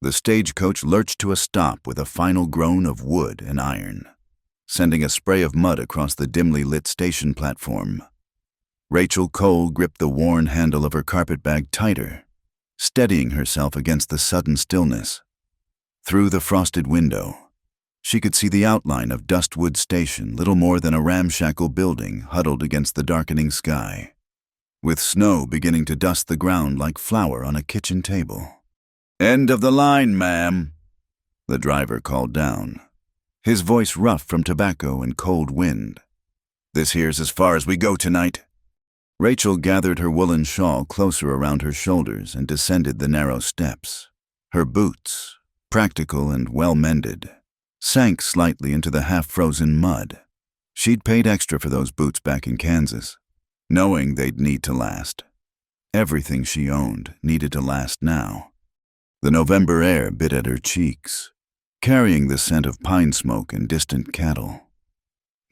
The stagecoach lurched to a stop with a final groan of wood and iron, sending a spray of mud across the dimly lit station platform. Rachel Cole gripped the worn handle of her carpetbag tighter, steadying herself against the sudden stillness. Through the frosted window, she could see the outline of Dustwood Station, little more than a ramshackle building huddled against the darkening sky, with snow beginning to dust the ground like flour on a kitchen table. "End of the line, ma'am," the driver called down, his voice rough from tobacco and cold wind. "This here's as far as we go tonight." Rachel gathered her woolen shawl closer around her shoulders and descended the narrow steps. Her boots, practical and well-mended, sank slightly into the half-frozen mud. She'd paid extra for those boots back in Kansas, knowing they'd need to last. Everything she owned needed to last now. The November air bit at her cheeks, carrying the scent of pine smoke and distant cattle.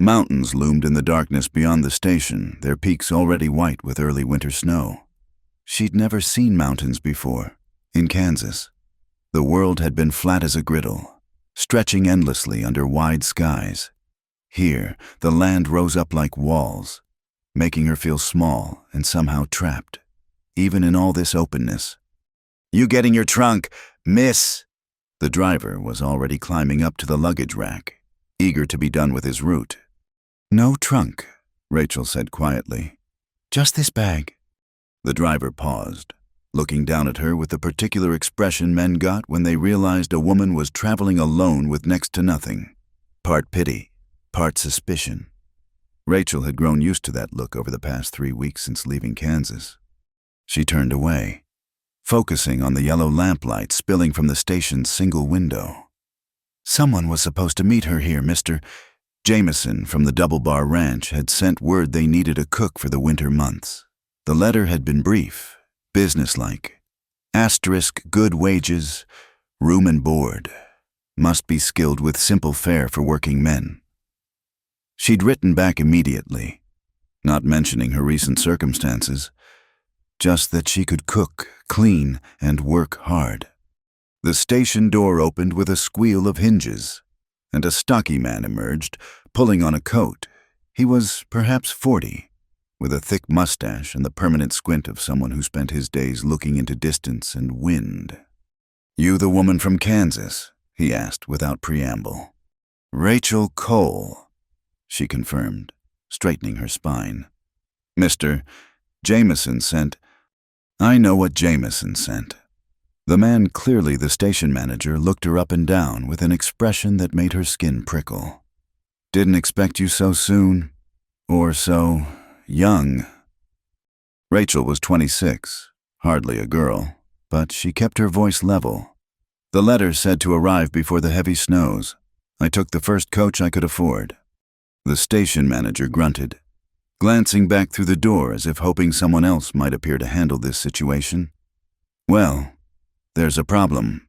Mountains loomed in the darkness beyond the station, their peaks already white with early winter snow. She'd never seen mountains before, in Kansas. The world had been flat as a griddle, stretching endlessly under wide skies. Here, the land rose up like walls, making her feel small and somehow trapped, even in all this openness. "You getting your trunk, miss?" The driver was already climbing up to the luggage rack, eager to be done with his route. "No trunk," Rachel said quietly. "Just this bag." The driver paused, looking down at her with the particular expression men got when they realized a woman was traveling alone with next to nothing. Part pity, part suspicion. Rachel had grown used to that look over the past 3 weeks since leaving Kansas. She turned away, focusing on the yellow lamplight spilling from the station's single window. "Someone was supposed to meet her here, Mr. Jameson from the Double Bar Ranch had sent word they needed a cook for the winter months. The letter had been brief, businesslike. Asterisk, good wages, room and board. Must be skilled with simple fare for working men." She'd written back immediately, not mentioning her recent circumstances, just that she could cook, clean, and work hard. The station door opened with a squeal of hinges, and a stocky man emerged, pulling on a coat. He was perhaps 40, with a thick mustache and the permanent squint of someone who spent his days looking into distance and wind. "You the woman from Kansas?" he asked without preamble. "Rachel Cole," she confirmed, straightening her spine. "Mr. Jameson sent—" "I know what Jameson sent." The man, clearly the station manager, looked her up and down with an expression that made her skin prickle. "Didn't expect you so soon, or so young." Rachel was 26, hardly a girl, but she kept her voice level. "The letter said to arrive before the heavy snows. I took the first coach I could afford." The station manager grunted, glancing back through the door as if hoping someone else might appear to handle this situation. "Well, there's a problem.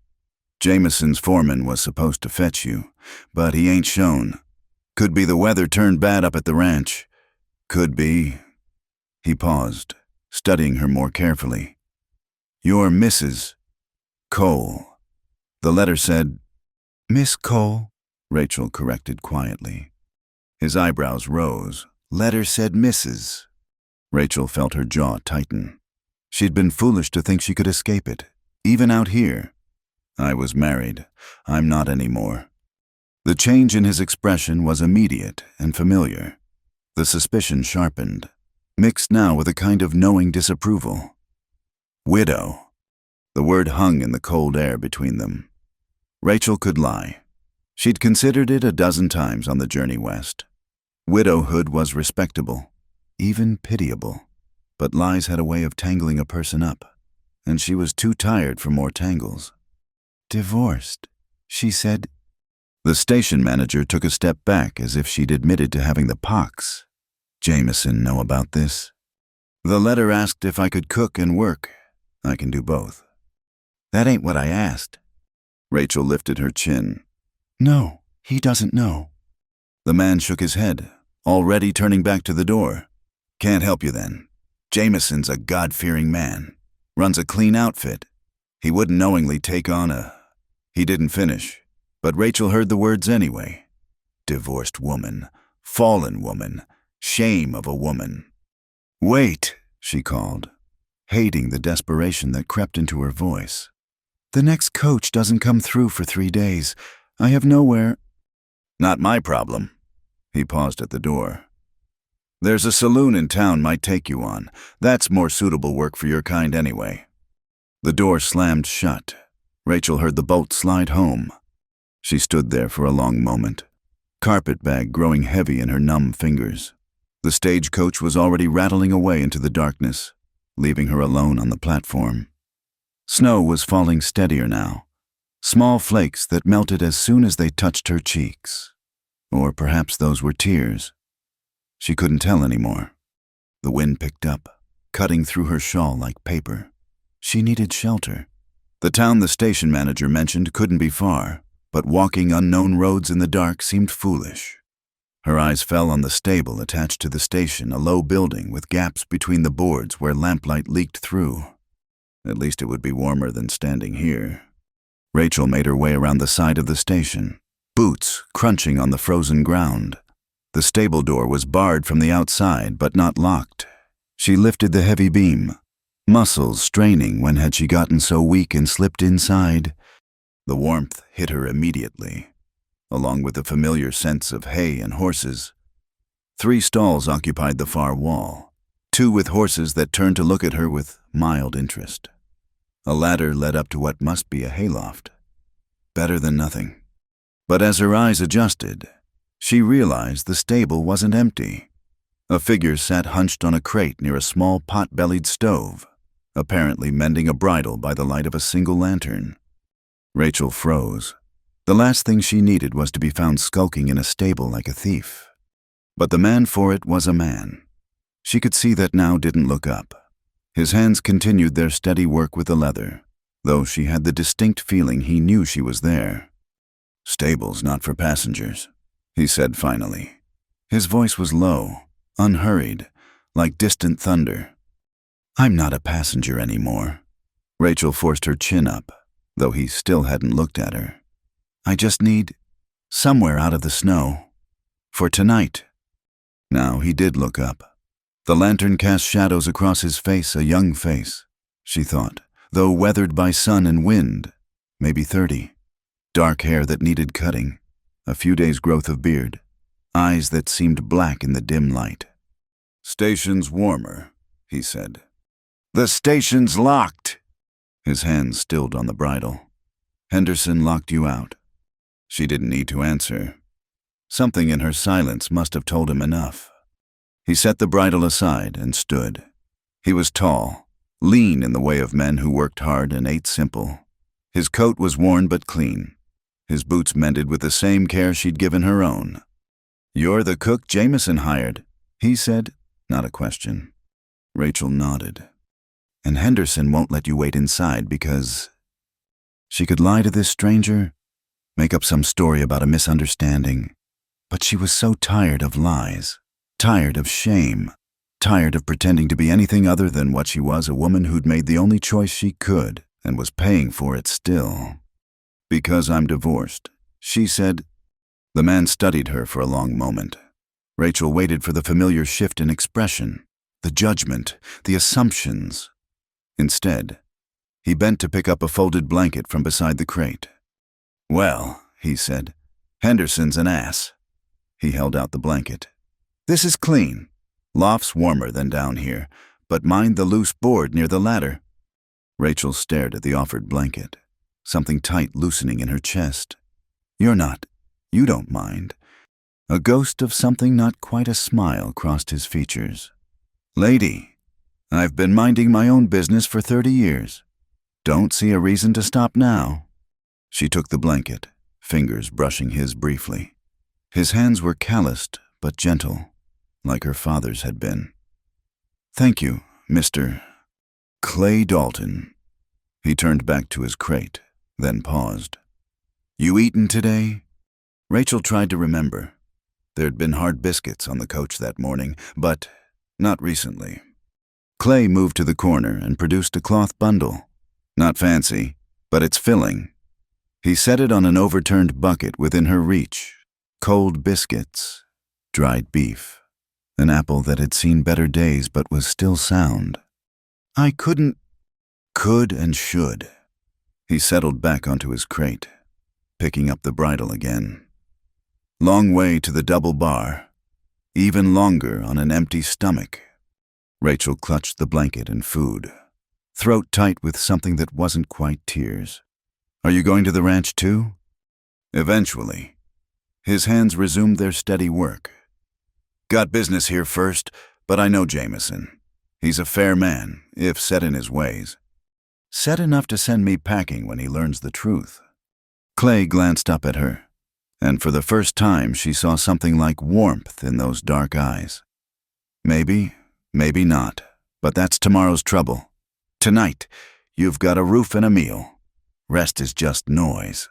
Jameson's foreman was supposed to fetch you, but he ain't shown. Could be the weather turned bad up at the ranch. Could be." He paused, studying her more carefully. "You're Mrs. Cole." The letter said, "Miss Cole," Rachel corrected quietly. His eyebrows rose. "Letter said Mrs." Rachel felt her jaw tighten. She'd been foolish to think she could escape it, even out here. "I was married. I'm not anymore." The change in his expression was immediate and familiar. The suspicion sharpened, mixed now with a kind of knowing disapproval. "Widow." The word hung in the cold air between them. Rachel could lie. She'd considered it a dozen times on the journey west. Widowhood was respectable, even pitiable, but lies had a way of tangling a person up, and she was too tired for more tangles. "Divorced," she said. The station manager took a step back as if she'd admitted to having the pox. "Jameson know about this?" "The letter asked if I could cook and work. I can do both." "That ain't what I asked." Rachel lifted her chin. "No, he doesn't know." The man shook his head, already turning back to the door. "Can't help you then. Jameson's a God-fearing man. Runs a clean outfit. He wouldn't knowingly take on a He didn't finish, but Rachel heard the words anyway. Divorced woman, fallen woman, shame of a woman. "Wait," she called, hating the desperation that crept into her voice. "The next coach doesn't come through for 3 days. I have nowhere." "Not my problem." He paused at the door. "There's a saloon in town might take you on. That's more suitable work for your kind anyway." The door slammed shut. Rachel heard the bolt slide home. She stood there for a long moment, carpetbag growing heavy in her numb fingers. The stagecoach was already rattling away into the darkness, leaving her alone on the platform. Snow was falling steadier now, small flakes that melted as soon as they touched her cheeks. Or perhaps those were tears. She couldn't tell anymore. The wind picked up, cutting through her shawl like paper. She needed shelter. The town the station manager mentioned couldn't be far, but walking unknown roads in the dark seemed foolish. Her eyes fell on the stable attached to the station, a low building with gaps between the boards where lamplight leaked through. At least it would be warmer than standing here. Rachel made her way around the side of the station, boots crunching on the frozen ground. The stable door was barred from the outside, but not locked. She lifted the heavy beam, muscles straining when had she gotten so weak and slipped inside. The warmth hit her immediately, along with the familiar sense of hay and horses. 3 stalls occupied the far wall, 2 with horses that turned to look at her with mild interest. A ladder led up to what must be a hayloft. Better than nothing. But as her eyes adjusted, she realized the stable wasn't empty. A figure sat hunched on a crate near a small pot-bellied stove, apparently mending a bridle by the light of a single lantern. Rachel froze. The last thing she needed was to be found skulking in a stable like a thief. But the man for it was a man. She could see that now didn't look up. His hands continued their steady work with the leather, though she had the distinct feeling he knew she was there. "Stable's not for passengers," he said finally. His voice was low, unhurried, like distant thunder. "I'm not a passenger anymore." Rachel forced her chin up, though he still hadn't looked at her. "I just need somewhere out of the snow. For tonight." Now he did look up. The lantern cast shadows across his face, a young face, she thought, though weathered by sun and wind, maybe 30. Dark hair that needed cutting, a few days' growth of beard, eyes that seemed black in the dim light. "Station's warmer," he said. "The station's locked." His hands stilled on the bridle. "Henderson locked you out." She didn't need to answer. Something in her silence must have told him enough. He set the bridle aside and stood. He was tall, lean in the way of men who worked hard and ate simple. His coat was worn but clean, his boots mended with the same care she'd given her own. "You're the cook Jameson hired," he said, not a question. Rachel nodded. "And Henderson won't let you wait inside because..." She could lie to this stranger, make up some story about a misunderstanding, but she was so tired of lies, tired of shame, tired of pretending to be anything other than what she was, a woman who'd made the only choice she could and was paying for it still. "Because I'm divorced," she said. The man studied her for a long moment. Rachel waited for the familiar shift in expression, the judgment, the assumptions. Instead, he bent to pick up a folded blanket from beside the crate. "Well," he said, "Henderson's an ass." He held out the blanket. "This is clean. Loft's warmer than down here, but mind the loose board near the ladder." Rachel stared at the offered blanket, something tight loosening in her chest. You don't mind." A ghost of something not quite a smile crossed his features. "Lady, I've been minding my own business for 30 years. Don't see a reason to stop now." She took the blanket, fingers brushing his briefly. His hands were calloused but gentle, like her father's had been. "Thank you, Mr. Clay Dalton." He turned back to his crate, then paused. "You eaten today?" Rachel tried to remember. There'd been hard biscuits on the coach that morning, but not recently. Clay moved to the corner and produced a cloth bundle. "Not fancy, but it's filling." He set it on an overturned bucket within her reach. Cold biscuits, dried beef, an apple that had seen better days but was still sound. I could and should. He settled back onto his crate, picking up the bridle again. Long way to the double bar, even longer on an empty stomach. Rachel clutched the blanket and food, throat tight with something that wasn't quite tears. Are you going to the ranch too? Eventually. His hands resumed their steady work. Got business here first, but I know Jameson. He's a fair man, if set in his ways. Set enough to send me packing when he learns the truth. Clay glanced up at her, and for the first time she saw something like warmth in those dark eyes. Maybe not, but that's tomorrow's trouble. Tonight, you've got a roof and a meal. Rest is just noise.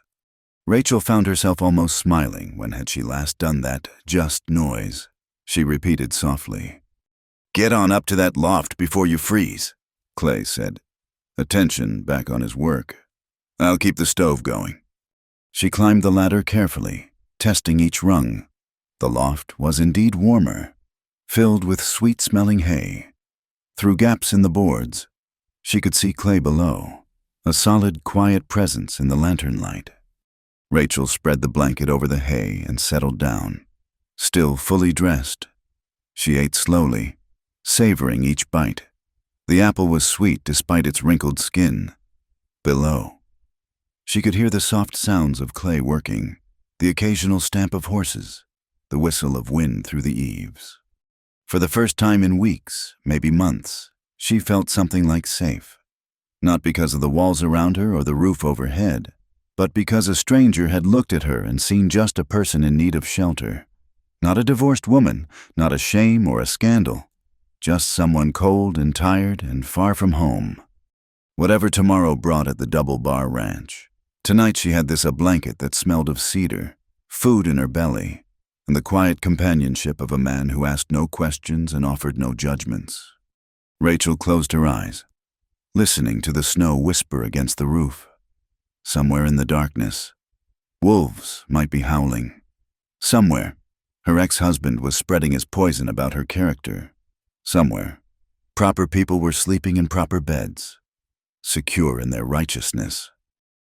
Rachel found herself almost smiling. When had she last done that just noise? She repeated softly. Get on up to that loft before you freeze, Clay said, attention back on his work. I'll keep the stove going. She climbed the ladder carefully, testing each rung. The loft was indeed warmer, filled with sweet-smelling hay. Through gaps in the boards, she could see Clay below, a solid, quiet presence in the lantern light. Rachel spread the blanket over the hay and settled down, still fully dressed. She ate slowly, savoring each bite. The apple was sweet despite its wrinkled skin. Below, she could hear the soft sounds of Clay working, the occasional stamp of horses, the whistle of wind through the eaves. For the first time in weeks, maybe months, she felt something like safe. Not because of the walls around her or the roof overhead, but because a stranger had looked at her and seen just a person in need of shelter. Not a divorced woman, not a shame or a scandal, just someone cold and tired and far from home. Whatever tomorrow brought at the Double Bar Ranch, tonight she had a blanket that smelled of cedar, food in her belly, and the quiet companionship of a man who asked no questions and offered no judgments. Rachel closed her eyes, listening to the snow whisper against the roof. Somewhere in the darkness, wolves might be howling. Somewhere, her ex-husband was spreading his poison about her character. Somewhere, proper people were sleeping in proper beds, secure in their righteousness.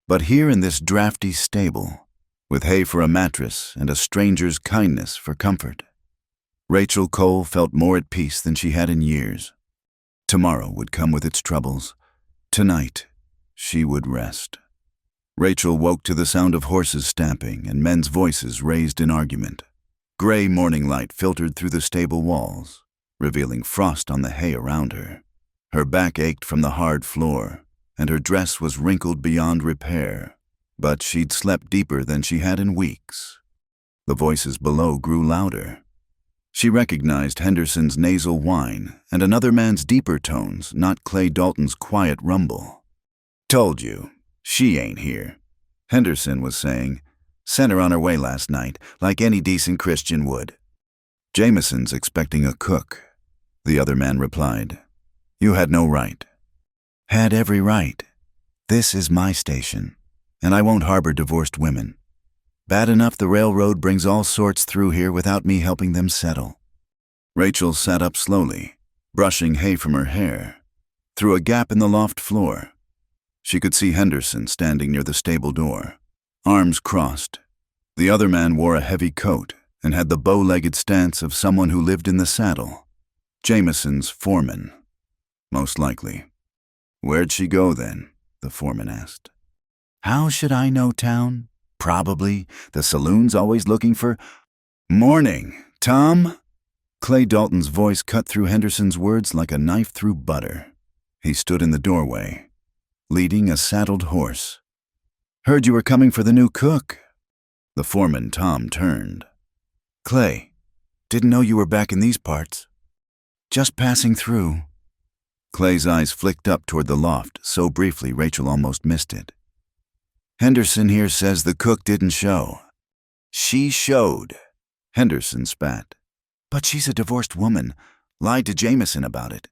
But here in this drafty stable, with hay for a mattress and a stranger's kindness for comfort, Rachel Cole felt more at peace than she had in years. Tomorrow would come with its troubles. Tonight, she would rest. Rachel woke to the sound of horses stamping and men's voices raised in argument. Gray morning light filtered through the stable walls, revealing frost on the hay around her. Her back ached from the hard floor, and her dress was wrinkled beyond repair, but she'd slept deeper than she had in weeks. The voices below grew louder. She recognized Henderson's nasal whine and another man's deeper tones, not Clay Dalton's quiet rumble. Told you, she ain't here, Henderson was saying. Sent her on her way last night, like any decent Christian would. Jameson's expecting a cook, the other man replied. You had no right. Had every right. This is my station, and I won't harbor divorced women. Bad enough the railroad brings all sorts through here without me helping them settle. Rachel sat up slowly, brushing hay from her hair. Through a gap in the loft floor, she could see Henderson standing near the stable door, arms crossed. The other man wore a heavy coat and had the bow-legged stance of someone who lived in the saddle. Jameson's foreman, most likely. Where'd she go then? The foreman asked. How should I know town? Probably. The saloon's always looking for... Morning, Tom? Clay Dalton's voice cut through Henderson's words like a knife through butter. He stood in the doorway, leading a saddled horse. Heard you were coming for the new cook. The foreman, Tom, turned. Clay, didn't know you were back in these parts. Just passing through. Clay's eyes flicked up toward the loft so briefly Rachel almost missed it. Henderson here says the cook didn't show. She showed, Henderson spat. But she's a divorced woman. Lied to Jameson about it.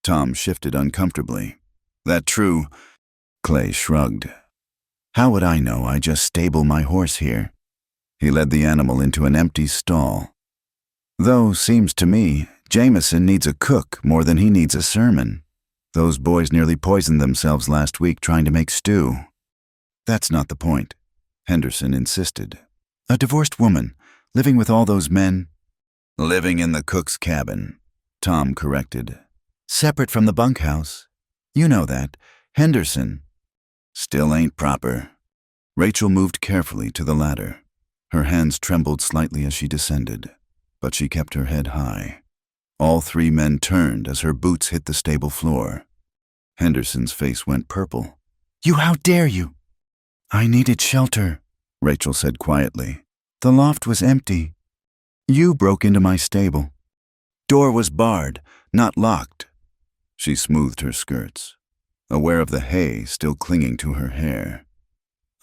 Tom shifted uncomfortably. That true? Clay shrugged. How would I know? I just stable my horse here. He led the animal into an empty stall. Though, seems to me, Jameson needs a cook more than he needs a sermon. Those boys nearly poisoned themselves last week trying to make stew. That's not the point, Henderson insisted. A divorced woman, living with all those men. Living in the cook's cabin, Tom corrected. Separate from the bunkhouse. You know that. Henderson. Still ain't proper. Rachel moved carefully to the ladder. Her hands trembled slightly as she descended, but she kept her head high. All three men turned as her boots hit the stable floor. Henderson's face went purple. You, how dare you? I needed shelter, Rachel said quietly. The loft was empty. You broke into my stable. Door was barred, not locked. She smoothed her skirts, aware of the hay still clinging to her hair.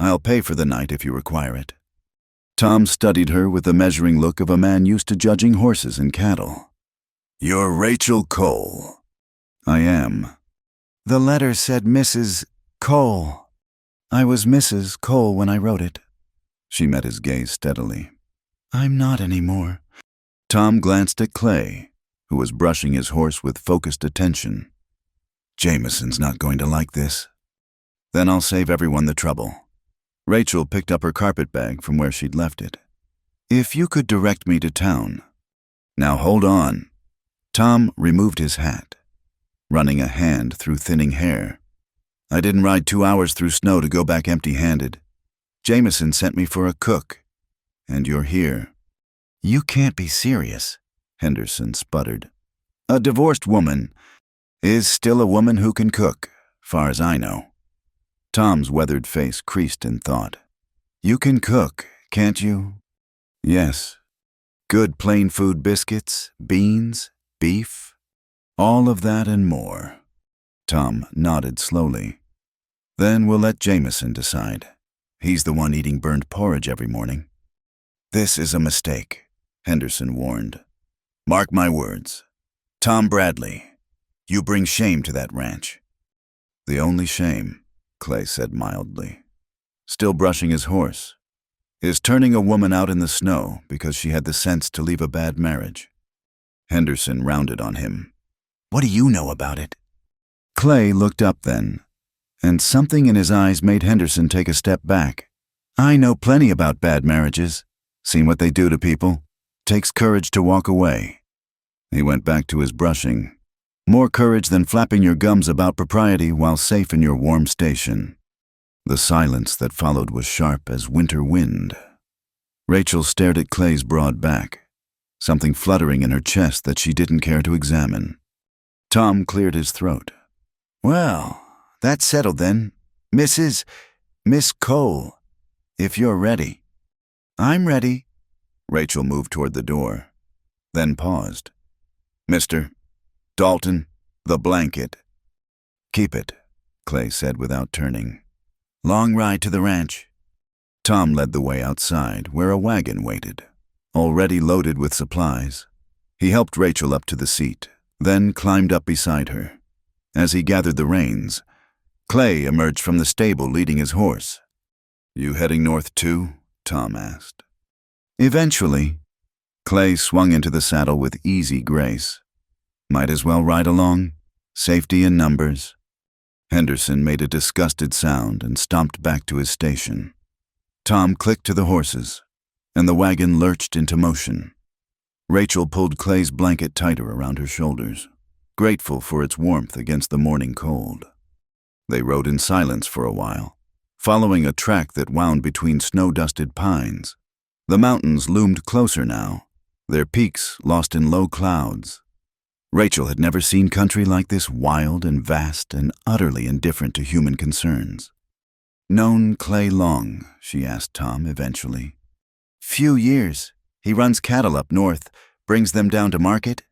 I'll pay for the night if you require it. Tom studied her with the measuring look of a man used to judging horses and cattle. You're Rachel Cole. I am. The letter said Mrs. Cole. I was Mrs. Cole when I wrote it. She met his gaze steadily. I'm not anymore. Tom glanced at Clay, who was brushing his horse with focused attention. Jameson's not going to like this. Then I'll save everyone the trouble. Rachel picked up her carpet bag from where she'd left it. If you could direct me to town. Now hold on. Tom removed his hat, running a hand through thinning hair. I didn't ride 2 hours through snow to go back empty-handed. Jameson sent me for a cook, and you're here. You can't be serious, Henderson sputtered. A divorced woman is still a woman who can cook, far as I know. Tom's weathered face creased in thought. You can cook, can't you? Yes. Good plain food biscuits, beans, beef, all of that and more. Tom nodded slowly. Then we'll let Jameson decide. He's the one eating burnt porridge every morning. This is a mistake, Henderson warned. Mark my words. Tom Bradley, you bring shame to that ranch. The only shame, Clay said mildly, still brushing his horse, is turning a woman out in the snow because she had the sense to leave a bad marriage. Henderson rounded on him. What do you know about it? Clay looked up then, and something in his eyes made Henderson take a step back. I know plenty about bad marriages. Seen what they do to people. Takes courage to walk away. He went back to his brushing. More courage than flapping your gums about propriety while safe in your warm station. The silence that followed was sharp as winter wind. Rachel stared at Clay's broad back, something fluttering in her chest that she didn't care to examine. Tom cleared his throat. Well, that's settled then. Miss Cole, if you're ready. I'm ready. Rachel moved toward the door, then paused. Mr. Dalton, the blanket. Keep it, Clay said without turning. Long ride to the ranch. Tom led the way outside, where a wagon waited, already loaded with supplies. He helped Rachel up to the seat, then climbed up beside her. As he gathered the reins, Clay emerged from the stable leading his horse. You heading north too? Tom asked. Eventually. Clay swung into the saddle with easy grace. Might as well ride along. Safety in numbers. Henderson made a disgusted sound and stomped back to his station. Tom clicked to the horses, and the wagon lurched into motion. Rachel pulled Clay's blanket tighter around her shoulders, grateful for its warmth against the morning cold. They rode in silence for a while, following a track that wound between snow-dusted pines. The mountains loomed closer now, their peaks lost in low clouds. Rachel had never seen country like this, wild and vast and utterly indifferent to human concerns. Known Clay long? She asked Tom eventually. Few years. He runs cattle up north, brings them down to market.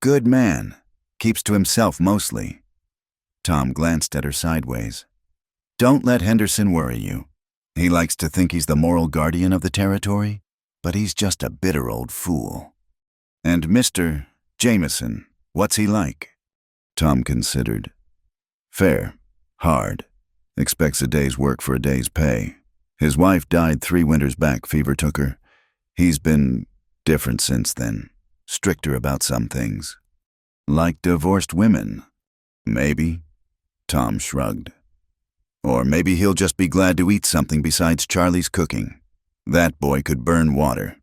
Good man. Keeps to himself mostly. Tom glanced at her sideways. Don't let Henderson worry you. He likes to think he's the moral guardian of the territory, but he's just a bitter old fool. And Mr. Jameson, what's he like? Tom considered. Fair, hard, Expects a day's work for a day's pay. His wife died 3 winters back, fever took her. He's been different since then, stricter about some things. Like divorced women. Maybe. Tom shrugged. Or maybe he'll just be glad to eat something besides Charlie's cooking. That boy could burn water.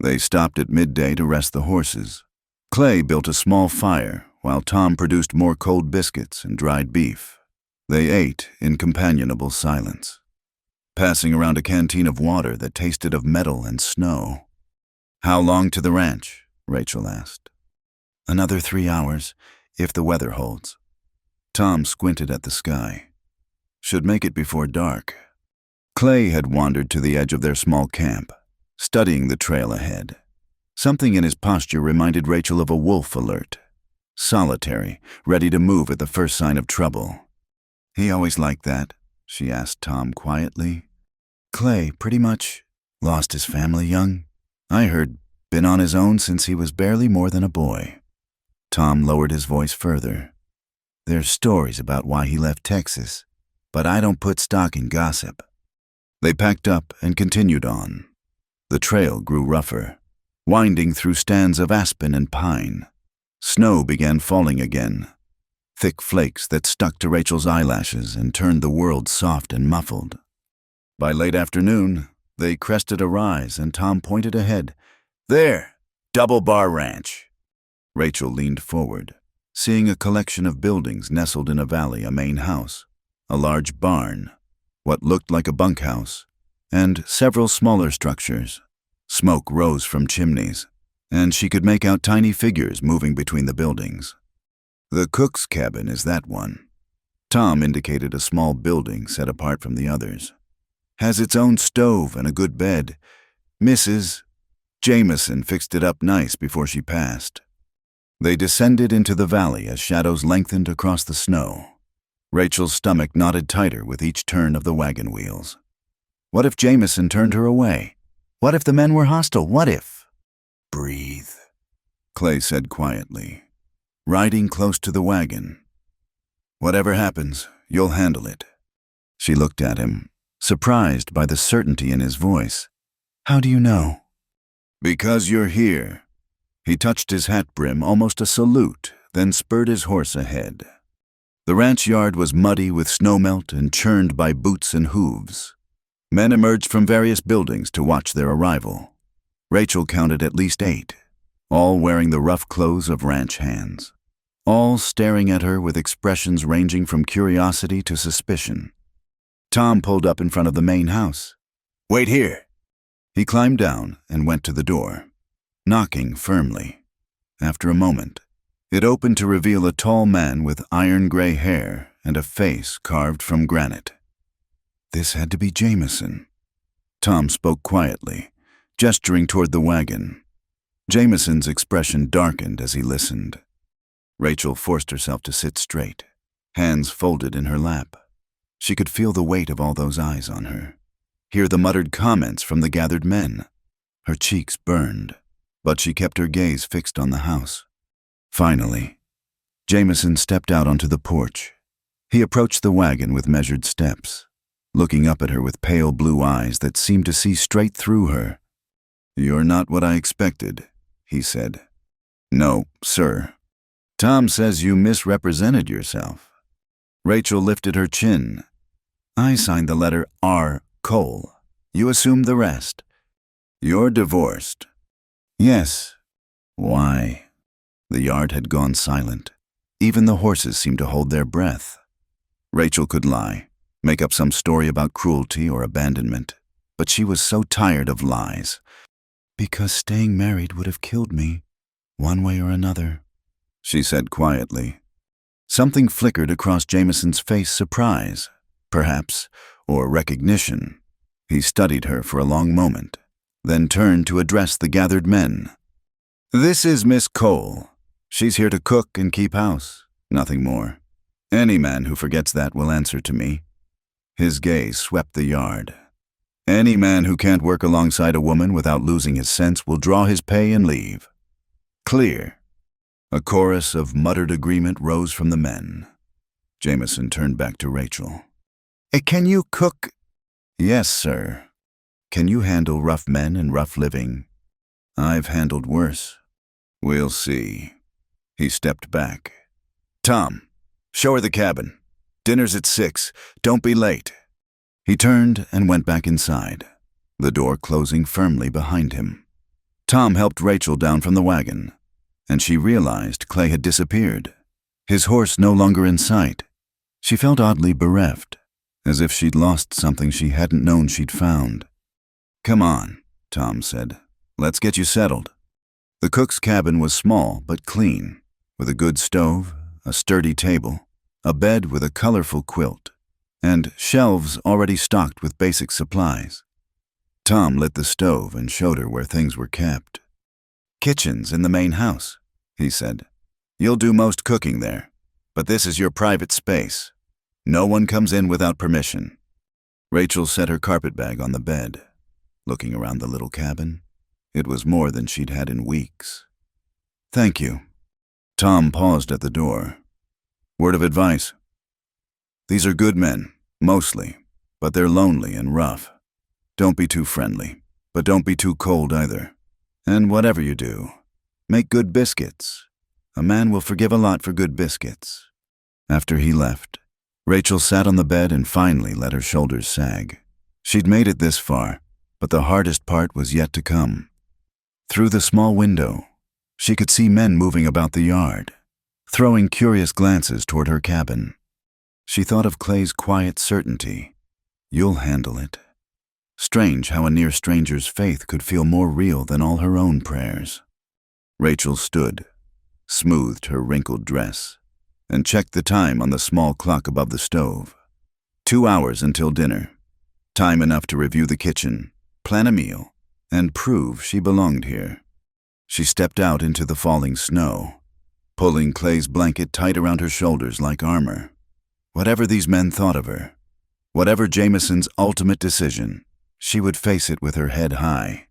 They stopped at midday to rest the horses. Clay built a small fire while Tom produced more cold biscuits and dried beef. They ate in companionable silence, passing around a canteen of water that tasted of metal and snow. "How long to the ranch?" Rachel asked. "Another 3 hours, if the weather holds." Tom squinted at the sky. Should make it before dark. Clay had wandered to the edge of their small camp, studying the trail ahead. Something in his posture reminded Rachel of a wolf alert, solitary, ready to move at the first sign of trouble. "He always liked that?" she asked Tom quietly. "Clay pretty much lost his family young. I heard been on his own since he was barely more than a boy." Tom lowered his voice further. "There's stories about why he left Texas, but I don't put stock in gossip." They packed up and continued on. The trail grew rougher, winding through stands of aspen and pine. Snow began falling again, thick flakes that stuck to Rachel's eyelashes and turned the world soft and muffled. By late afternoon, they crested a rise and Tom pointed ahead. "There, Double Bar Ranch." Rachel leaned forward, seeing a collection of buildings nestled in a valley, a main house, a large barn, what looked like a bunkhouse, and several smaller structures. Smoke rose from chimneys, and she could make out tiny figures moving between the buildings. "The cook's cabin is that one." Tom indicated a small building set apart from the others. "Has its own stove and a good bed. Mrs. Jameson fixed it up nice before she passed." They descended into the valley as shadows lengthened across the snow. Rachel's stomach knotted tighter with each turn of the wagon wheels. What if Jameson turned her away? What if the men were hostile? What if? "Breathe," Clay said quietly, riding close to the wagon. "Whatever happens, you'll handle it." She looked at him, surprised by the certainty in his voice. "How do you know?" "Because you're here." He touched his hat brim, almost a salute, then spurred his horse ahead. The ranch yard was muddy with snowmelt and churned by boots and hooves. Men emerged from various buildings to watch their arrival. Rachel counted at least 8, all wearing the rough clothes of ranch hands, all staring at her with expressions ranging from curiosity to suspicion. Tom pulled up in front of the main house. "Wait here." He climbed down and went to the door, knocking firmly. After a moment, it opened to reveal a tall man with iron-gray hair and a face carved from granite. This had to be Jameson. Tom spoke quietly, gesturing toward the wagon. Jameson's expression darkened as he listened. Rachel forced herself to sit straight, hands folded in her lap. She could feel the weight of all those eyes on her, hear the muttered comments from the gathered men. Her cheeks burned, but she kept her gaze fixed on the house. Finally, Jameson stepped out onto the porch. He approached the wagon with measured steps, looking up at her with pale blue eyes that seemed to see straight through her. "You're not what I expected," he said. "No, sir." "Tom says you misrepresented yourself." Rachel lifted her chin. "I signed the letter R. Cole. You assumed the rest." "You're divorced." "Yes." "Why?" The yard had gone silent. Even the horses seemed to hold their breath. Rachel could lie, make up some story about cruelty or abandonment, but she was so tired of lies. "Because staying married would have killed me, one way or another," she said quietly. Something flickered across Jameson's face, surprise, perhaps, or recognition. He studied her for a long moment, then turned to address the gathered men. "This is Miss Cole. She's here to cook and keep house, nothing more. Any man who forgets that will answer to me." His gaze swept the yard. "Any man who can't work alongside a woman without losing his sense will draw his pay and leave." Clear. A chorus of muttered agreement rose from the men. Jameson turned back to Rachel. Can you cook? Yes, sir. Can you handle rough men and rough living? I've handled worse. We'll see. He stepped back. Tom, show her the cabin. Dinner's at 6. Don't be late. He turned and went back inside, the door closing firmly behind him. Tom helped Rachel down from the wagon, and she realized Clay had disappeared. His horse no longer in sight. She felt oddly bereft, as if she'd lost something she hadn't known she'd found. Come on, Tom said. Let's get you settled. The cook's cabin was small but clean, with a good stove, a sturdy table, a bed with a colorful quilt, and shelves already stocked with basic supplies. Tom lit the stove and showed her where things were kept. Kitchen's in the main house, he said. You'll do most cooking there, but this is your private space. No one comes in without permission. Rachel set her carpetbag on the bed, looking around the little cabin. It was more than she'd had in weeks. Thank you. Tom paused at the door. Word of advice. These are good men, mostly, but they're lonely and rough. Don't be too friendly, but don't be too cold either. And whatever you do, make good biscuits. A man will forgive a lot for good biscuits. After he left, Rachel sat on the bed and finally let her shoulders sag. She'd made it this far, but the hardest part was yet to come. Through the small window, she could see men moving about the yard, throwing curious glances toward her cabin. She thought of Clay's quiet certainty. You'll handle it. Strange how a near stranger's faith could feel more real than all her own prayers. Rachel stood, smoothed her wrinkled dress, and checked the time on the small clock above the stove. 2 hours until dinner. Time enough to review the kitchen, plan a meal, and prove she belonged here. She stepped out into the falling snow, pulling Clay's blanket tight around her shoulders like armor. Whatever these men thought of her, whatever Jameson's ultimate decision, she would face it with her head high.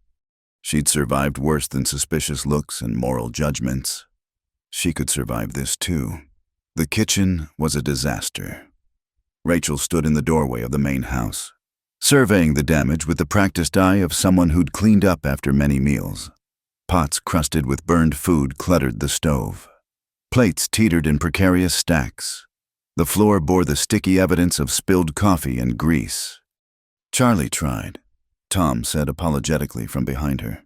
She'd survived worse than suspicious looks and moral judgments. She could survive this too. The kitchen was a disaster. Rachel stood in the doorway of the main house, surveying the damage with the practiced eye of someone who'd cleaned up after many meals. Pots crusted with burned food cluttered the stove. Plates teetered in precarious stacks. The floor bore the sticky evidence of spilled coffee and grease. Charlie tried, Tom said apologetically from behind her.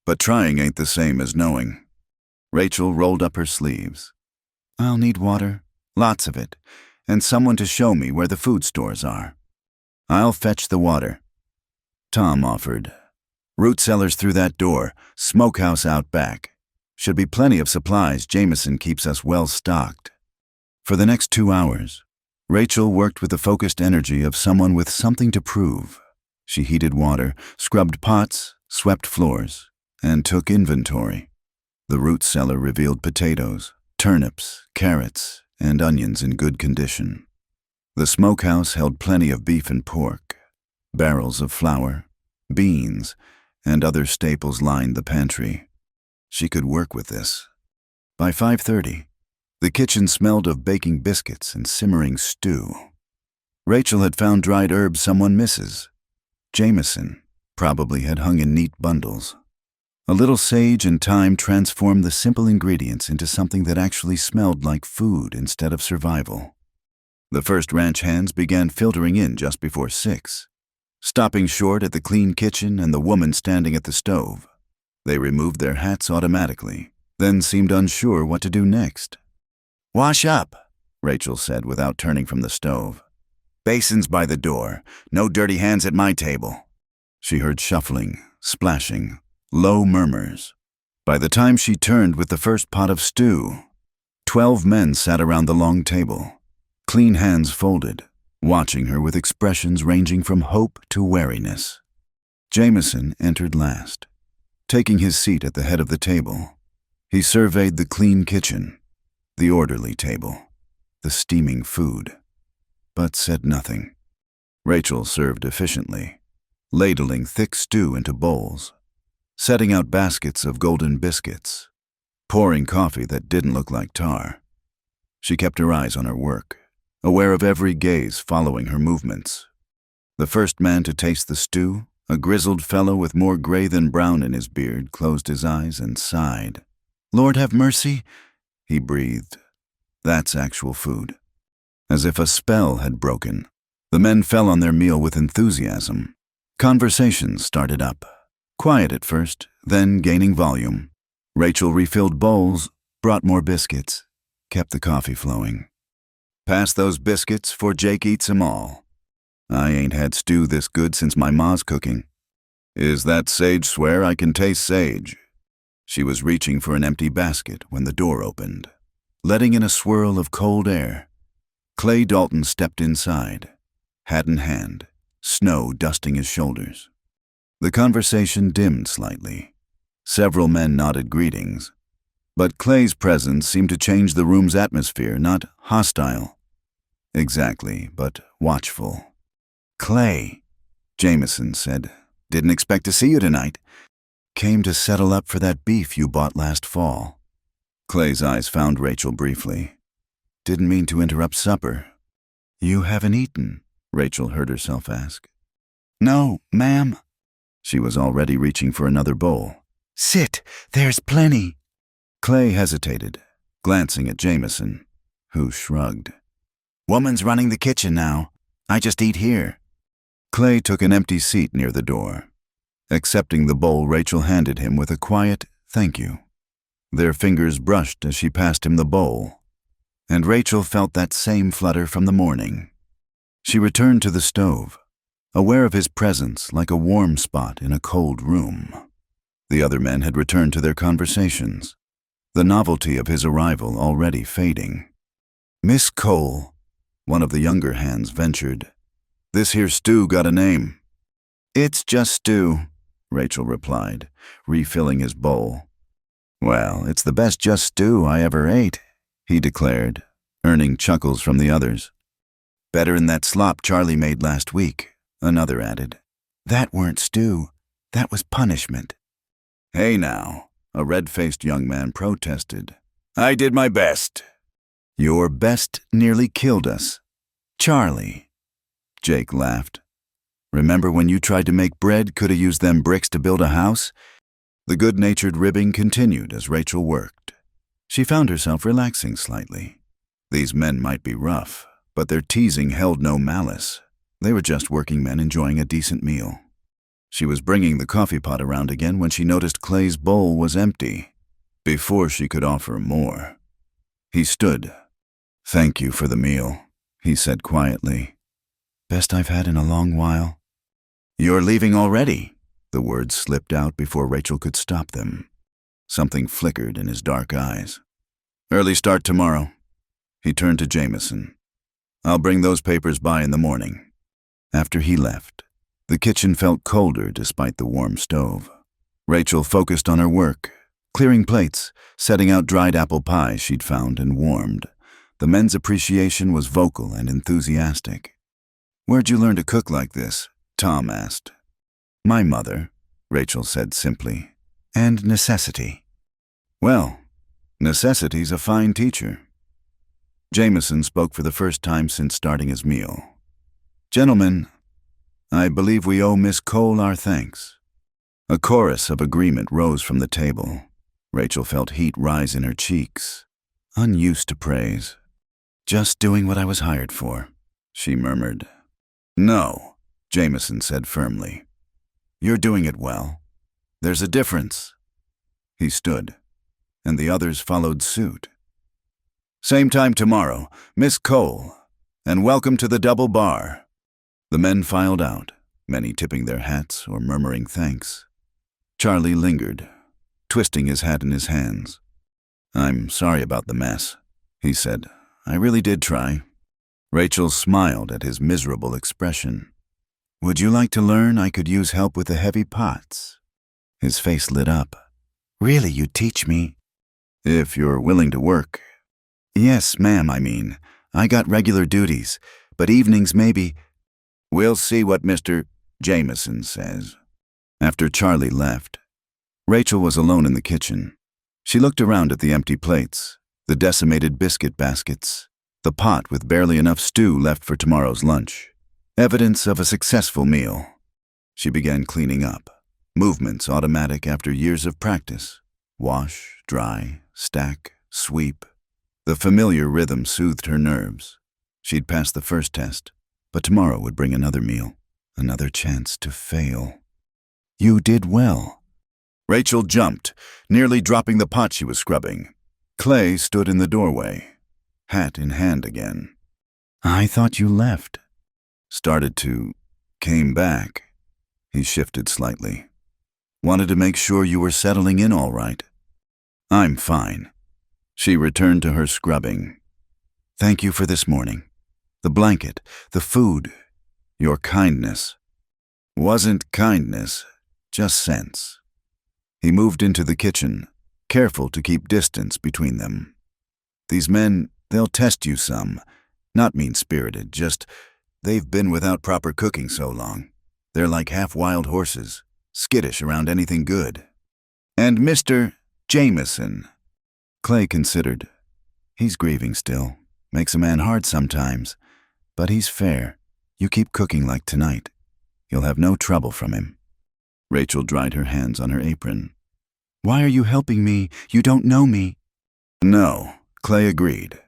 But trying ain't the same as knowing. Rachel rolled up her sleeves. I'll need water, lots of it, and someone to show me where the food stores are. I'll fetch the water. Tom offered. Root cellars through that door, smokehouse out back. Should be plenty of supplies. Jameson keeps us well stocked. For the next 2 hours, Rachel worked with the focused energy of someone with something to prove. She heated water, scrubbed pots, swept floors, and took inventory. The root cellar revealed potatoes, turnips, carrots, and onions in good condition. The smokehouse held plenty of beef and pork. Barrels of flour, beans, and other staples lined the pantry. She could work with this. By 5:30, the kitchen smelled of baking biscuits and simmering stew. Rachel had found dried herbs someone misses. Jameson probably had hung in neat bundles. A little sage and thyme transformed the simple ingredients into something that actually smelled like food instead of survival. The first ranch hands began filtering in just before 6, stopping short at the clean kitchen and the woman standing at the stove. They removed their hats automatically, then seemed unsure what to do next. Wash up, Rachel said without turning from the stove. Basins by the door, no dirty hands at my table. She heard shuffling, splashing, low murmurs. By the time she turned with the first pot of stew, 12 men sat around the long table, clean hands folded, watching her with expressions ranging from hope to wariness. Jameson entered last, taking his seat at the head of the table. He surveyed the clean kitchen, the orderly table, the steaming food, but said nothing. Rachel served efficiently, ladling thick stew into bowls, setting out baskets of golden biscuits, pouring coffee that didn't look like tar. She kept her eyes on her work, aware of every gaze following her movements. The first man to taste the stew, a grizzled fellow with more gray than brown in his beard, closed his eyes and sighed. "Lord have mercy," he breathed. That's actual food. As if a spell had broken, the men fell on their meal with enthusiasm. Conversations started up. Quiet at first, then gaining volume. Rachel refilled bowls, brought more biscuits, kept the coffee flowing. "Pass those biscuits, for Jake eats 'em all. I ain't had stew this good since my ma's cooking. Is that sage swear I can taste sage?" She was reaching for an empty basket when the door opened, letting in a swirl of cold air. Clay Dalton stepped inside, hat in hand, snow dusting his shoulders. The conversation dimmed slightly. Several men nodded greetings, but Clay's presence seemed to change the room's atmosphere, not hostile. Exactly, but watchful. "Clay," Jameson said, "didn't expect to see you tonight. Came to settle up for that beef you bought last fall." Clay's eyes found Rachel briefly. "Didn't mean to interrupt supper." "You haven't eaten?" Rachel heard herself ask. "No, ma'am." She was already reaching for another bowl. "Sit, there's plenty." Clay hesitated, glancing at Jameson, who shrugged. "Woman's running the kitchen now. I just eat here." Clay took an empty seat near the door. Accepting the bowl Rachel handed him with a quiet "thank you." Their fingers brushed as she passed him the bowl, and Rachel felt that same flutter from the morning. She returned to the stove, aware of his presence like a warm spot in a cold room. The other men had returned to their conversations, the novelty of his arrival already fading. "Miss Cole," one of the younger hands ventured, "this here stew got a name." "It's just stew," Rachel replied, refilling his bowl. "Well, it's the best just stew I ever ate," he declared, earning chuckles from the others. "Better'n that slop Charlie made last week," another added. "That weren't stew. That was punishment." "Hey now," a red-faced young man protested. "I did my best." "Your best nearly killed us. Charlie." Jake laughed. "Remember when you tried to make bread, could have used them bricks to build a house?" The good-natured ribbing continued as Rachel worked. She found herself relaxing slightly. These men might be rough, but their teasing held no malice. They were just working men enjoying a decent meal. She was bringing the coffee pot around again when she noticed Clay's bowl was empty, before she could offer more. He stood. "Thank you for the meal," he said quietly. "Best I've had in a long while." "You're leaving already?" The words slipped out before Rachel could stop them. Something flickered in his dark eyes. "Early start tomorrow." He turned to Jameson. "I'll bring those papers by in the morning." After he left, the kitchen felt colder despite the warm stove. Rachel focused on her work, clearing plates, setting out dried apple pie she'd found and warmed. The men's appreciation was vocal and enthusiastic. "Where'd you learn to cook like this?" Tom asked. "My mother," Rachel said simply, "and necessity." "Well, necessity's a fine teacher." Jameson spoke for the first time since starting his meal. "Gentlemen, I believe we owe Miss Cole our thanks." A chorus of agreement rose from the table. Rachel felt heat rise in her cheeks. Unused to praise. "Just doing what I was hired for," she murmured. "No," Jameson said firmly. "You're doing it well. There's a difference." He stood, and the others followed suit. "Same time tomorrow, Miss Cole, and welcome to the double bar." The men filed out, many tipping their hats or murmuring thanks. Charlie lingered, twisting his hat in his hands. "I'm sorry about the mess," he said. "I really did try." Rachel smiled at his miserable expression. "Would you like to learn I could use help with the heavy pots?" His face lit up. "Really, you'd teach me?" "If you're willing to work." "Yes, ma'am, I mean. I got regular duties, but evenings maybe." "We'll see what Mr. Jameson says." After Charlie left, Rachel was alone in the kitchen. She looked around at the empty plates, the decimated biscuit baskets, the pot with barely enough stew left for tomorrow's lunch. Evidence of a successful meal. She began cleaning up, movements automatic after years of practice. Wash, dry, stack, sweep. The familiar rhythm soothed her nerves. She'd passed the first test, but tomorrow would bring another meal, another chance to fail. You did well. Rachel jumped, nearly dropping the pot she was scrubbing. Clay stood in the doorway, hat in hand again. I thought you left. Came back. He shifted slightly. Wanted to make sure you were settling in all right. I'm fine. She returned to her scrubbing. Thank you for this morning. The blanket, the food, your kindness. Wasn't kindness, just sense. He moved into the kitchen, careful to keep distance between them. These men, they'll test you some. Not mean-spirited, just they've been without proper cooking so long. They're like half-wild horses, skittish around anything good. And Mr. Jameson. Clay considered. He's grieving still. Makes a man hard sometimes. But he's fair. You keep cooking like tonight. You'll have no trouble from him. Rachel dried her hands on her apron. Why are you helping me? You don't know me. No, Clay agreed.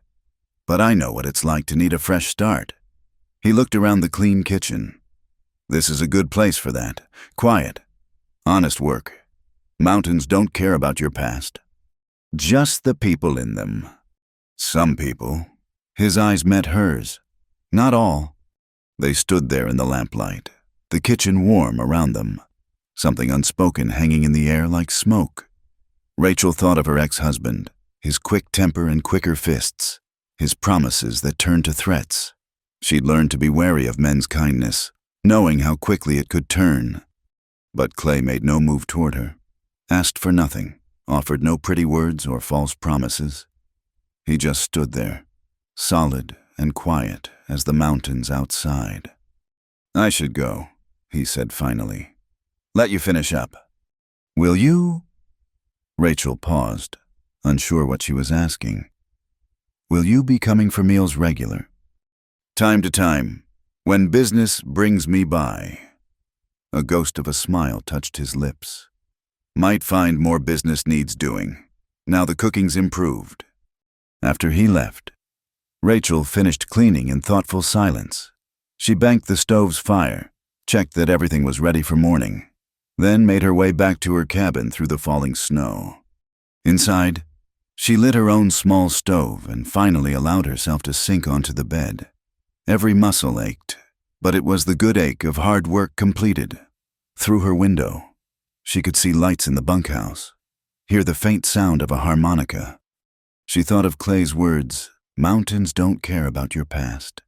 But I know what it's like to need a fresh start. He looked around the clean kitchen. This is a good place for that. Quiet. Honest work. Mountains don't care about your past. Just the people in them. Some people. His eyes met hers. Not all. They stood there in the lamplight, the kitchen warm around them, something unspoken hanging in the air like smoke. Rachel thought of her ex-husband, his quick temper and quicker fists, his promises that turned to threats. She'd learned to be wary of men's kindness, knowing how quickly it could turn. But Clay made no move toward her, asked for nothing, offered no pretty words or false promises. He just stood there, solid and quiet as the mountains outside. I should go, he said finally. Let you finish up. Will you? Rachel paused, unsure what she was asking. Will you be coming for meals regular? Time to time, when business brings me by. A ghost of a smile touched his lips. Might find more business needs doing. Now the cooking's improved. After he left, Rachel finished cleaning in thoughtful silence. She banked the stove's fire, checked that everything was ready for morning, then made her way back to her cabin through the falling snow. Inside, she lit her own small stove and finally allowed herself to sink onto the bed. Every muscle ached, but it was the good ache of hard work completed. Through her window, she could see lights in the bunkhouse, hear the faint sound of a harmonica. She thought of Clay's words, "Mountains don't care about your past."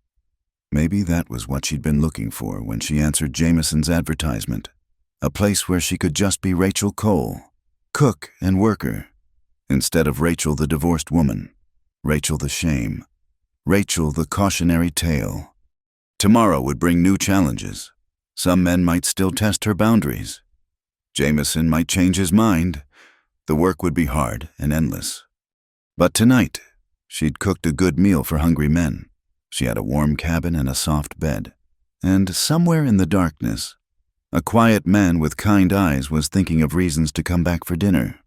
Maybe that was what she'd been looking for when she answered Jameson's advertisement, a place where she could just be Rachel Cole, cook and worker, instead of Rachel the divorced woman, Rachel the shame, Rachel the cautionary tale. Tomorrow would bring new challenges. Some men might still test her boundaries. Jameson might change his mind. The work would be hard and endless. But tonight, she'd cooked a good meal for hungry men. She had a warm cabin and a soft bed. And somewhere in the darkness, a quiet man with kind eyes was thinking of reasons to come back for dinner.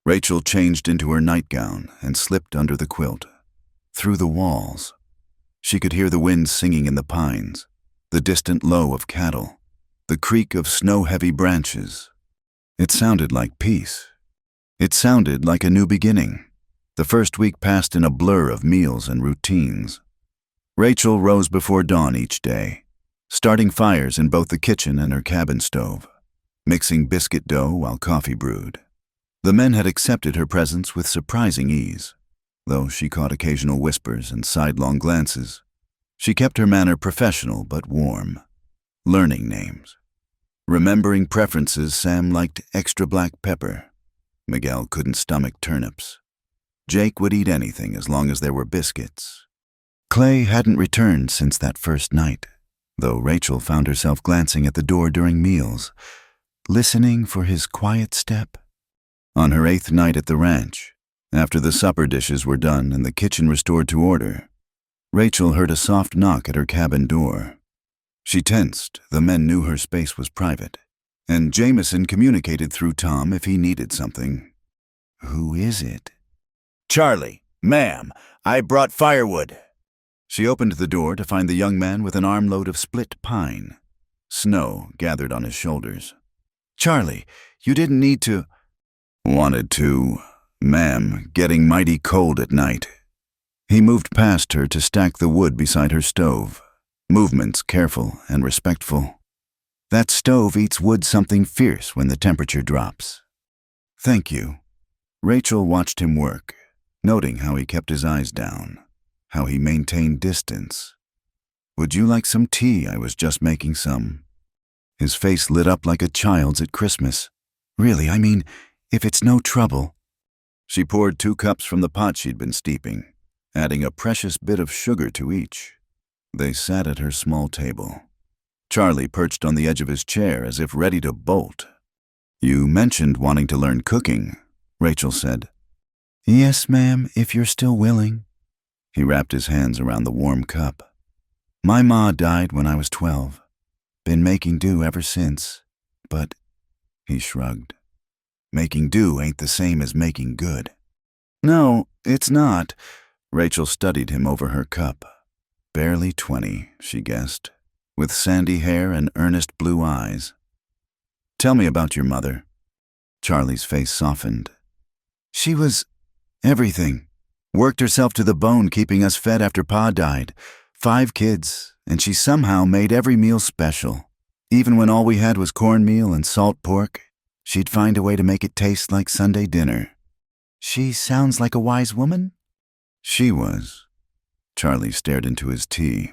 Rachel changed into her nightgown and slipped under the quilt. Through the walls, she could hear the wind singing in the pines, the distant low of cattle, the creak of snow-heavy branches. It sounded like peace. It sounded like a new beginning. The first week passed in a blur of meals and routines. Rachel rose before dawn each day, starting fires in both the kitchen and her cabin stove, mixing biscuit dough while coffee brewed. The men had accepted her presence with surprising ease, though she caught occasional whispers and sidelong glances. She kept her manner professional but warm, learning names. Remembering preferences, Sam liked extra black pepper. Miguel couldn't stomach turnips. Jake would eat anything as long as there were biscuits. Clay hadn't returned since that first night, though Rachel found herself glancing at the door during meals, listening for his quiet step. On her 8th night at the ranch, after the supper dishes were done and the kitchen restored to order, Rachel heard a soft knock at her cabin door. She tensed. The men knew her space was private, and Jameson communicated through Tom if he needed something. "Who is it?" "Charlie. Ma'am, I brought firewood." She opened the door to find the young man with an armload of split pine. Snow gathered on his shoulders. "Charlie, you didn't need to—" "Wanted to, ma'am. Getting mighty cold at night." He moved past her to stack the wood beside her stove, movements careful and respectful. "That stove eats wood something fierce when the temperature drops." "Thank you." Rachel watched him work, noting how he kept his eyes down, how he maintained distance. "Would you like some tea? I was just making some." His face lit up like a child's at Christmas. "Really, I mean, if it's no trouble." She poured 2 cups from the pot she'd been steeping, adding a precious bit of sugar to each. They sat at her small table. Charlie perched on the edge of his chair as if ready to bolt. "You mentioned wanting to learn cooking," Rachel said. "Yes, ma'am, if you're still willing." He wrapped his hands around the warm cup. "My ma died when I was 12. Been making do ever since. But," he shrugged, "making do ain't the same as making good." "No, it's not." Rachel studied him over her cup. Barely 20, she guessed, with sandy hair and earnest blue eyes. "Tell me about your mother." Charlie's face softened. "She was everything. Worked herself to the bone keeping us fed after Pa died. 5 kids, and she somehow made every meal special. Even when all we had was cornmeal and salt pork, she'd find a way to make it taste like Sunday dinner." "She sounds like a wise woman?" "She was." Charlie stared into his tea.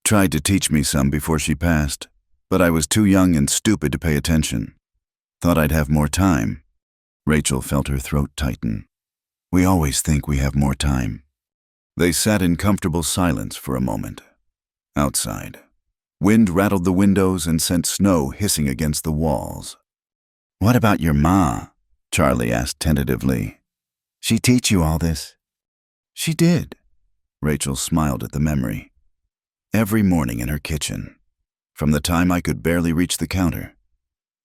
"Tried to teach me some before she passed, but I was too young and stupid to pay attention. Thought I'd have more time." Rachel felt her throat tighten. "We always think we have more time." They sat in comfortable silence for a moment. Outside, wind rattled the windows and sent snow hissing against the walls. "What about your ma?" Charlie asked tentatively. "She teach you all this?" "She did." Rachel smiled at the memory. "Every morning in her kitchen, from the time I could barely reach the counter.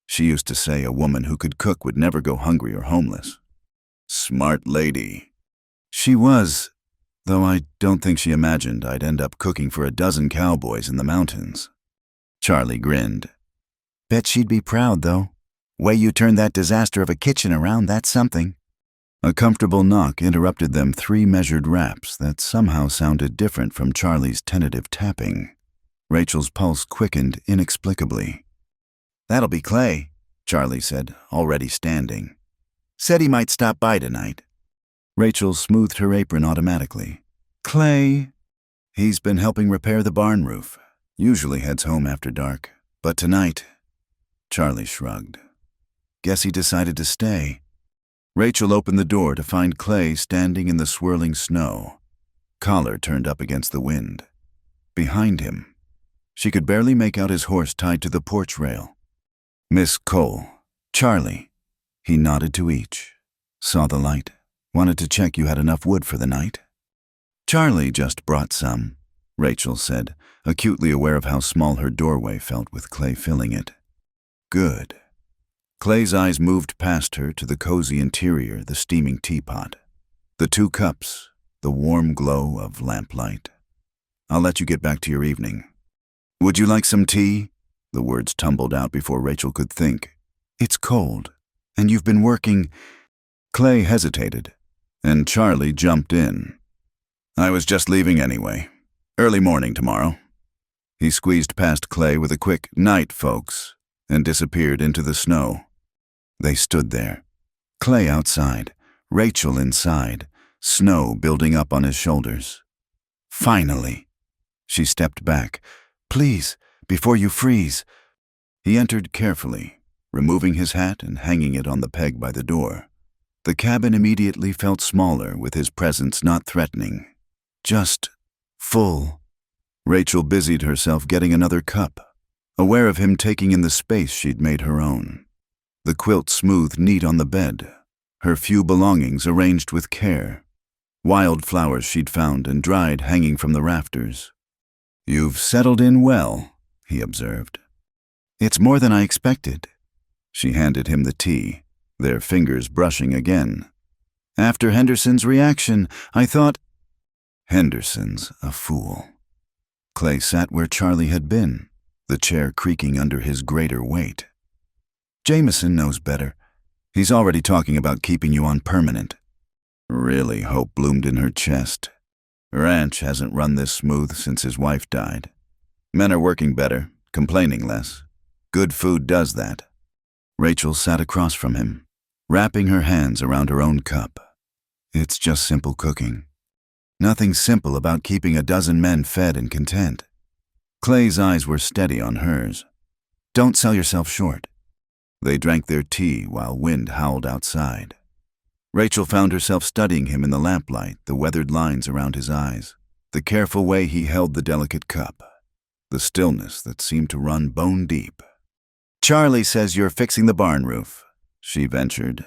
She used to say a woman who could cook would never go hungry or homeless." "Smart lady." "She was, though I don't think she imagined I'd end up cooking for a dozen cowboys in the mountains." Charlie grinned. "Bet she'd be proud, though. Way you turned that disaster of a kitchen around, that's something." A comfortable knock interrupted them 3 measured raps that somehow sounded different from Charlie's tentative tapping. Rachel's pulse quickened inexplicably. "That'll be Clay," Charlie said, already standing. "Said he might stop by tonight." Rachel smoothed her apron automatically. "Clay?" "He's been helping repair the barn roof. Usually heads home after dark. But tonight—" Charlie shrugged. "Guess he decided to stay." Rachel opened the door to find Clay standing in the swirling snow, collar turned up against the wind. Behind him, she could barely make out his horse tied to the porch rail. "Miss Cole, Charlie." He nodded to each. "Saw the light. Wanted to check you had enough wood for the night." "Charlie just brought some," Rachel said, acutely aware of how small her doorway felt with Clay filling it. "Good." Clay's eyes moved past her to the cozy interior, the steaming teapot, the 2 cups, the warm glow of lamplight. "I'll let you get back to your evening." "Would you like some tea?" The words tumbled out before Rachel could think. "It's cold, and you've been working—" Clay hesitated, and Charlie jumped in. "I was just leaving anyway. Early morning tomorrow." He squeezed past Clay with a quick "night, folks," and disappeared into the snow. They stood there, Clay outside, Rachel inside, snow building up on his shoulders. "Finally." She stepped back. "Please, before you freeze." He entered carefully, removing his hat and hanging it on the peg by the door. The cabin immediately felt smaller with his presence not threatening, just full. Rachel busied herself getting another cup, aware of him taking in the space she'd made her own. The quilt smoothed neat on the bed, her few belongings arranged with care. wild flowers she'd found and dried hanging from the rafters. "You've settled in well," he observed. "It's more than I expected." She handed him the tea, their fingers brushing again. "After Henderson's reaction, I thought—" Henderson's a fool. Clay sat where Charlie had been, the chair creaking under his greater weight. "Jameson knows better. He's already talking about keeping you on permanent." Really, hope bloomed in her chest. Ranch hasn't run this smooth since his wife died. Men are working better, complaining less. Good food does that. Rachel sat across from him, wrapping her hands around her own cup. "It's just simple cooking. Nothing simple about keeping a dozen men fed and content." Clay's eyes were steady on hers. "Don't sell yourself short." They drank their tea while wind howled outside. Rachel found herself studying him in the lamplight, the weathered lines around his eyes, the careful way he held the delicate cup, the stillness that seemed to run bone deep. "Charlie says you're fixing the barn roof," she ventured.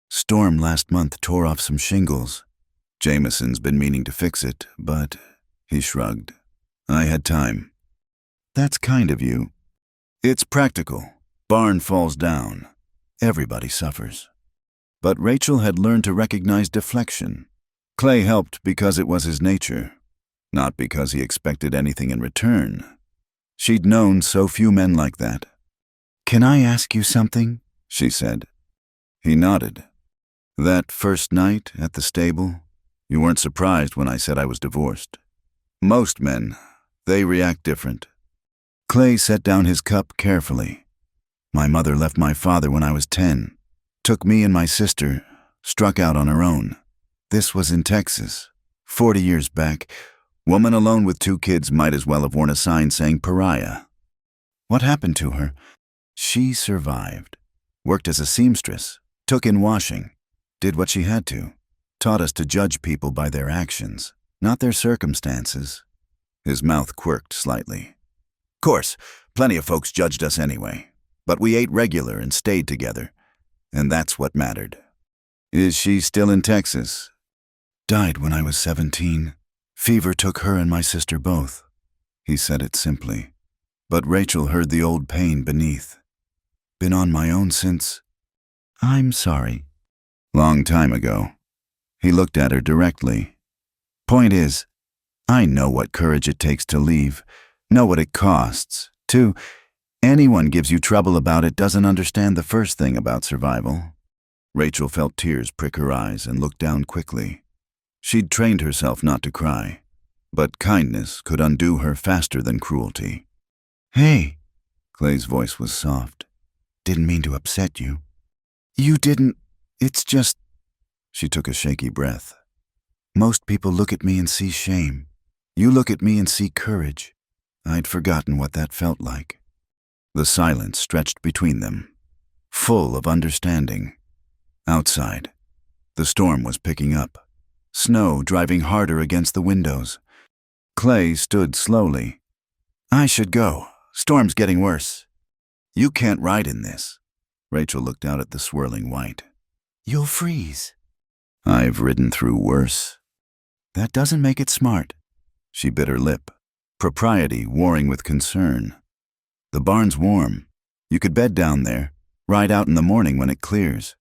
"Storm last month tore off some shingles. Jameson's been meaning to fix it, but—" he shrugged. "I had time." "That's kind of you." "It's practical. Barn falls down. Everybody suffers." But Rachel had learned to recognize deflection. Clay helped because it was his nature, not because he expected anything in return. She'd known so few men like that. "Can I ask you something?" she said. He nodded. "That first night at the stable, you weren't surprised when I said I was divorced. Most men, they react different." Clay set down his cup carefully. "My mother left my father when I was 10. Took me and my sister, struck out on her own. This was in Texas, 40 years back. Woman alone with 2 kids might as well have worn a sign saying pariah." "What happened to her?" "She survived. Worked as a seamstress, took in washing, did what she had to. Taught us to judge people by their actions, not their circumstances." His mouth quirked slightly. "Course, plenty of folks judged us anyway. But we ate regular and stayed together. And that's what mattered." "Is she still in Texas?" "Died when I was 17. Fever took her and my sister both." He said it simply, but Rachel heard the old pain beneath. "Been on my own since—" "I'm sorry." "Long time ago." He looked at her directly. "Point is, I know what courage it takes to leave, know what it costs. Anyone gives you trouble about it doesn't understand the first thing about survival." Rachel felt tears prick her eyes and looked down quickly. She'd trained herself not to cry, but kindness could undo her faster than cruelty. "Hey," Clay's voice was soft. "Didn't mean to upset you." "You didn't. It's just—" She took a shaky breath. "Most people look at me and see shame. You look at me and see courage." I'd forgotten what that felt like. The silence stretched between them, full of understanding. Outside, the storm was picking up, snow driving harder against the windows. Clay stood slowly. "I should go. Storm's getting worse." "You can't ride in this." Rachel looked out at the swirling white. "You'll freeze." "I've ridden through worse." "That doesn't make it smart." She bit her lip, propriety warring with concern. "The barn's warm. You could bed down there, ride out in the morning when it clears."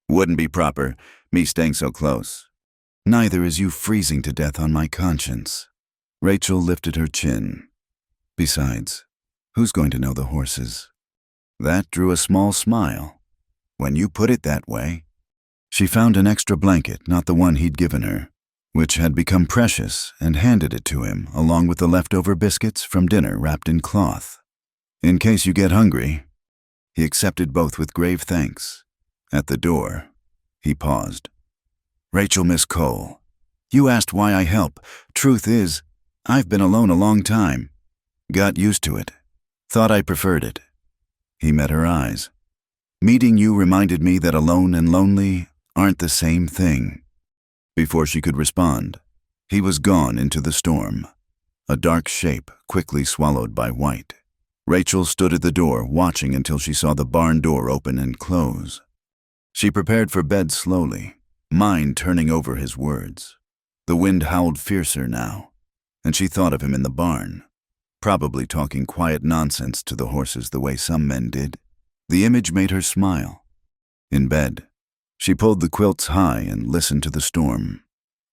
"Wouldn't be proper, me staying so close." "Neither is you freezing to death on my conscience." Rachel lifted her chin. "Besides, who's going to know the horses?" That drew a small smile. "When you put it that way." She found an extra blanket, not the one he'd given her, which had become precious, and handed it to him, along with the leftover biscuits from dinner wrapped in cloth. "In case you get hungry." He accepted both with grave thanks. At the door, he paused. "Rachel, Miss Cole, you asked why I help. Truth is, I've been alone a long time. Got used to it. Thought I preferred it." He met her eyes. "Meeting you reminded me that alone and lonely aren't the same thing." Before she could respond, he was gone into the storm, a dark shape quickly swallowed by white. Rachel stood at the door, watching until she saw the barn door open and close. She prepared for bed slowly, mind turning over his words. The wind howled fiercer now, and she thought of him in the barn, probably talking quiet nonsense to the horses the way some men did. The image made her smile. In bed, she pulled the quilts high and listened to the storm.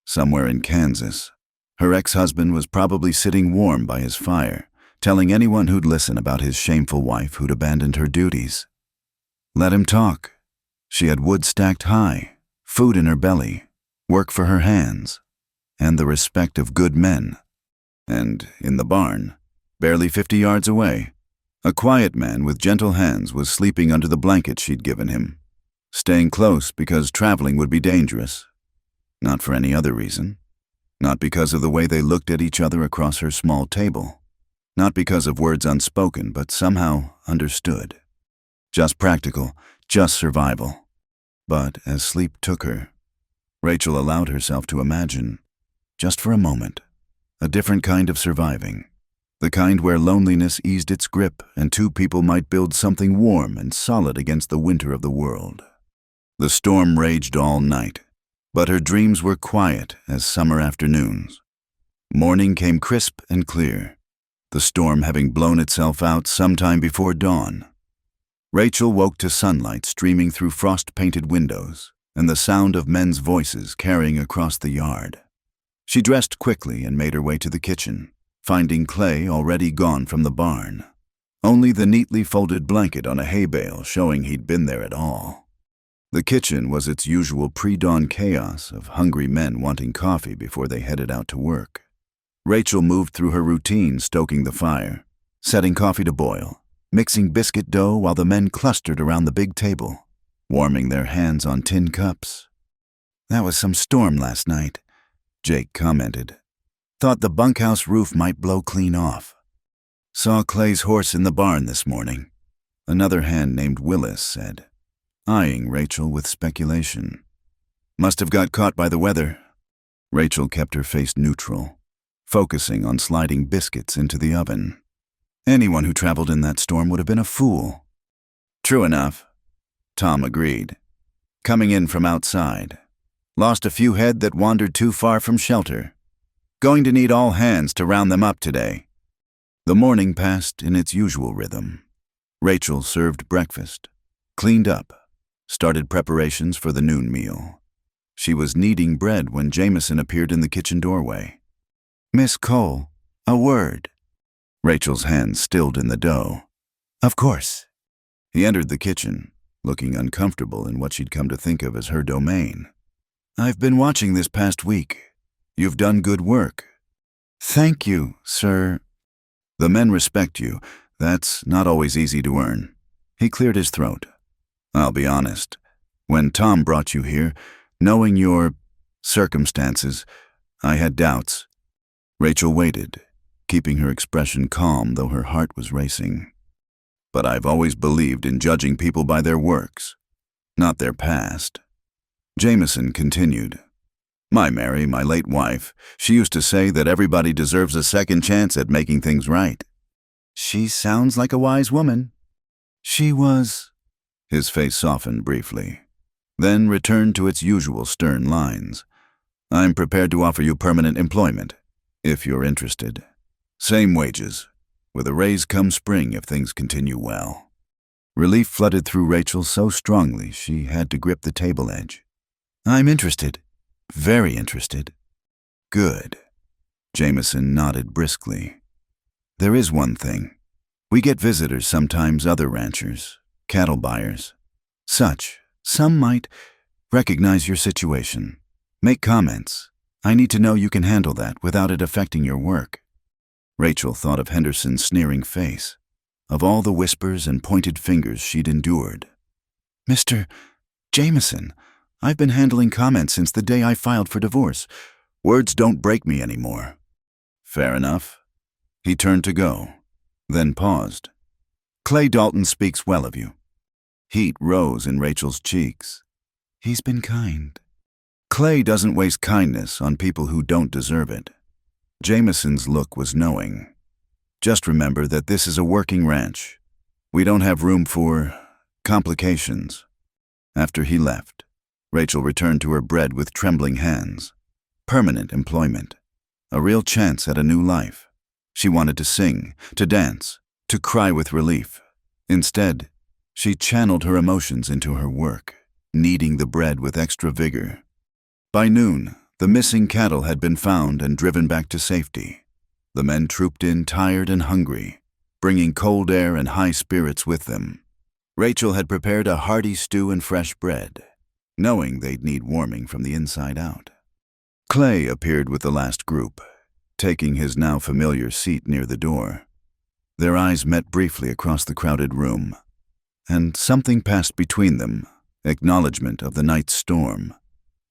Somewhere in Kansas, her ex-husband was probably sitting warm by his fire, telling anyone who'd listen about his shameful wife who'd abandoned her duties. Let him talk. She had wood stacked high, food in her belly, work for her hands, and the respect of good men. And in the barn, barely 50 yards away, a quiet man with gentle hands was sleeping under the blanket she'd given him, staying close because traveling would be dangerous. Not for any other reason. Not because of the way they looked at each other across her small table. Not because of words unspoken, but somehow understood. Just practical, just survival. But as sleep took her, Rachel allowed herself to imagine, just for a moment, a different kind of surviving. The kind where loneliness eased its grip and two people might build something warm and solid against the winter of the world. The storm raged all night, but her dreams were quiet as summer afternoons. Morning came crisp and clear, the storm having blown itself out sometime before dawn. Rachel woke to sunlight streaming through frost-painted windows and the sound of men's voices carrying across the yard. She dressed quickly and made her way to the kitchen, finding Clay already gone from the barn. Only the neatly folded blanket on a hay bale showing he'd been there at all. The kitchen was its usual pre-dawn chaos of hungry men wanting coffee before they headed out to work. Rachel moved through her routine, stoking the fire, setting coffee to boil, mixing biscuit dough while the men clustered around the big table, warming their hands on tin cups. "That was some storm last night," Jake commented. "Thought the bunkhouse roof might blow clean off. Saw Clay's horse in the barn this morning," another hand named Willis said, eyeing Rachel with speculation. "Must have got caught by the weather." Rachel kept her face neutral, focusing on sliding biscuits into the oven. Anyone who traveled in that storm would have been a fool. "True enough," Tom agreed. "Coming in from outside. Lost a few head that wandered too far from shelter. Going to need all hands to round them up today." The morning passed in its usual rhythm. Rachel served breakfast, cleaned up, started preparations for the noon meal. She was kneading bread when Jameson appeared in the kitchen doorway. "Miss Cole, a word." Rachel's hands stilled in the dough. "Of course." He entered the kitchen, looking uncomfortable in what she'd come to think of as her domain. "I've been watching this past week. You've done good work." "Thank you, sir." "The men respect you. That's not always easy to earn." He cleared his throat. "I'll be honest. When Tom brought you here, knowing your circumstances, I had doubts." Rachel waited, keeping her expression calm though her heart was racing. "But I've always believed in judging people by their works, not their past." Jameson continued. "My Mary, my late wife, she used to say that everybody deserves a second chance at making things right." "She sounds like a wise woman." "She was." His face softened briefly, then returned to its usual stern lines. "I'm prepared to offer you permanent employment, if you're interested. Same wages, with a raise come spring if things continue well." Relief flooded through Rachel so strongly she had to grip the table edge. "I'm interested. Very interested." "Good." Jameson nodded briskly. "There is one thing. We get visitors sometimes, other ranchers, cattle buyers, such. Some might recognize your situation, make comments. I need to know you can handle that without it affecting your work." Rachel thought of Henderson's sneering face, of all the whispers and pointed fingers she'd endured. "Mr. Jameson, I've been handling comments since the day I filed for divorce. Words don't break me anymore." "Fair enough." He turned to go, then paused. "Clay Dalton speaks well of you." Heat rose in Rachel's cheeks. "He's been kind." "Clay doesn't waste kindness on people who don't deserve it." Jameson's look was knowing. "Just remember that this is a working ranch. We don't have room for complications." After he left, Rachel returned to her bread with trembling hands. Permanent employment. A real chance at a new life. She wanted to sing, to dance, to cry with relief. Instead, she channeled her emotions into her work, kneading the bread with extra vigor. By noon, the missing cattle had been found and driven back to safety. The men trooped in tired and hungry, bringing cold air and high spirits with them. Rachel had prepared a hearty stew and fresh bread, knowing they'd need warming from the inside out. Clay appeared with the last group, taking his now familiar seat near the door. Their eyes met briefly across the crowded room, and something passed between them, acknowledgement of the night's storm,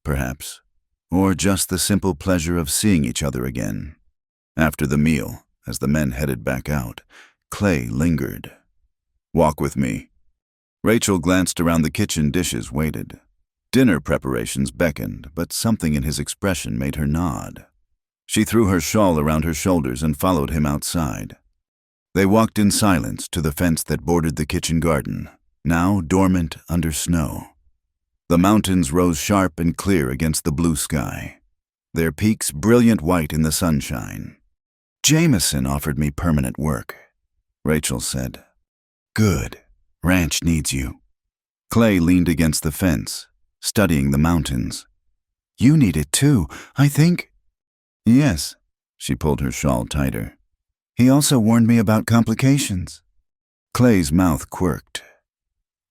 perhaps, or just the simple pleasure of seeing each other again. After the meal, as the men headed back out, Clay lingered. "Walk with me." Rachel glanced around the kitchen. Dishes waited. Dinner preparations beckoned, but something in his expression made her nod. She threw her shawl around her shoulders and followed him outside. They walked in silence to the fence that bordered the kitchen garden, now dormant under snow. The mountains rose sharp and clear against the blue sky, their peaks brilliant white in the sunshine. "Jameson offered me permanent work," Rachel said. "Good. Ranch needs you." Clay leaned against the fence, studying the mountains. "You need it too, I think." "Yes." She pulled her shawl tighter. "He also warned me about complications." Clay's mouth quirked.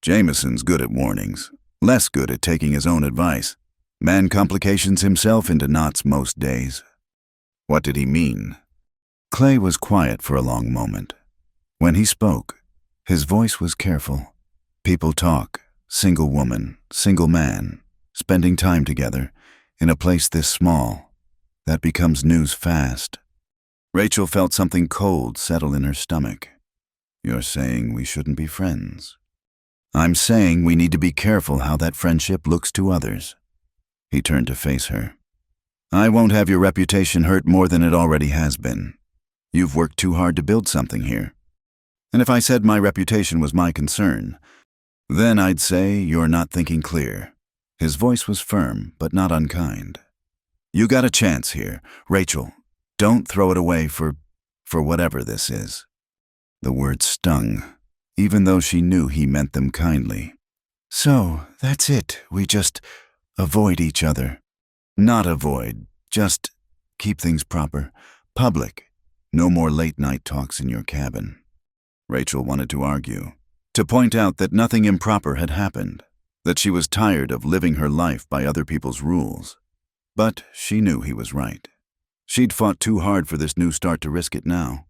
"Jameson's good at warnings, less good at taking his own advice. Man complications himself into knots most days." "What did he mean?" Clay was quiet for a long moment. When he spoke, his voice was careful. People talk, single woman, single man, spending time together, in a place this small. That becomes news fast. Rachel felt something cold settle in her stomach. "You're saying we shouldn't be friends?" "I'm saying we need to be careful how that friendship looks to others." He turned to face her. "I won't have your reputation hurt more than it already has been. You've worked too hard to build something here. And if I said my reputation was my concern, then I'd say you're not thinking clear." His voice was firm, but not unkind. "You got a chance here, Rachel. Don't throw it away for whatever this is." The words stung, even though she knew he meant them kindly. "So, that's it. We just avoid each other." "Not avoid, just keep things proper. Public. No more late-night talks in your cabin." Rachel wanted to argue, to point out that nothing improper had happened, that she was tired of living her life by other people's rules. But she knew he was right. She'd fought too hard for this new start to risk it now.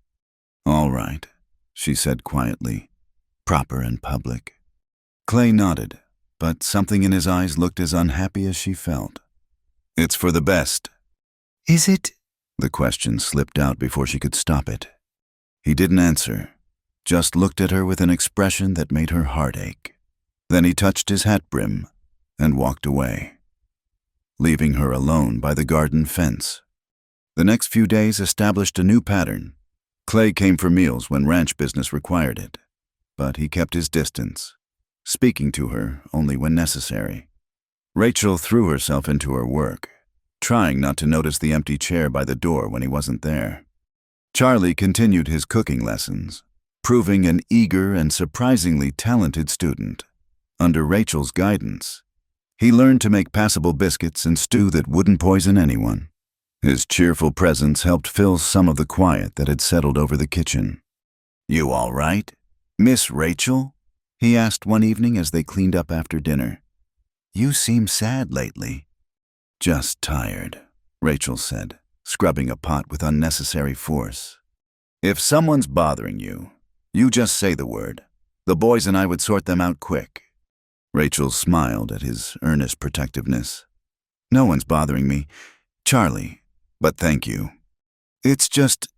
"All right," she said quietly. "Proper and public." Clay nodded, but something in his eyes looked as unhappy as she felt. "It's for the best." "Is it?" The question slipped out before she could stop it. He didn't answer, just looked at her with an expression that made her heart ache. Then he touched his hat brim and walked away, leaving her alone by the garden fence. The next few days established a new pattern. Clay came for meals when ranch business required it, but he kept his distance, speaking to her only when necessary. Rachel threw herself into her work, trying not to notice the empty chair by the door when he wasn't there. Charlie continued his cooking lessons, proving an eager and surprisingly talented student. Under Rachel's guidance, he learned to make passable biscuits and stew that wouldn't poison anyone. His cheerful presence helped fill some of the quiet that had settled over the kitchen. "You all right, Miss Rachel?" he asked one evening as they cleaned up after dinner. "You seem sad lately." "Just tired," Rachel said, scrubbing a pot with unnecessary force. "If someone's bothering you, you just say the word. The boys and I would sort them out quick." Rachel smiled at his earnest protectiveness. "No one's bothering me. Charlie, but thank you. It's just,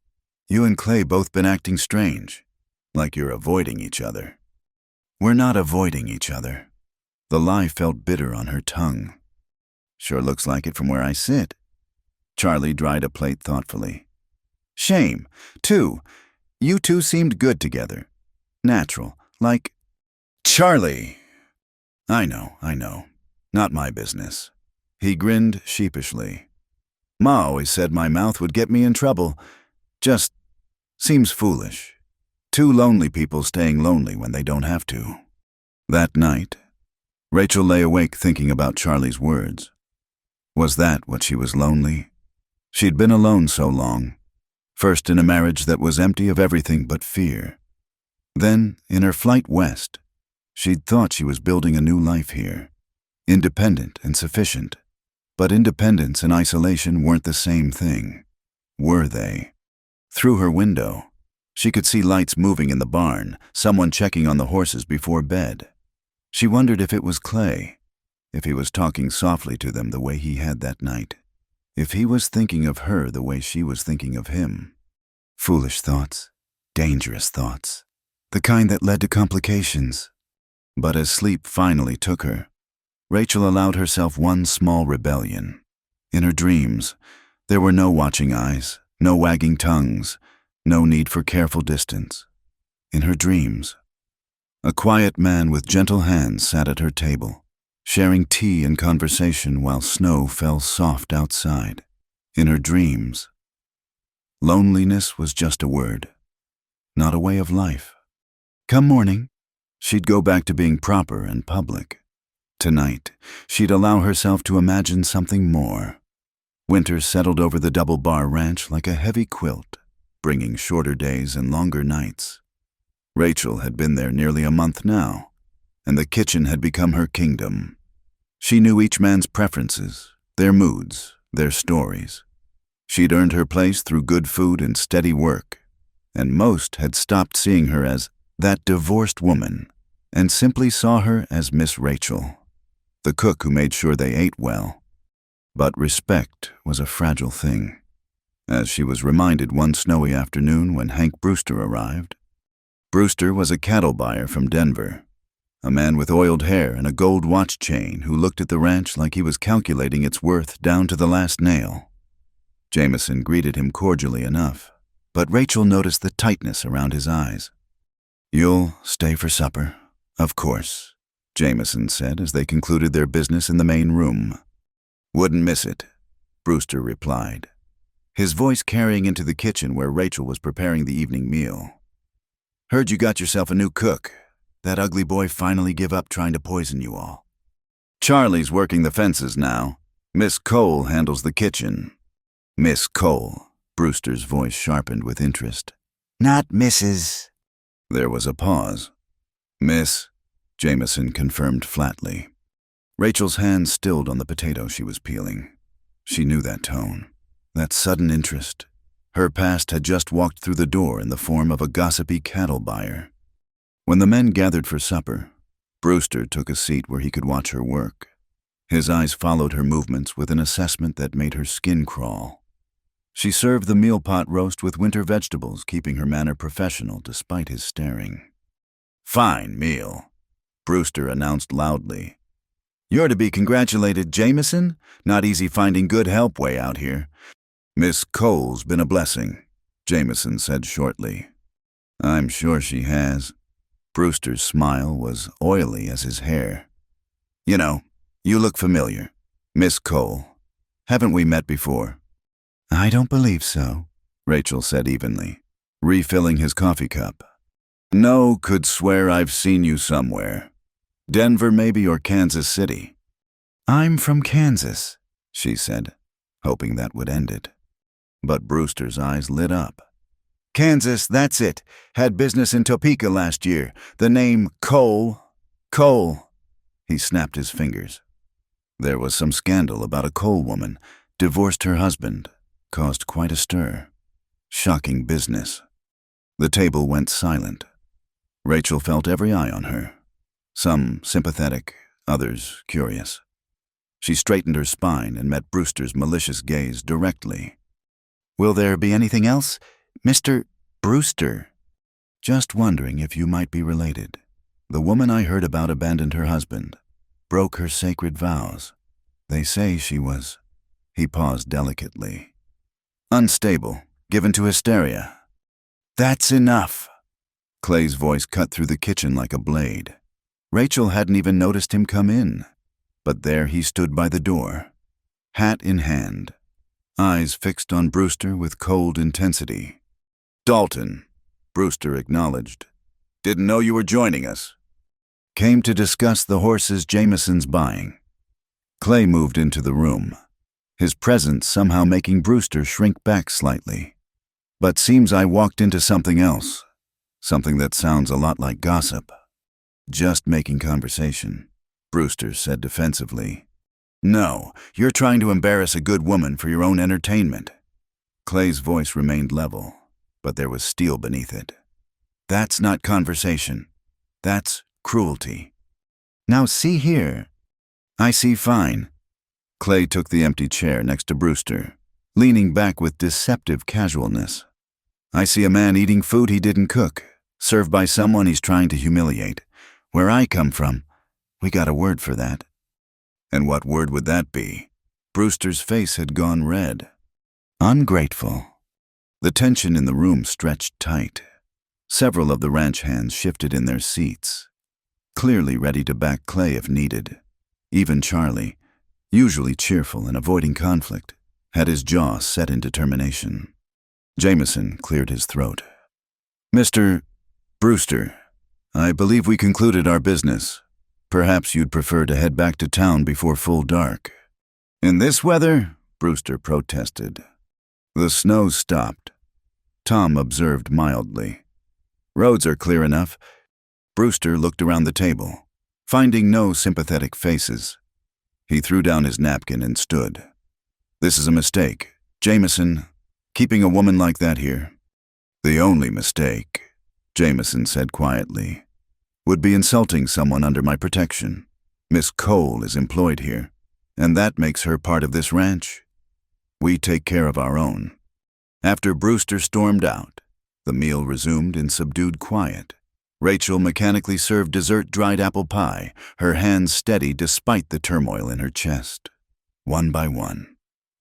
you and Clay both been acting strange, like you're avoiding each other." "We're not avoiding each other." The lie felt bitter on her tongue. "Sure looks like it from where I sit." Charlie dried a plate thoughtfully. "Shame, too. You two seemed good together. Natural, like—" "Charlie!" I know. Not my business. He grinned sheepishly. Ma always said my mouth would get me in trouble. Just seems foolish. Two lonely people staying lonely when they don't have to. That night, Rachel lay awake thinking about Charlie's words. Was that what she was lonely? She'd been alone so long. First in a marriage that was empty of everything but fear. Then, in her flight west, she'd thought she was building a new life here. Independent and sufficient. But independence and isolation weren't the same thing. Were they? Through her window, she could see lights moving in the barn, someone checking on the horses before bed. She wondered if it was Clay, if he was talking softly to them the way he had that night, if he was thinking of her the way she was thinking of him. Foolish thoughts, dangerous thoughts, the kind that led to complications. But as sleep finally took her, Rachel allowed herself one small rebellion. In her dreams, there were no watching eyes, no wagging tongues, no need for careful distance. In her dreams, a quiet man with gentle hands sat at her table, sharing tea and conversation while snow fell soft outside. In her dreams, loneliness was just a word, not a way of life. Come morning, she'd go back to being proper and public. Tonight, she'd allow herself to imagine something more. Winter settled over the double-bar ranch like a heavy quilt, bringing shorter days and longer nights. Rachel had been there nearly a month now, and the kitchen had become her kingdom. She knew each man's preferences, their moods, their stories. She'd earned her place through good food and steady work, and most had stopped seeing her as that divorced woman and simply saw her as Miss Rachel, the cook who made sure they ate well. But respect was a fragile thing, as she was reminded one snowy afternoon when Hank Brewster arrived. Brewster was a cattle buyer from Denver, a man with oiled hair and a gold watch chain who looked at the ranch like he was calculating its worth down to the last nail. Jameson greeted him cordially enough, but Rachel noticed the tightness around his eyes. "You'll stay for supper?" "Of course," Jameson said as they concluded their business in the main room. "Wouldn't miss it," Brewster replied, his voice carrying into the kitchen where Rachel was preparing the evening meal. "Heard you got yourself a new cook. That ugly boy finally give up trying to poison you all." "Charlie's working the fences now. Miss Cole handles the kitchen." "Miss Cole," Brewster's voice sharpened with interest. "Not Mrs." There was a pause. "Miss," Jameson confirmed flatly. Rachel's hand stilled on the potato she was peeling. She knew that tone, that sudden interest. Her past had just walked through the door in the form of a gossipy cattle buyer. When the men gathered for supper, Brewster took a seat where he could watch her work. His eyes followed her movements with an assessment that made her skin crawl. She served the meal pot roast with winter vegetables, keeping her manner professional despite his staring. "Fine meal," Brewster announced loudly. "You're to be congratulated, Jameson. Not easy finding good help way out here." "Miss Cole's been a blessing," Jameson said shortly. "I'm sure she has." Brewster's smile was oily as his hair. "You know, you look familiar. Miss Cole. Haven't we met before?" "I don't believe so," Rachel said evenly, refilling his coffee cup. "No, could swear I've seen you somewhere. Denver maybe, or Kansas City." "I'm from Kansas," she said, hoping that would end it. But Brewster's eyes lit up. "Kansas, that's it. Had business in Topeka last year. The name Cole." "Cole." He snapped his fingers. There was some scandal about a Cole woman, divorced her husband, caused quite a stir. Shocking business. The table went silent. Rachel felt every eye on her. Some sympathetic, others curious. She straightened her spine and met Brewster's malicious gaze directly. "Will there be anything else? Mr. Brewster?" "Just wondering if you might be related. The woman I heard about abandoned her husband, broke her sacred vows. They say she was..." He paused delicately. "Unstable, given to hysteria." "That's enough." Clay's voice cut through the kitchen like a blade. Rachel hadn't even noticed him come in. But there he stood by the door, hat in hand, eyes fixed on Brewster with cold intensity. "Dalton," Brewster acknowledged. "Didn't know you were joining us." "Came to discuss the horses Jameson's buying." Clay moved into the room, his presence somehow making Brewster shrink back slightly. "But seems I walked into something else, something that sounds a lot like gossip." "Just making conversation," Brewster said defensively. "No, you're trying to embarrass a good woman for your own entertainment." Clay's voice remained level, but there was steel beneath it. "That's not conversation. That's cruelty." "Now see here." "I see fine." Clay took the empty chair next to Brewster, leaning back with deceptive casualness. "I see a man eating food he didn't cook, served by someone he's trying to humiliate. Where I come from, we got a word for that." "And what word would that be?" Brewster's face had gone red. "Ungrateful." The tension in the room stretched tight. Several of the ranch hands shifted in their seats, clearly ready to back Clay if needed. Even Charlie, usually cheerful and avoiding conflict, had his jaw set in determination. Jameson cleared his throat. "Mr. Brewster, I believe we concluded our business. Perhaps you'd prefer to head back to town before full dark." "In this weather?" Brewster protested. The snow stopped. Tom observed mildly. "Roads are clear enough." Brewster looked around the table, finding no sympathetic faces. He threw down his napkin and stood. "This is a mistake. Jameson, keeping a woman like that here." "The only mistake," Jameson said quietly, "would be insulting someone under my protection. Miss Cole is employed here, and that makes her part of this ranch. We take care of our own." After Brewster stormed out, the meal resumed in subdued quiet. Rachel mechanically served dessert dried apple pie, her hands steady despite the turmoil in her chest. One by one,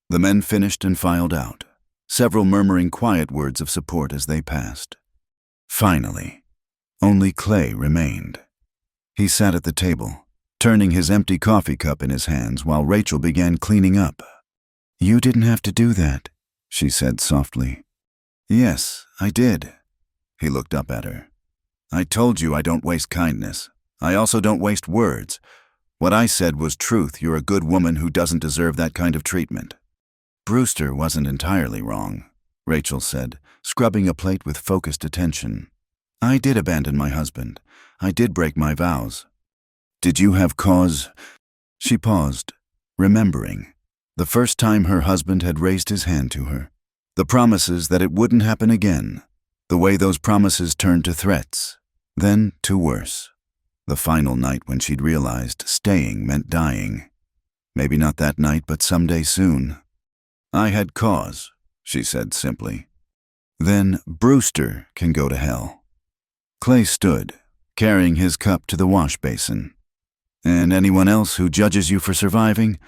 the men finished and filed out, several murmuring quiet words of support as they passed. Finally, only Clay remained. He sat at the table, turning his empty coffee cup in his hands while Rachel began cleaning up. "You didn't have to do that," she said softly. "Yes, I did." He looked up at her. "I told you I don't waste kindness. I also don't waste words. What I said was truth. You're a good woman who doesn't deserve that kind of treatment." "Brewster wasn't entirely wrong," Rachel said, scrubbing a plate with focused attention. "I did abandon my husband. I did break my vows." "Did you have cause?" She paused, remembering the first time her husband had raised his hand to her. The promises that it wouldn't happen again. The way those promises turned to threats, then to worse. The final night when she'd realized staying meant dying. Maybe not that night, but someday soon. "I had cause," she said simply. "Then Brewster can go to hell." Clay stood, carrying his cup to the wash basin. "And anyone else who judges you for surviving?"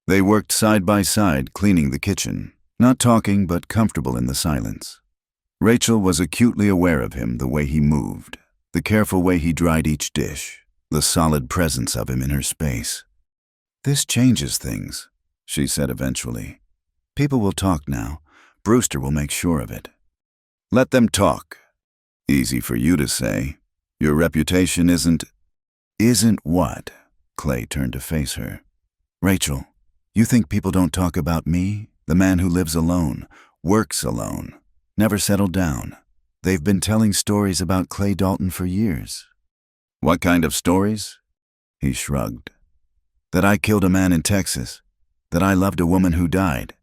They worked side by side, cleaning the kitchen, not talking but comfortable in the silence. Rachel was acutely aware of him, the way he moved, the careful way he dried each dish, the solid presence of him in her space. "This changes things," she said eventually. "People will talk now. Brewster will make sure of it." "Let them talk." "Easy for you to say. Your reputation isn't—" "Isn't what?" Clay turned to face her. "Rachel, you think people don't talk about me, the man who lives alone, works alone, never settled down? They've been telling stories about Clay Dalton for years." "What kind of stories?" He shrugged. "That I killed a man in Texas, that I loved a woman who died,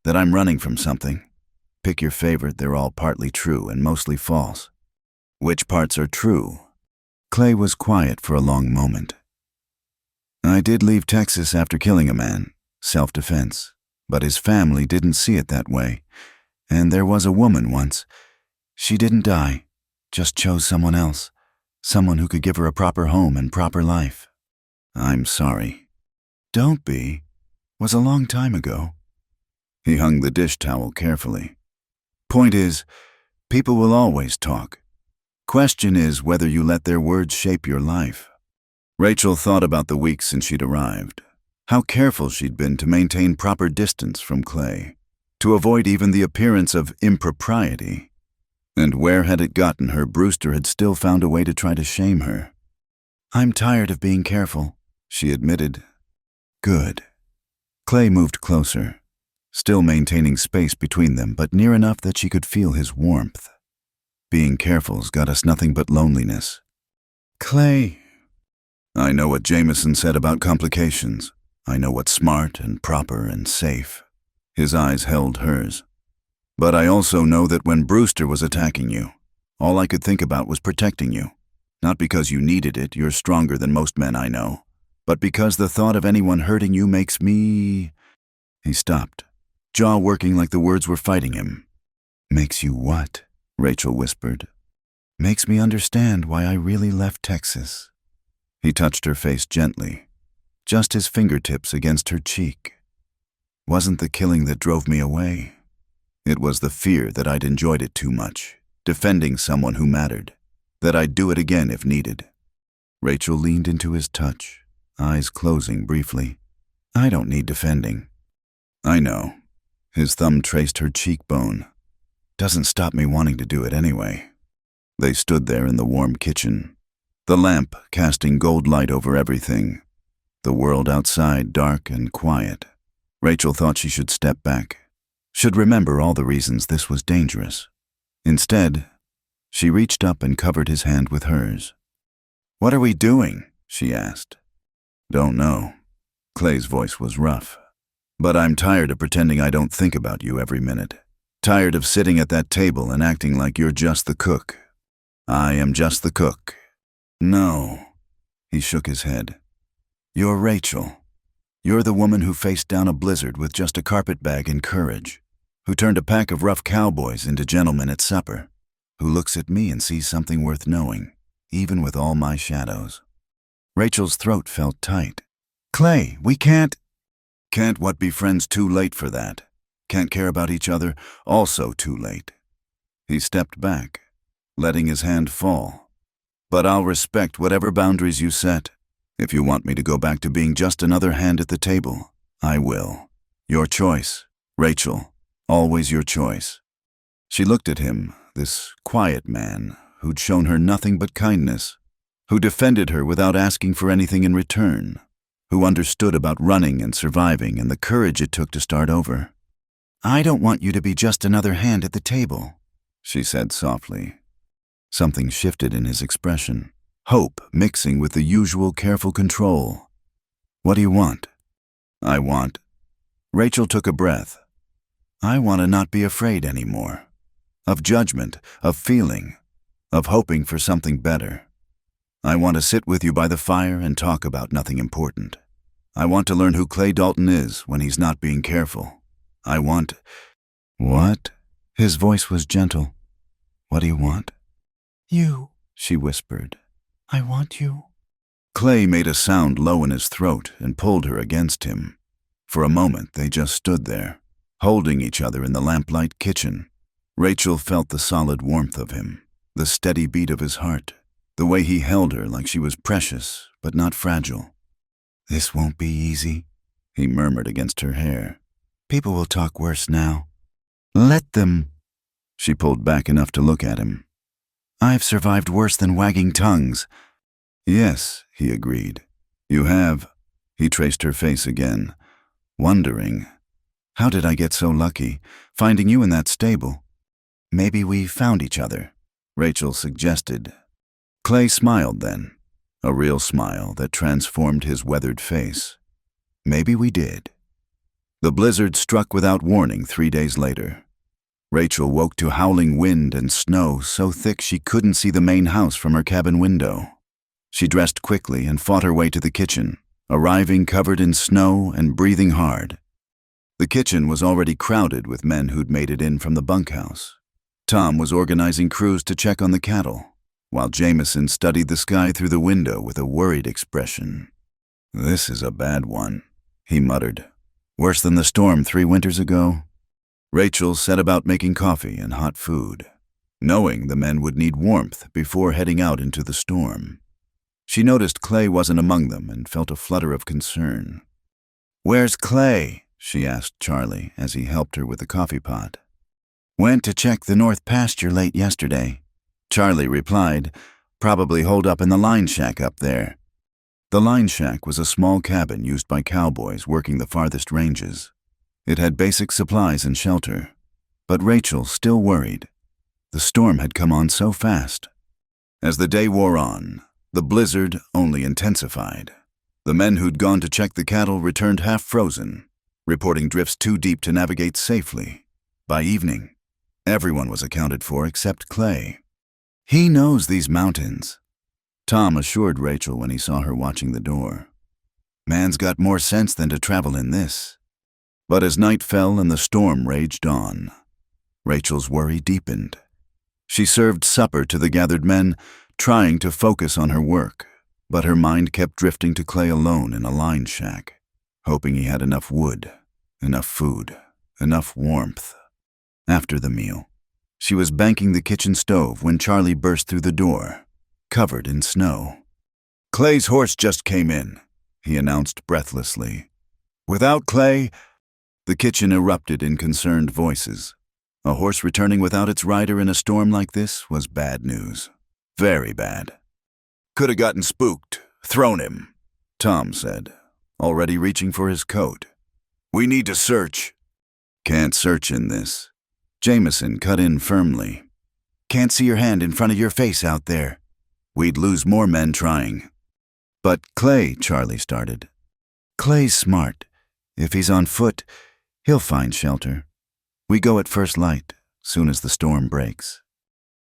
that I'm running from something. Pick your favorite, they're all partly true and mostly false." "Which parts are true?" Clay was quiet for a long moment. "I did leave Texas after killing a man, self-defense, but his family didn't see it that way. And there was a woman once. She didn't die, just chose someone else, someone who could give her a proper home and proper life." "I'm sorry." "Don't be. Was a long time ago." He hung the dish towel carefully. "Point is, people will always talk. Question is whether you let their words shape your life." Rachel thought about the weeks since she'd arrived, How careful she'd been to maintain proper distance from Clay, to avoid even the appearance of impropriety. And where had it gotten her, Brewster had still found a way to try to shame her. "I'm tired of being careful," she admitted. "Good." Clay moved closer, still maintaining space between them, but near enough that she could feel his warmth. "Being careful's got us nothing but loneliness." "Clay." "I know what Jameson said about complications. I know what's smart and proper and safe." His eyes held hers. "But I also know that when Brewster was attacking you, all I could think about was protecting you. Not because you needed it, you're stronger than most men I know, but because the thought of anyone hurting you makes me—" He stopped, jaw working like the words were fighting him. "Makes you what?" Rachel whispered. "Makes me understand why I really left Texas." He touched her face gently, just his fingertips against her cheek. "Wasn't the killing that drove me away. It was the fear that I'd enjoyed it too much, defending someone who mattered, that I'd do it again if needed." Rachel leaned into his touch, eyes closing briefly. "I don't need defending." "I know." His thumb traced her cheekbone. "Doesn't stop me wanting to do it anyway." They stood there in the warm kitchen, the lamp casting gold light over everything, the world outside dark and quiet. Rachel thought she should step back, should remember all the reasons this was dangerous. Instead, she reached up and covered his hand with hers. "What are we doing?" she asked. "Don't know." Clay's voice was rough. "But I'm tired of pretending I don't think about you every minute. Tired of sitting at that table and acting like you're just the cook." "I am just the cook." "No." He shook his head. "You're Rachel. You're the woman who faced down a blizzard with just a carpetbag and courage, who turned a pack of rough cowboys into gentlemen at supper, who looks at me and sees something worth knowing, even with all my shadows." Rachel's throat felt tight. "Clay, we can't—" "Can't what, be friends too late for that? Can't care about each other, also too late." He stepped back, letting his hand fall. "But I'll respect whatever boundaries you set. If you want me to go back to being just another hand at the table, I will. Your choice, Rachel, always your choice." She looked at him, this quiet man who'd shown her nothing but kindness, who defended her without asking for anything in return, who understood about running and surviving and the courage it took to start over. "I don't want you to be just another hand at the table," she said softly. Something shifted in his expression, hope mixing with the usual careful control. "What do you want?" "I want—" Rachel took a breath. "I want to not be afraid anymore. Of judgment, of feeling, of hoping for something better. I want to sit with you by the fire and talk about nothing important. I want to learn who Clay Dalton is when he's not being careful. I want—" "What?" His voice was gentle. "What do you want?" "You," she whispered. "I want you." Clay made a sound low in his throat and pulled her against him. For a moment they just stood there, holding each other in the lamplight kitchen. Rachel felt the solid warmth of him, the steady beat of his heart, the way he held her like she was precious but not fragile. "This won't be easy," he murmured against her hair. "People will talk worse now." "Let them." She pulled back enough to look at him. "I've survived worse than wagging tongues." "Yes," he agreed. "You have." He traced her face again, wondering, "How did I get so lucky, finding you in that stable?" "Maybe we found each other," Rachel suggested. Clay smiled then, a real smile that transformed his weathered face. "Maybe we did." The blizzard struck without warning 3 days later. Rachel woke to howling wind and snow so thick she couldn't see the main house from her cabin window. She dressed quickly and fought her way to the kitchen, arriving covered in snow and breathing hard. The kitchen was already crowded with men who'd made it in from the bunkhouse. Tom was organizing crews to check on the cattle, while Jameson studied the sky through the window with a worried expression. "This is a bad one," he muttered. "Worse than the storm 3 winters ago?" Rachel set about making coffee and hot food, knowing the men would need warmth before heading out into the storm. She noticed Clay wasn't among them and felt a flutter of concern. "Where's Clay?" she asked Charlie as he helped her with the coffee pot. "Went to check the north pasture late yesterday," Charlie replied, "probably holed up in the line shack up there." The line shack was a small cabin used by cowboys working the farthest ranges. It had basic supplies and shelter, but Rachel still worried. The storm had come on so fast. As the day wore on, the blizzard only intensified. The men who'd gone to check the cattle returned half frozen, reporting drifts too deep to navigate safely. By evening, everyone was accounted for except Clay. "He knows these mountains," Tom assured Rachel when he saw her watching the door. "Man's got more sense than to travel in this." But as night fell and the storm raged on, Rachel's worry deepened. She served supper to the gathered men, trying to focus on her work, but her mind kept drifting to Clay alone in a line shack, hoping he had enough wood, enough food, enough warmth. After the meal, she was banking the kitchen stove when Charlie burst through the door, covered in snow. "Clay's horse just came in," he announced breathlessly. "Without Clay—" The kitchen erupted in concerned voices. A horse returning without its rider in a storm like this was bad news. Very bad. "Could have gotten spooked. Thrown him," Tom said, already reaching for his coat. "We need to search." "Can't search in this." Jameson cut in firmly. "Can't see your hand in front of your face out there. We'd lose more men trying." "But Clay," Charlie started. "Clay's smart. If he's on foot, he'll find shelter. We go at first light, soon as the storm breaks."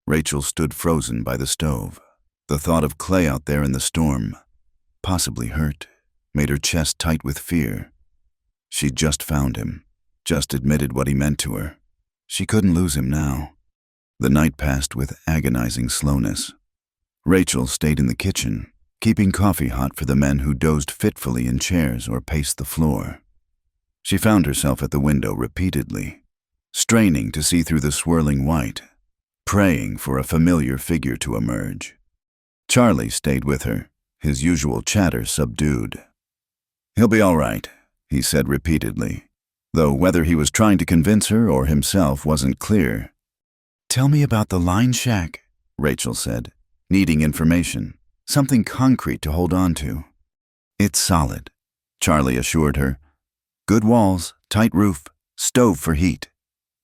Rachel stood frozen by the stove. The thought of Clay out there in the storm, possibly hurt, made her chest tight with fear. She'd just found him, just admitted what he meant to her. She couldn't lose him now. The night passed with agonizing slowness. Rachel stayed in the kitchen, keeping coffee hot for the men who dozed fitfully in chairs or paced the floor. She found herself at the window repeatedly, straining to see through the swirling white, praying for a familiar figure to emerge. Charlie stayed with her, his usual chatter subdued. "He'll be all right," he said repeatedly, though whether he was trying to convince her or himself wasn't clear. "Tell me about the line shack," Rachel said, needing information, something concrete to hold on to. "It's solid," Charlie assured her. "Good walls, tight roof, stove for heat.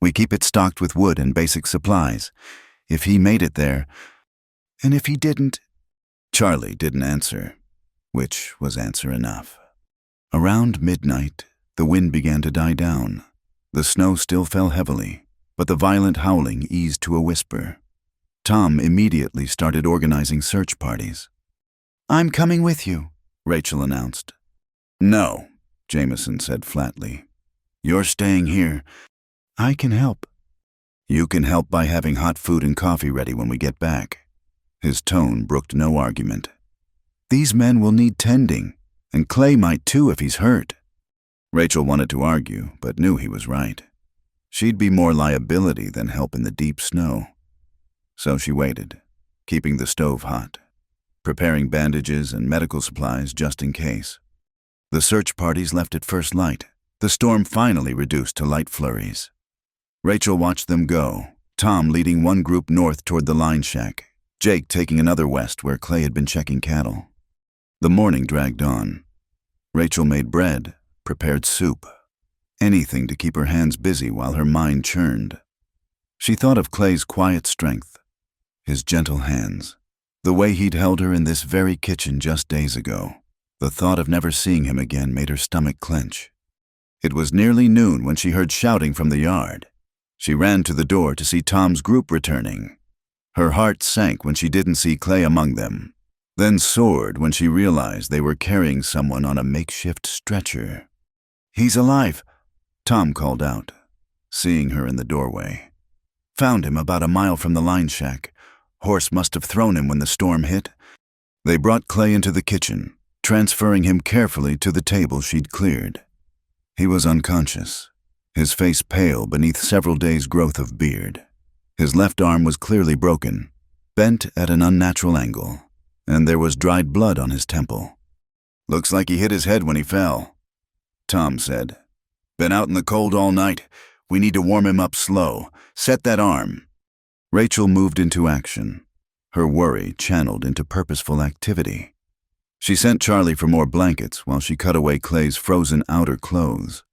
We keep it stocked with wood and basic supplies. If he made it there, and if he didn't—" Charlie didn't answer, which was answer enough. Around midnight, the wind began to die down. The snow still fell heavily, but the violent howling eased to a whisper. Tom immediately started organizing search parties. "I'm coming with you," Rachel announced. "No," Jameson said flatly. "You're staying here." "I can help." "You can help by having hot food and coffee ready when we get back." His tone brooked no argument. "These men will need tending, and Clay might too if he's hurt." Rachel wanted to argue, but knew he was right. She'd be more liability than help in the deep snow. So she waited, keeping the stove hot, preparing bandages and medical supplies just in case. The search parties left at first light, the storm finally reduced to light flurries. Rachel watched them go, Tom leading one group north toward the line shack, Jake taking another west where Clay had been checking cattle. The morning dragged on. Rachel made bread, prepared soup, anything to keep her hands busy while her mind churned. She thought of Clay's quiet strength, his gentle hands, the way he'd held her in this very kitchen just days ago. The thought of never seeing him again made her stomach clench. It was nearly noon when she heard shouting from the yard. She ran to the door to see Tom's group returning. Her heart sank when she didn't see Clay among them, then soared when she realized they were carrying someone on a makeshift stretcher. "He's alive," Tom called out, seeing her in the doorway. "Found him about a mile from the line shack. Horse must have thrown him when the storm hit." They brought Clay into the kitchen, transferring him carefully to the table she'd cleared. He was unconscious, his face pale beneath several days' growth of beard. His left arm was clearly broken, bent at an unnatural angle, and there was dried blood on his temple. "Looks like he hit his head when he fell." Tom said. Been out in the cold all night. We need to warm him up slow. Set that arm. Rachel moved into action, her worry channeled into purposeful activity. She sent Charlie for more blankets while she cut away Clay's frozen outer clothes.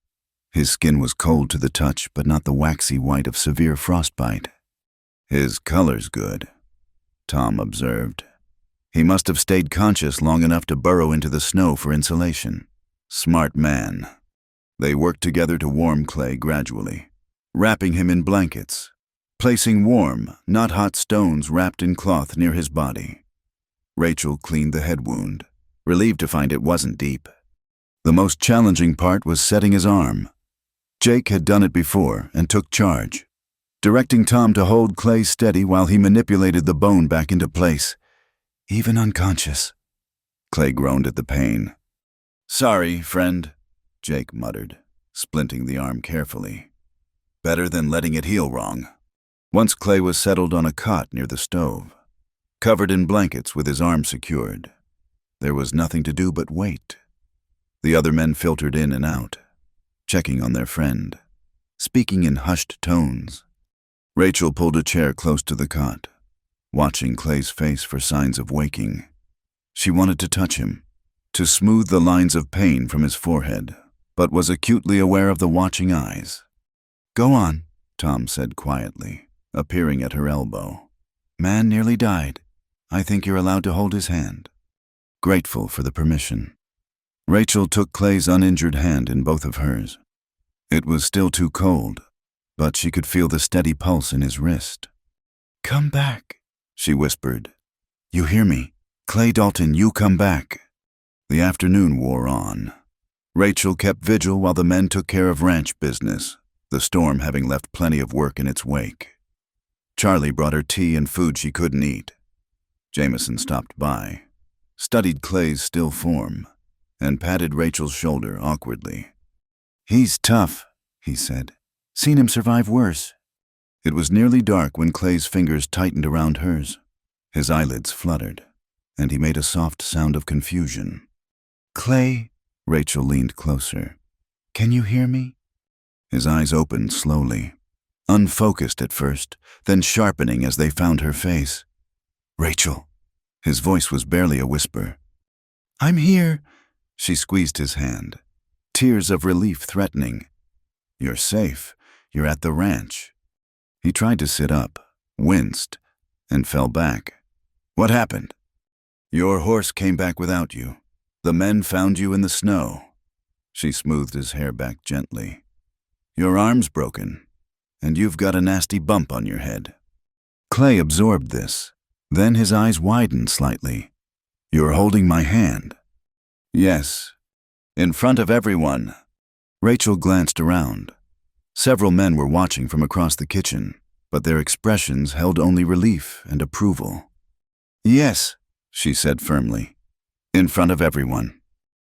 His skin was cold to the touch, but not the waxy white of severe frostbite. His color's good, Tom observed. He must have stayed conscious long enough to burrow into the snow for insulation. Smart man. They worked together to warm Clay gradually, wrapping him in blankets, placing warm, not hot stones wrapped in cloth near his body. Rachel cleaned the head wound, relieved to find it wasn't deep. The most challenging part was setting his arm. Jake had done it before and took charge, directing Tom to hold Clay steady while he manipulated the bone back into place. Even unconscious. Clay groaned at the pain. Sorry, friend, Jake muttered, splinting the arm carefully. Better than letting it heal wrong. Once Clay was settled on a cot near the stove, covered in blankets with his arm secured, there was nothing to do but wait. The other men filtered in and out, checking on their friend, speaking in hushed tones. Rachel pulled a chair close to the cot, watching Clay's face for signs of waking. She wanted to touch him, to smooth the lines of pain from his forehead, but was acutely aware of the watching eyes. Go on, Tom said quietly, appearing at her elbow. Man nearly died. I think you're allowed to hold his hand. Grateful for the permission. Rachel took Clay's uninjured hand in both of hers. It was still too cold, but she could feel the steady pulse in his wrist. Come back, she whispered. You hear me? Clay Dalton, you come back. The afternoon wore on. Rachel kept vigil while the men took care of ranch business, the storm having left plenty of work in its wake. Charlie brought her tea and food she couldn't eat. Jameson stopped by, studied Clay's still form, and patted Rachel's shoulder awkwardly. He's tough, he said. Seen him survive worse. It was nearly dark when Clay's fingers tightened around hers. His eyelids fluttered, and he made a soft sound of confusion. Clay, Rachel leaned closer. Can you hear me? His eyes opened slowly, unfocused at first, then sharpening as they found her face. Rachel. His voice was barely a whisper. I'm here. She squeezed his hand, tears of relief threatening. You're safe. You're at the ranch. He tried to sit up, winced, and fell back. What happened? Your horse came back without you. The men found you in the snow. She smoothed his hair back gently. Your arm's broken, and you've got a nasty bump on your head. Clay absorbed this. Then his eyes widened slightly. You're holding my hand. Yes. In front of everyone. Rachel glanced around. Several men were watching from across the kitchen, but their expressions held only relief and approval. Yes, she said firmly. In front of everyone.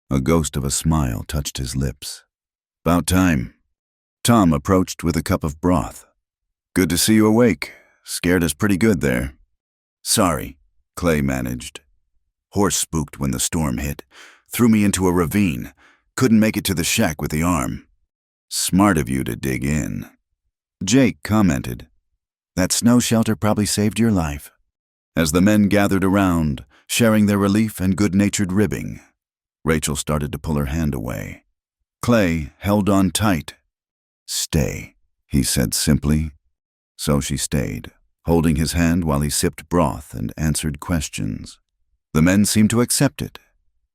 A ghost of a smile touched his lips. About time. Tom approached with a cup of broth. Good to see you awake. Scared us pretty good there. Sorry, Clay managed. Horse spooked when the storm hit. Threw me into a ravine. Couldn't make it to the shack with the arm. Smart of you to dig in. Jake commented. That snow shelter probably saved your life. As the men gathered around, sharing their relief and good-natured ribbing, Rachel started to pull her hand away. Clay held on tight. Stay, he said simply. So she stayed, holding his hand while he sipped broth and answered questions. The men seemed to accept it,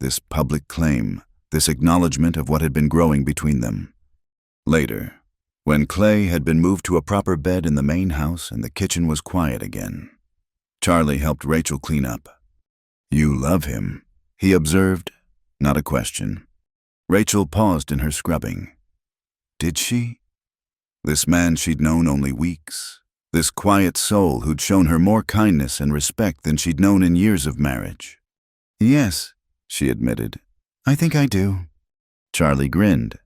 this public claim, this acknowledgement of what had been growing between them. Later, when Clay had been moved to a proper bed in the main house and the kitchen was quiet again, Charlie helped Rachel clean up. You love him, he observed, not a question. Rachel paused in her scrubbing. Did she? This man she'd known only weeks, this quiet soul who'd shown her more kindness and respect than she'd known in years of marriage. Yes, she admitted. I think I do. Charlie grinned.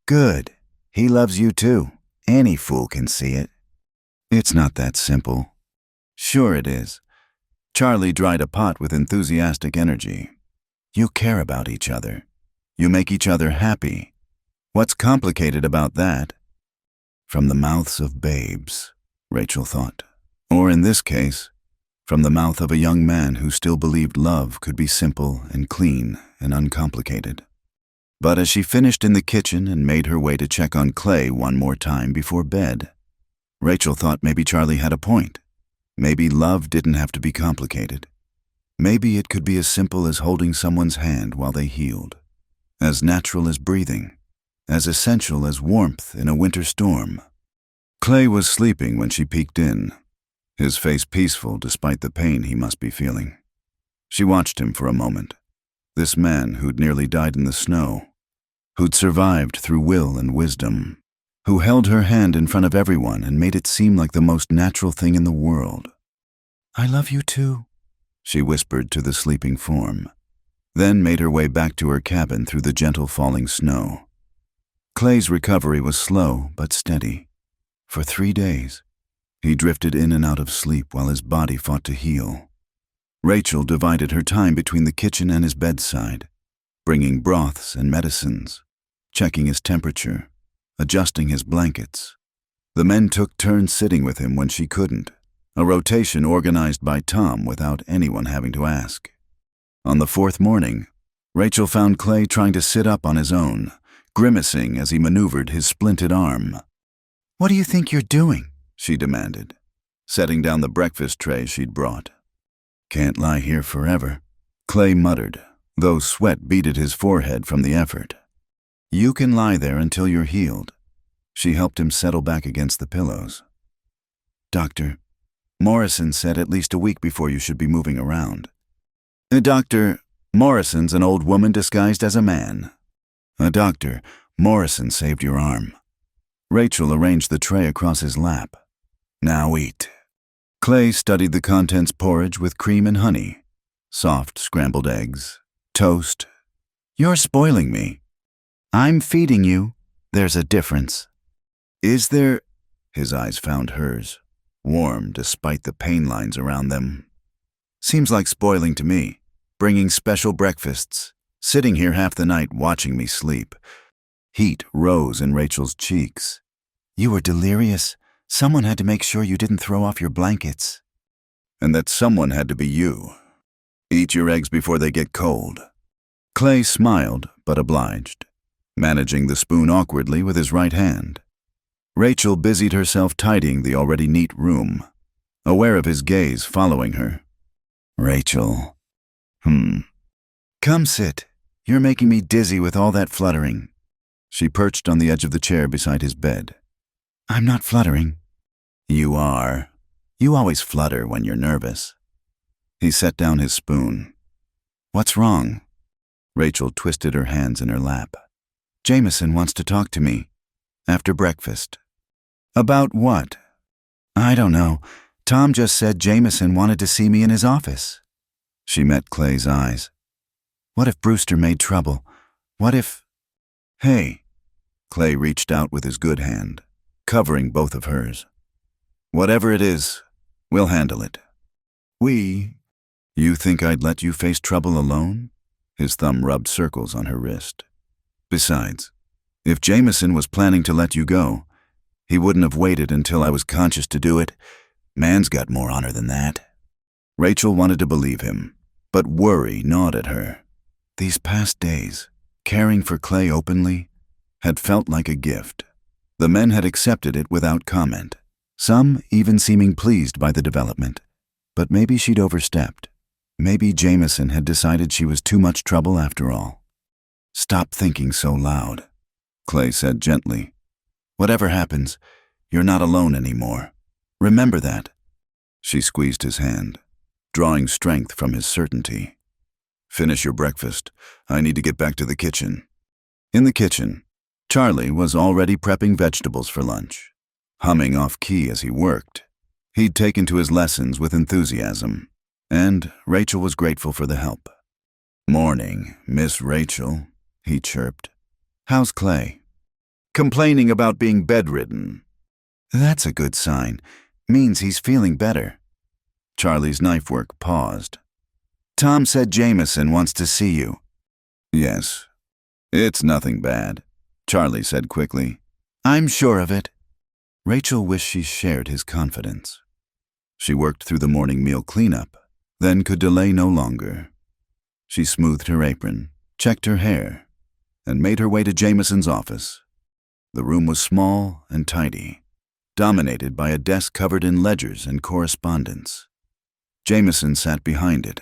Good. He loves you too. Any fool can see it. It's not that simple. Sure it is. Charlie dried a pot with enthusiastic energy. You care about each other. You make each other happy. What's complicated about that? From the mouths of babes, Rachel thought. Or in this case, from the mouth of a young man who still believed love could be simple and clean and uncomplicated. But as she finished in the kitchen and made her way to check on Clay one more time before bed, Rachel thought maybe Charlie had a point. Maybe love didn't have to be complicated. Maybe it could be as simple as holding someone's hand while they healed, as natural as breathing, as essential as warmth in a winter storm. Clay was sleeping when she peeked in, his face peaceful despite the pain he must be feeling. She watched him for a moment, this man who'd nearly died in the snow, who'd survived through will and wisdom, who held her hand in front of everyone and made it seem like the most natural thing in the world. "I love you too," she whispered to the sleeping form, then made her way back to her cabin through the gentle falling snow. Clay's recovery was slow but steady. For 3 days, he drifted in and out of sleep while his body fought to heal. Rachel divided her time between the kitchen and his bedside, bringing broths and medicines, checking his temperature, adjusting his blankets. The men took turns sitting with him when she couldn't, a rotation organized by Tom without anyone having to ask. On the 4th morning, Rachel found Clay trying to sit up on his own, grimacing as he maneuvered his splinted arm. "What do you think you're doing?" she demanded, setting down the breakfast tray she'd brought. "Can't lie here forever," Clay muttered, though sweat beaded his forehead from the effort. "You can lie there until you're healed." She helped him settle back against the pillows. "Dr. Morrison said at least a week before you should be moving around." "Dr. Morrison's an old woman disguised as a man." "Doctor, Morrison saved your arm." Rachel arranged the tray across his lap. "Now eat." Clay studied the contents: porridge with cream and honey, soft scrambled eggs, toast. "You're spoiling me." "I'm feeding you. There's a difference." "Is there?" His eyes found hers, warm despite the pain lines around them. "Seems like spoiling to me, bringing special breakfasts, sitting here half the night watching me sleep." Heat rose in Rachel's cheeks. "You were delirious. Someone had to make sure you didn't throw off your blankets." "And that someone had to be you. Eat your eggs before they get cold." Clay smiled, but obliged, managing the spoon awkwardly with his right hand. Rachel busied herself tidying the already neat room, aware of his gaze following her. "Rachel. Come sit. You're making me dizzy with all that fluttering." She perched on the edge of the chair beside his bed. "I'm not fluttering." "You are. You always flutter when you're nervous." He set down his spoon. "What's wrong?" Rachel twisted her hands in her lap. "Jameson wants to talk to me. After breakfast." "About what?" "I don't know. Tom just said Jameson wanted to see me in his office." She met Clay's eyes. "What if Brewster made trouble? What if—" "Hey." Clay reached out with his good hand, covering both of hers. "Whatever it is, we'll handle it." You think I'd let you face trouble alone?" His thumb rubbed circles on her wrist. "Besides, if Jameson was planning to let you go, he wouldn't have waited until I was conscious to do it. Man's got more honor than that." Rachel wanted to believe him, but worry gnawed at her. These past days, caring for Clay openly, had felt like a gift. The men had accepted it without comment, some even seeming pleased by the development. But maybe she'd overstepped. Maybe Jameson had decided she was too much trouble after all. "Stop thinking so loud," Clay said gently. "Whatever happens, you're not alone anymore. Remember that." She squeezed his hand, drawing strength from his certainty. "Finish your breakfast. I need to get back to the kitchen." In the kitchen, Charlie was already prepping vegetables for lunch, humming off-key as he worked. He'd taken to his lessons with enthusiasm, and Rachel was grateful for the help. "Morning, Miss Rachel," he chirped. "How's Clay?" "Complaining about being bedridden." "That's a good sign. Means he's feeling better." Charlie's knife work paused. "Tom said Jameson wants to see you." "Yes. It's nothing bad. Charlie said quickly. I'm sure of it. Rachel wished she shared his confidence. She worked through the morning meal cleanup, then could delay no longer. She smoothed her apron, checked her hair, and made her way to Jameson's office. The room was small and tidy, dominated by a desk covered in ledgers and correspondence. Jameson sat behind it.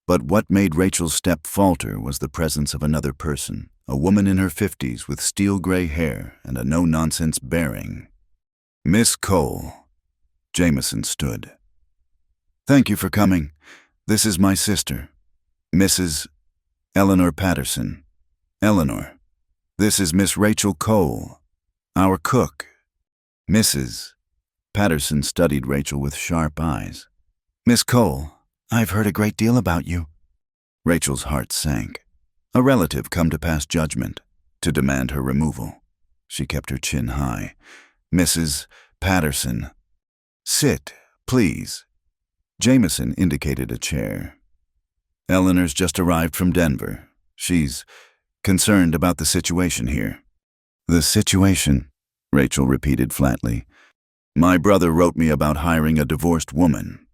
But what made Rachel's step falter was the presence of another person, a woman in her 50s with steel-gray hair and a no-nonsense bearing. Miss Cole. Jameson stood. Thank you for coming. This is my sister, Mrs. Eleanor Patterson. Eleanor, this is Miss Rachel Cole, our cook. Mrs. Patterson studied Rachel with sharp eyes. Miss Cole, I've heard a great deal about you. Rachel's heart sank. A relative come to pass judgment, to demand her removal. She kept her chin high. Mrs. Patterson. Sit, please. Jameson indicated a chair. Eleanor's just arrived from Denver. She's concerned about the situation here. The situation, Rachel repeated flatly. My brother wrote me about hiring a divorced woman.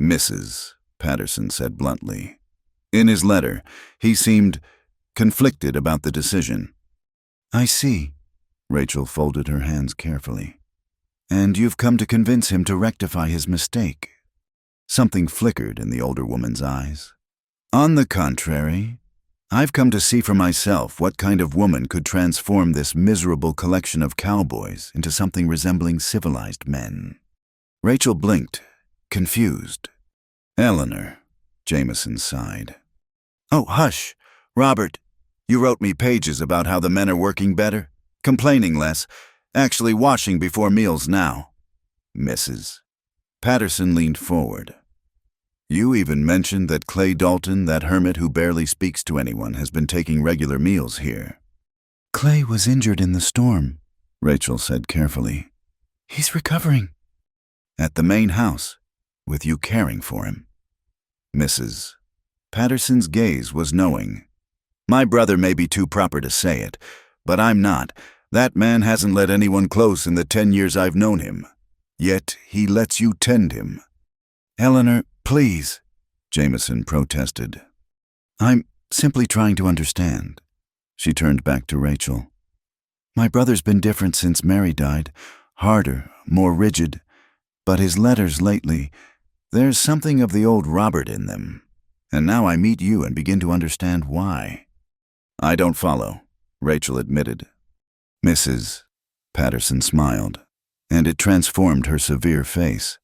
Mrs. Patterson said bluntly. In his letter, he seemed conflicted about the decision. I see. Rachel folded her hands carefully. And you've come to convince him to rectify his mistake. Something flickered in the older woman's eyes. On the contrary, I've come to see for myself what kind of woman could transform this miserable collection of cowboys into something resembling civilized men. Rachel blinked, confused. Eleanor, Jameson sighed. Oh, hush. Robert, you wrote me pages about how the men are working better, complaining less, actually washing before meals now. Mrs. Patterson leaned forward. You even mentioned that Clay Dalton, that hermit who barely speaks to anyone, has been taking regular meals here. Clay was injured in the storm, Rachel said carefully. He's recovering. At the main house, with you caring for him. Mrs. Patterson's gaze was knowing. My brother may be too proper to say it, but I'm not. That man hasn't let anyone close in the 10 years I've known him. Yet he lets you tend him. Eleanor, please, Jameson protested. I'm simply trying to understand. She turned back to Rachel. My brother's been different since Mary died, harder, more rigid, but his letters lately, there's something of the old Robert in them. And now I meet you and begin to understand why. I don't follow, Rachel admitted. Mrs. Patterson smiled, and it transformed her severe face.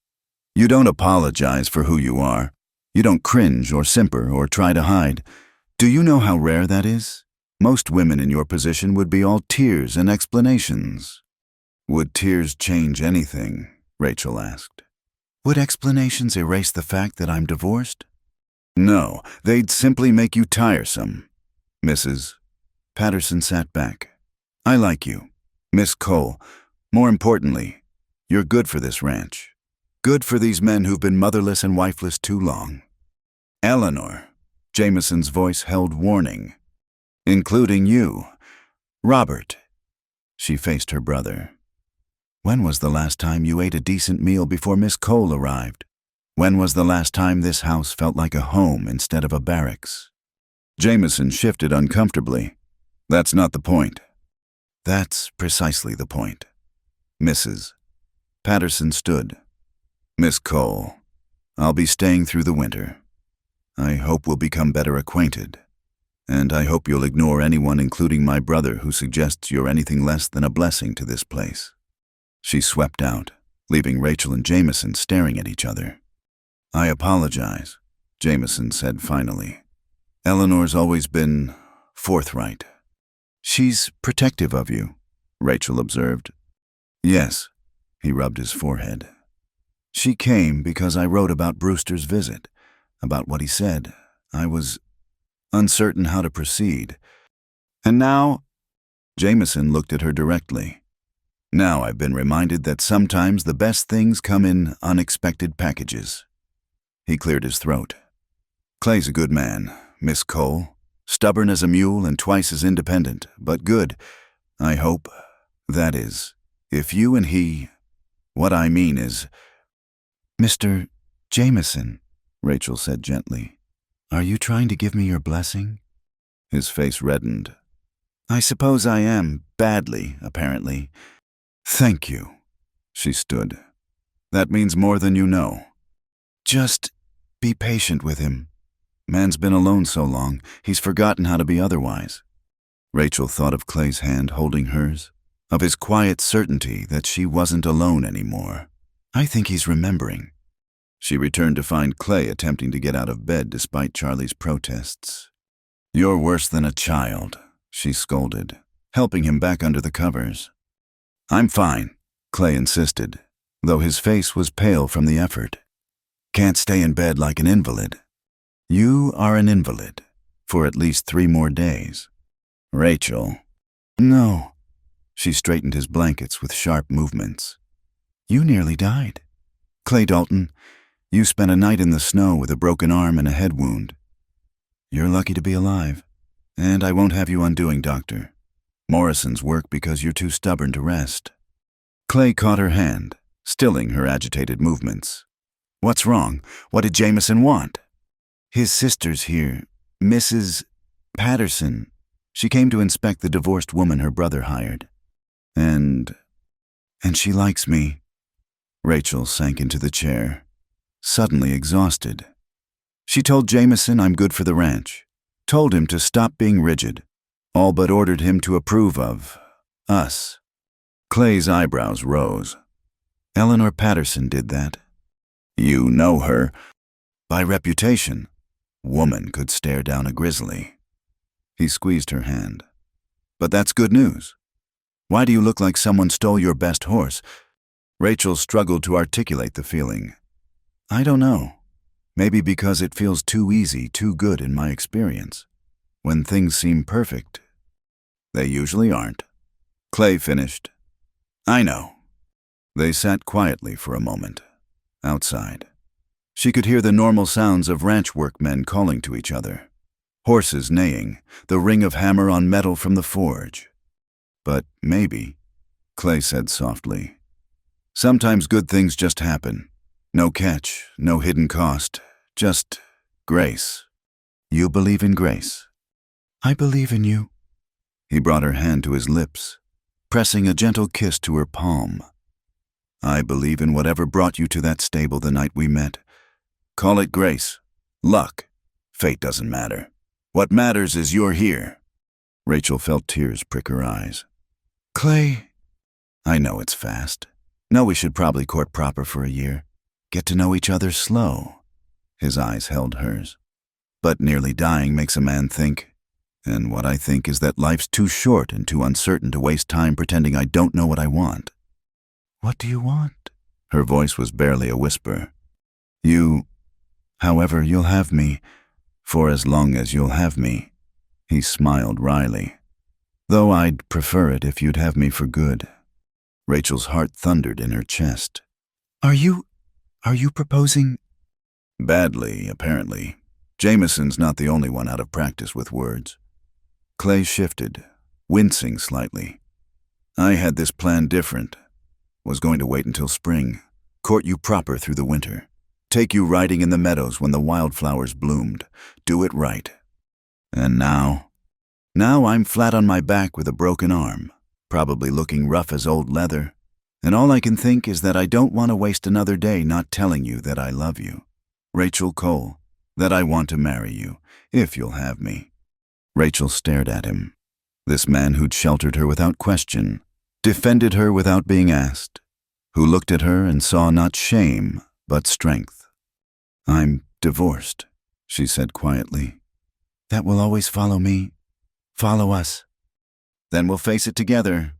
You don't apologize for who you are. You don't cringe or simper or try to hide. Do you know how rare that is? Most women in your position would be all tears and explanations. Would tears change anything? Rachel asked. Would explanations erase the fact that I'm divorced? No, they'd simply make you tiresome. Mrs. Patterson sat back. I like you, Miss Cole. More importantly, you're good for this ranch. Good for these men who've been motherless and wifeless too long. Eleanor, Jameson's voice held warning. Including you. Robert. She faced her brother. When was the last time you ate a decent meal before Miss Cole arrived? When was the last time this house felt like a home instead of a barracks? Jameson shifted uncomfortably. That's not the point. That's precisely the point. Mrs. Patterson stood. Miss Cole, I'll be staying through the winter. I hope we'll become better acquainted. And I hope you'll ignore anyone, including my brother, who suggests you're anything less than a blessing to this place. She swept out, leaving Rachel and Jameson staring at each other. I apologize, Jameson said finally. Eleanor's always been forthright. She's protective of you, Rachel observed. Yes, he rubbed his forehead. She came because I wrote about Brewster's visit, about what he said. I was uncertain how to proceed. And now, Jameson looked at her directly. Now I've been reminded that sometimes the best things come in unexpected packages. He cleared his throat. Clay's a good man, Miss Cole. Stubborn as a mule and twice as independent, but good. I hope. That is, if you and he... What I mean is... Mr. Jameson, Rachel said gently, are you trying to give me your blessing? His face reddened. I suppose I am, badly, apparently. Thank you. She stood. That means more than you know. Just be patient with him. Man's been alone so long, he's forgotten how to be otherwise. Rachel thought of Clay's hand holding hers, of his quiet certainty that she wasn't alone anymore. I think he's remembering. She returned to find Clay attempting to get out of bed despite Charlie's protests. You're worse than a child, she scolded, helping him back under the covers. I'm fine, Clay insisted, though his face was pale from the effort. Can't stay in bed like an invalid. You are an invalid, for at least 3 more days. Rachel. No. She straightened his blankets with sharp movements. You nearly died. Clay Dalton, you spent a night in the snow with a broken arm and a head wound. You're lucky to be alive, and I won't have you undoing, Doctor. Morrison's work because you're too stubborn to rest. Clay caught her hand, stilling her agitated movements. What's wrong? What did Jameson want? His sister's here, Mrs. Patterson. She came to inspect the divorced woman her brother hired. And she likes me. Rachel sank into the chair, suddenly exhausted. She told Jameson I'm good for the ranch, told him to stop being rigid, all but ordered him to approve of us. Clay's eyebrows rose. Eleanor Patterson did that. You know her. By reputation. Woman could stare down a grizzly. He squeezed her hand. But that's good news. Why do you look like someone stole your best horse? Rachel struggled to articulate the feeling. I don't know. Maybe because it feels too easy, too good in my experience. When things seem perfect. They usually aren't. Clay finished. I know. They sat quietly for a moment, outside. She could hear the normal sounds of ranch workmen calling to each other. Horses neighing, the ring of hammer on metal from the forge. But maybe, Clay said softly, sometimes good things just happen. No catch, no hidden cost, just grace. You believe in grace? I believe in you. He brought her hand to his lips, pressing a gentle kiss to her palm. I believe in whatever brought you to that stable the night we met. Call it grace, luck, fate doesn't matter. What matters is you're here. Rachel felt tears prick her eyes. Clay. I know it's fast. No, we should probably court proper for a year. Get to know each other slow. His eyes held hers. But nearly dying makes a man think. And what I think is that life's too short and too uncertain to waste time pretending I don't know what I want. What do you want? Her voice was barely a whisper. However, you'll have me, for as long as you'll have me. He smiled wryly. Though I'd prefer it if you'd have me for good. Rachel's heart thundered in her chest. Are you proposing? Badly, apparently. Jameson's not the only one out of practice with words. Clay shifted, wincing slightly. I had this plan different. Was going to wait until spring, court you proper through the winter. Take you riding in the meadows when the wildflowers bloomed. Do it right. And now? Now I'm flat on my back with a broken arm, probably looking rough as old leather. And all I can think is that I don't want to waste another day not telling you that I love you. Rachel Cole, that I want to marry you, if you'll have me. Rachel stared at him. This man who'd sheltered her without question, defended her without being asked, who looked at her and saw not shame, but strength. I'm divorced, she said quietly. That will always follow me. Follow us. Then we'll face it together.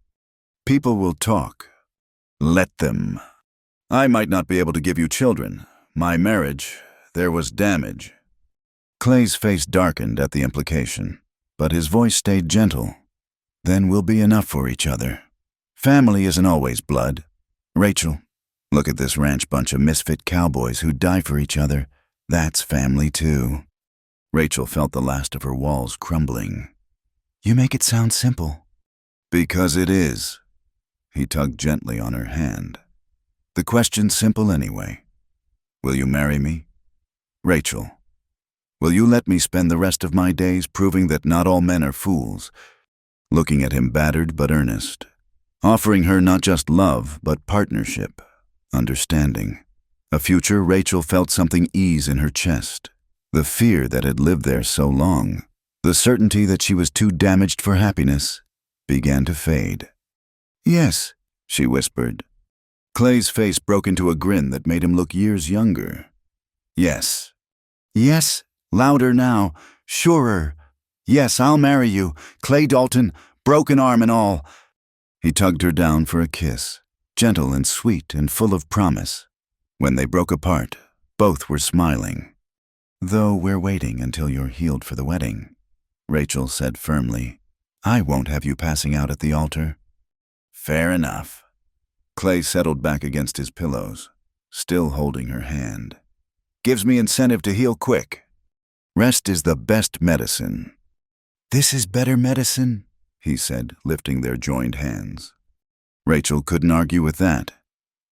People will talk. Let them. I might not be able to give you children. My marriage, there was damage. Clay's face darkened at the implication, but his voice stayed gentle. Then we'll be enough for each other. Family isn't always blood. Rachel, look at this ranch bunch of misfit cowboys who die for each other. That's family too. Rachel felt the last of her walls crumbling. You make it sound simple. Because it is. He tugged gently on her hand. The question's simple anyway. Will you marry me? Rachel, will you let me spend the rest of my days proving that not all men are fools, looking at him battered but earnest, offering her not just love but partnership, understanding. A future Rachel felt something ease in her chest. The fear that had lived there so long, the certainty that she was too damaged for happiness, began to fade. Yes, she whispered. Clay's face broke into a grin that made him look years younger. Yes. Yes, louder now, surer. Yes, I'll marry you, Clay Dalton, broken arm and all. He tugged her down for a kiss, gentle and sweet and full of promise. When they broke apart, both were smiling. Though we're waiting until you're healed for the wedding, Rachel said firmly. I won't have you passing out at the altar. Fair enough. Clay settled back against his pillows, still holding her hand. Gives me incentive to heal quick. Rest is the best medicine. This is better medicine, he said, lifting their joined hands. Rachel couldn't argue with that.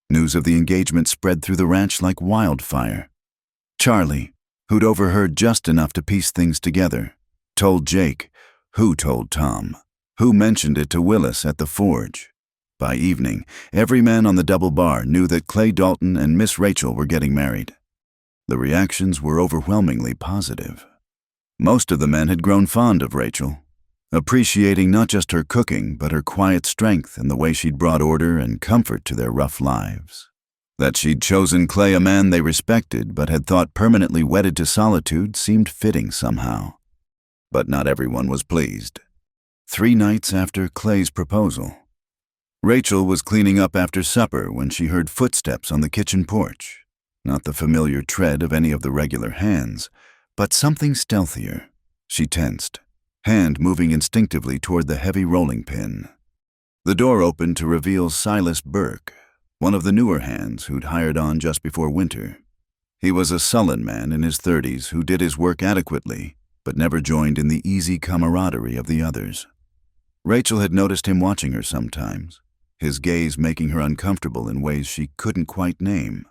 News of the engagement spread through the ranch like wildfire. Charlie, who'd overheard just enough to piece things together, told Jake, who told Tom, who mentioned it to Willis at the forge. By evening, every man on the double bar knew that Clay Dalton and Miss Rachel were getting married. The reactions were overwhelmingly positive. Most of the men had grown fond of Rachel, appreciating not just her cooking, but her quiet strength and the way she'd brought order and comfort to their rough lives. That she'd chosen Clay a man they respected but had thought permanently wedded to solitude seemed fitting somehow. But not everyone was pleased. 3 nights after Clay's proposal, Rachel was cleaning up after supper when she heard footsteps on the kitchen porch. Not the familiar tread of any of the regular hands, but something stealthier. She tensed, hand moving instinctively toward the heavy rolling pin. The door opened to reveal Silas Burke, one of the newer hands who'd hired on just before winter. He was a sullen man in his 30s who did his work adequately, but never joined in the easy camaraderie of the others. Rachel had noticed him watching her sometimes, his gaze making her uncomfortable in ways she couldn't quite name.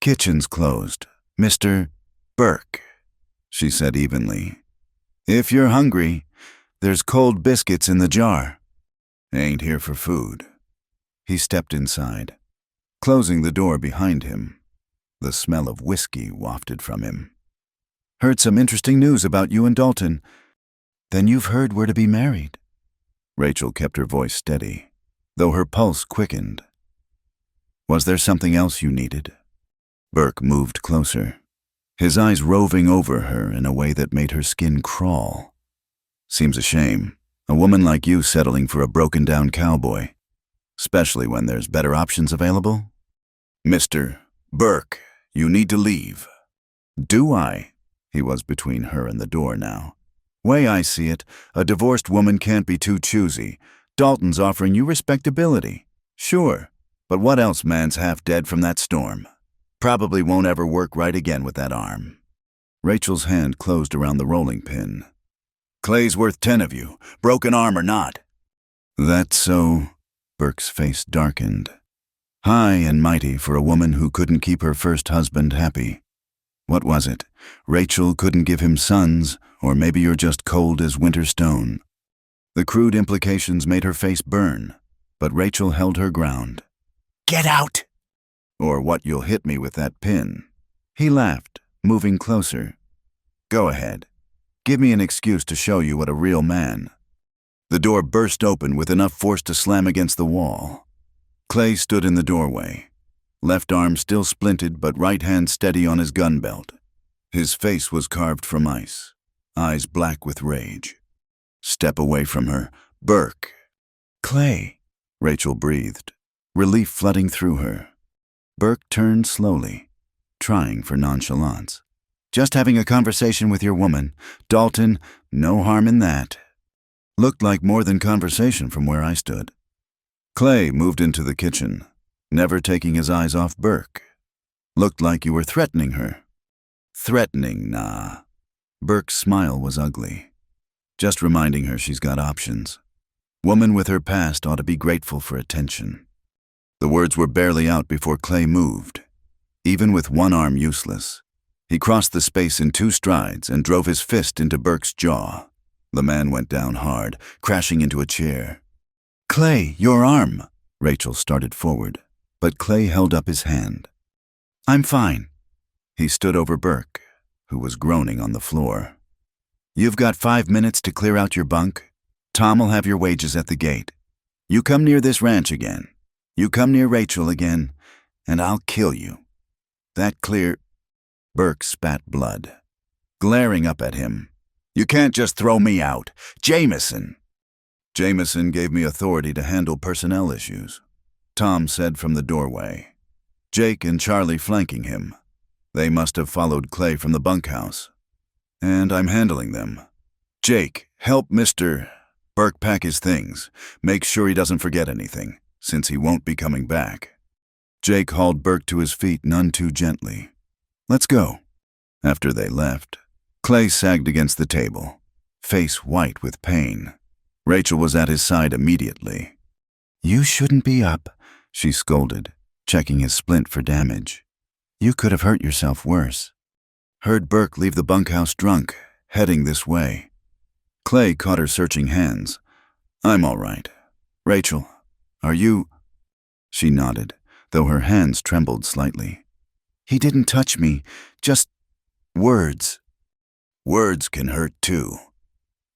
Kitchen's closed, Mr. Burke, she said evenly. If you're hungry, there's cold biscuits in the jar. Ain't here for food. He stepped inside, closing the door behind him. The smell of whiskey wafted from him. Heard some interesting news about you and Dalton. Then you've heard we're to be married. Rachel kept her voice steady, though her pulse quickened. Was there something else you needed? Burke moved closer, his eyes roving over her in a way that made her skin crawl. Seems a shame, a woman like you settling for a broken-down cowboy, especially when there's better options available. Mr. Burke, you need to leave. Do I? He was between her and the door now. Way I see it, a divorced woman can't be too choosy. Dalton's offering you respectability. Sure, but what else man's half dead from that storm? Probably won't ever work right again with that arm. Rachel's hand closed around the rolling pin. Clay's worth 10 of you, broken arm or not. That's so. Burke's face darkened. High and mighty for a woman who couldn't keep her first husband happy. What was it? Rachel couldn't give him sons, or maybe you're just cold as winter stone. The crude implications made her face burn, but Rachel held her ground. Get out! Or what you'll hit me with that pin. He laughed, moving closer. Go ahead. Give me an excuse to show you what a real man. The door burst open with enough force to slam against the wall. Clay stood in the doorway, left arm still splinted but right hand steady on his gun belt. His face was carved from ice, eyes black with rage. Step away from her. Burke. Clay, Rachel breathed, relief flooding through her. Burke turned slowly, trying for nonchalance. Just having a conversation with your woman. Dalton, no harm in that. Looked like more than conversation from where I stood. Clay moved into the kitchen, never taking his eyes off Burke. Looked like you were threatening her. Threatening, nah. Burke's smile was ugly. Just reminding her she's got options. Woman with her past ought to be grateful for attention. The words were barely out before Clay moved. Even with one arm useless, he crossed the space in 2 strides and drove his fist into Burke's jaw. The man went down hard, crashing into a chair. "Clay, your arm!" Rachel started forward, but Clay held up his hand. "I'm fine." He stood over Burke, who was groaning on the floor. "You've got 5 minutes to clear out your bunk. Tom'll have your wages at the gate. You come near this ranch again. You come near Rachel again, and I'll kill you. That clear?" Burke spat blood, glaring up at him. "You can't just throw me out. Jameson!" "Jameson gave me authority to handle personnel issues," Tom said from the doorway. Jake and Charlie flanking him. They must have followed Clay from the bunkhouse. And I'm handling them. "Jake, help Mr. Burke pack his things. Make sure he doesn't forget anything, since he won't be coming back." Jake hauled Burke to his feet none too gently. "Let's go." After they left, Clay sagged against the table, face white with pain. Rachel was at his side immediately. "You shouldn't be up," she scolded, checking his splint for damage. "You could have hurt yourself worse." "Heard Burke leave the bunkhouse drunk, heading this way." Clay caught her searching hands. "I'm all right. Rachel, are you?" She nodded, though her hands trembled slightly. "He didn't touch me, just words." "Words can hurt too."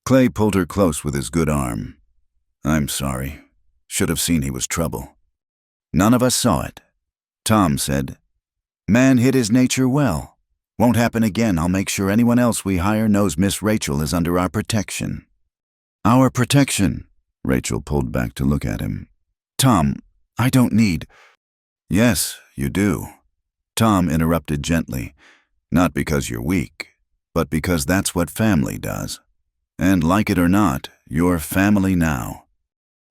Clay pulled her close with his good arm. "I'm sorry. Should have seen he was trouble." "None of us saw it," Tom said. "Man hid his nature well. Won't happen again. I'll make sure anyone else we hire knows Miss Rachel is under our protection." "Our protection?" Rachel pulled back to look at him. "Tom, I don't need—" "Yes, you do," Tom interrupted gently. "Not because you're weak, but because that's what family does. And like it or not, you're family now."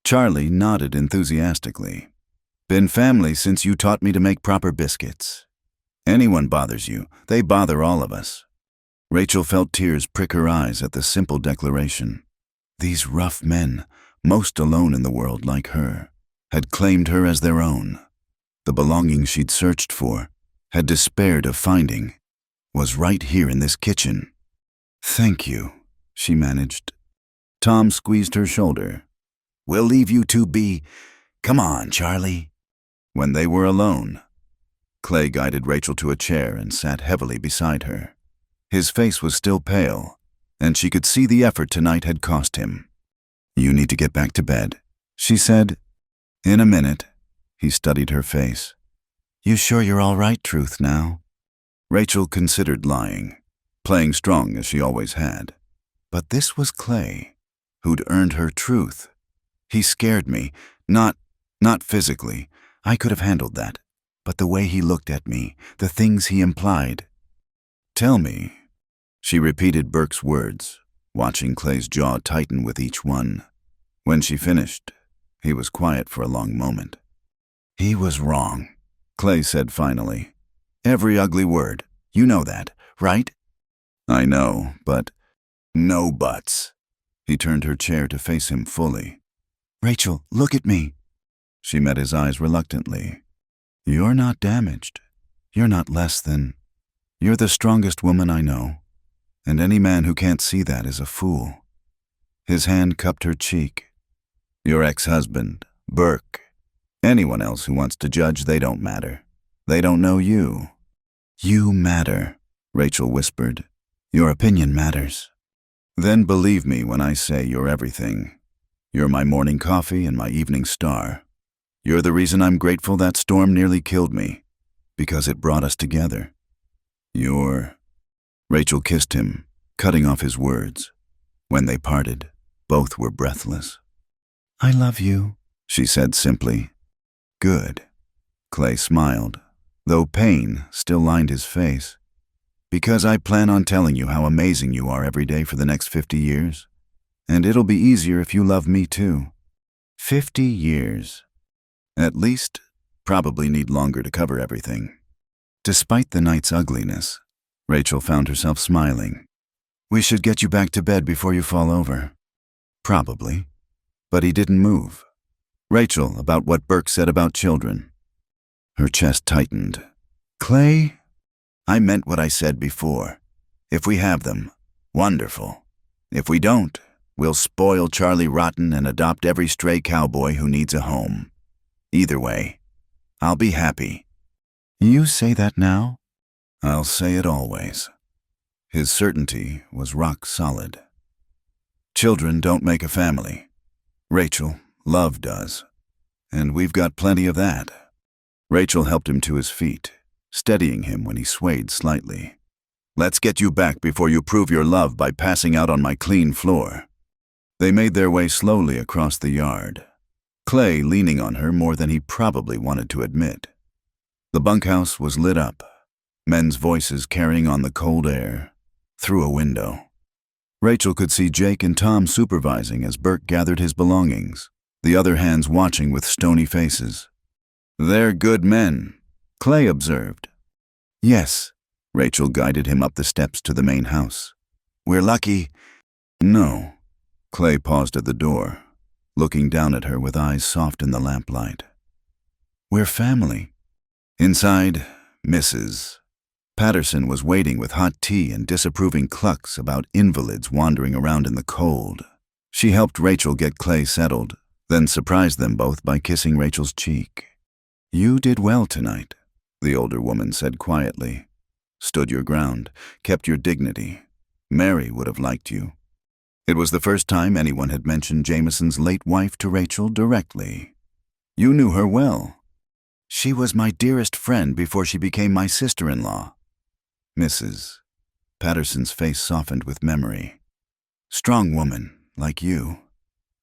Charlie nodded enthusiastically. "Been family since you taught me to make proper biscuits. Anyone bothers you, they bother all of us." Rachel felt tears prick her eyes at the simple declaration. These rough men, most alone in the world like her, had claimed her as their own. The belonging she'd searched for, had despaired of finding, was right here in this kitchen. "Thank you," she managed. Tom squeezed her shoulder. "We'll leave you two be. Come on, Charlie." When they were alone, Clay guided Rachel to a chair and sat heavily beside her. His face was still pale, and she could see the effort tonight had cost him. "You need to get back to bed," she said. "In a minute." He studied her face. "You sure you're all right, Truth, now?" Rachel considered lying, playing strong as she always had. But this was Clay, who'd earned her truth. "He scared me, not physically. I could have handled that. But the way he looked at me, the things he implied." "Tell me," she repeated Burke's words, watching Clay's jaw tighten with each one. When she finished, he was quiet for a long moment. "He was wrong," Clay said finally. "Every ugly word. You know that, right?" "I know, but—" "No buts." He turned her chair to face him fully. "Rachel, look at me." She met his eyes reluctantly. "You're not damaged. You're not less than. You're the strongest woman I know, and any man who can't see that is a fool." His hand cupped her cheek. "Your ex-husband, Burke. Anyone else who wants to judge, they don't matter. They don't know you." "You matter," Rachel whispered. "Your opinion matters." "Then believe me when I say you're everything. You're my morning coffee and my evening star. You're the reason I'm grateful that storm nearly killed me, because it brought us together. You're—" Rachel kissed him, cutting off his words. When they parted, both were breathless. "I love you," she said simply. "Good." Clay smiled, though pain still lined his face. "Because I plan on telling you how amazing you are every day for the next 50 years. And it'll be easier if you love me too. 50 years. At least, probably need longer to cover everything." Despite the night's ugliness, Rachel found herself smiling. "We should get you back to bed before you fall over." "Probably. But he didn't move. Rachel, about what Burke said about children. Her chest tightened. Clay? I meant what I said before. If we have them, wonderful. If we don't, we'll spoil Charlie rotten and adopt every stray cowboy who needs a home. Either way, I'll be happy. You say that now? I'll say it always. His certainty was rock solid. Children don't make a family. Rachel, love does. And we've got plenty of that. Rachel helped him to his feet, steadying him when he swayed slightly. Let's get you back before you prove your love by passing out on my clean floor. They made their way slowly across the yard, Clay leaning on her more than he probably wanted to admit. The bunkhouse was lit up, men's voices carrying on the cold air, through a window. Rachel could see Jake and Tom supervising as Burke gathered his belongings, the other hands watching with stony faces. They're good men, Clay observed. Yes, Rachel guided him up the steps to the main house. We're lucky. No. Clay paused at the door, looking down at her with eyes soft in the lamplight. We're family. Inside, Mrs. Patterson was waiting with hot tea and disapproving clucks about invalids wandering around in the cold. She helped Rachel get Clay settled, then surprised them both by kissing Rachel's cheek. You did well tonight, the older woman said quietly. Stood your ground, kept your dignity. Mary would have liked you. It was the first time anyone had mentioned Jameson's late wife to Rachel directly. You knew her well. She was my dearest friend before she became my sister-in-law. Mrs. Patterson's face softened with memory. Strong woman, like you.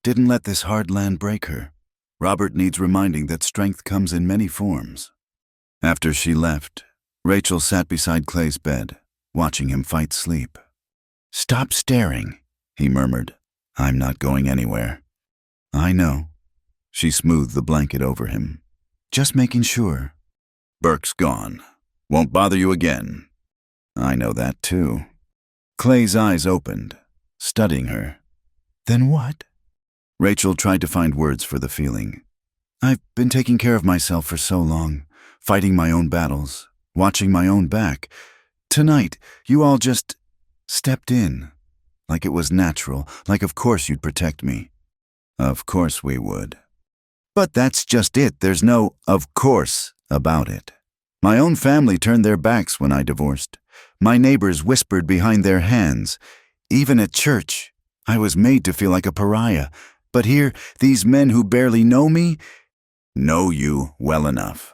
Didn't let this hard land break her. Robert needs reminding that strength comes in many forms. After she left, Rachel sat beside Clay's bed, watching him fight sleep. Stop staring, he murmured. I'm not going anywhere. I know. She smoothed the blanket over him. Just making sure. Burke's gone. Won't bother you again. I know that too. Clay's eyes opened, studying her. Then what? Rachel tried to find words for the feeling. I've been taking care of myself for so long, fighting my own battles, watching my own back. Tonight, you all just stepped in, like it was natural, like of course you'd protect me. Of course we would. But that's just it. There's no of course about it. My own family turned their backs when I divorced. My neighbors whispered behind their hands. Even at church, I was made to feel like a pariah. But here, these men who barely know me, know you well enough,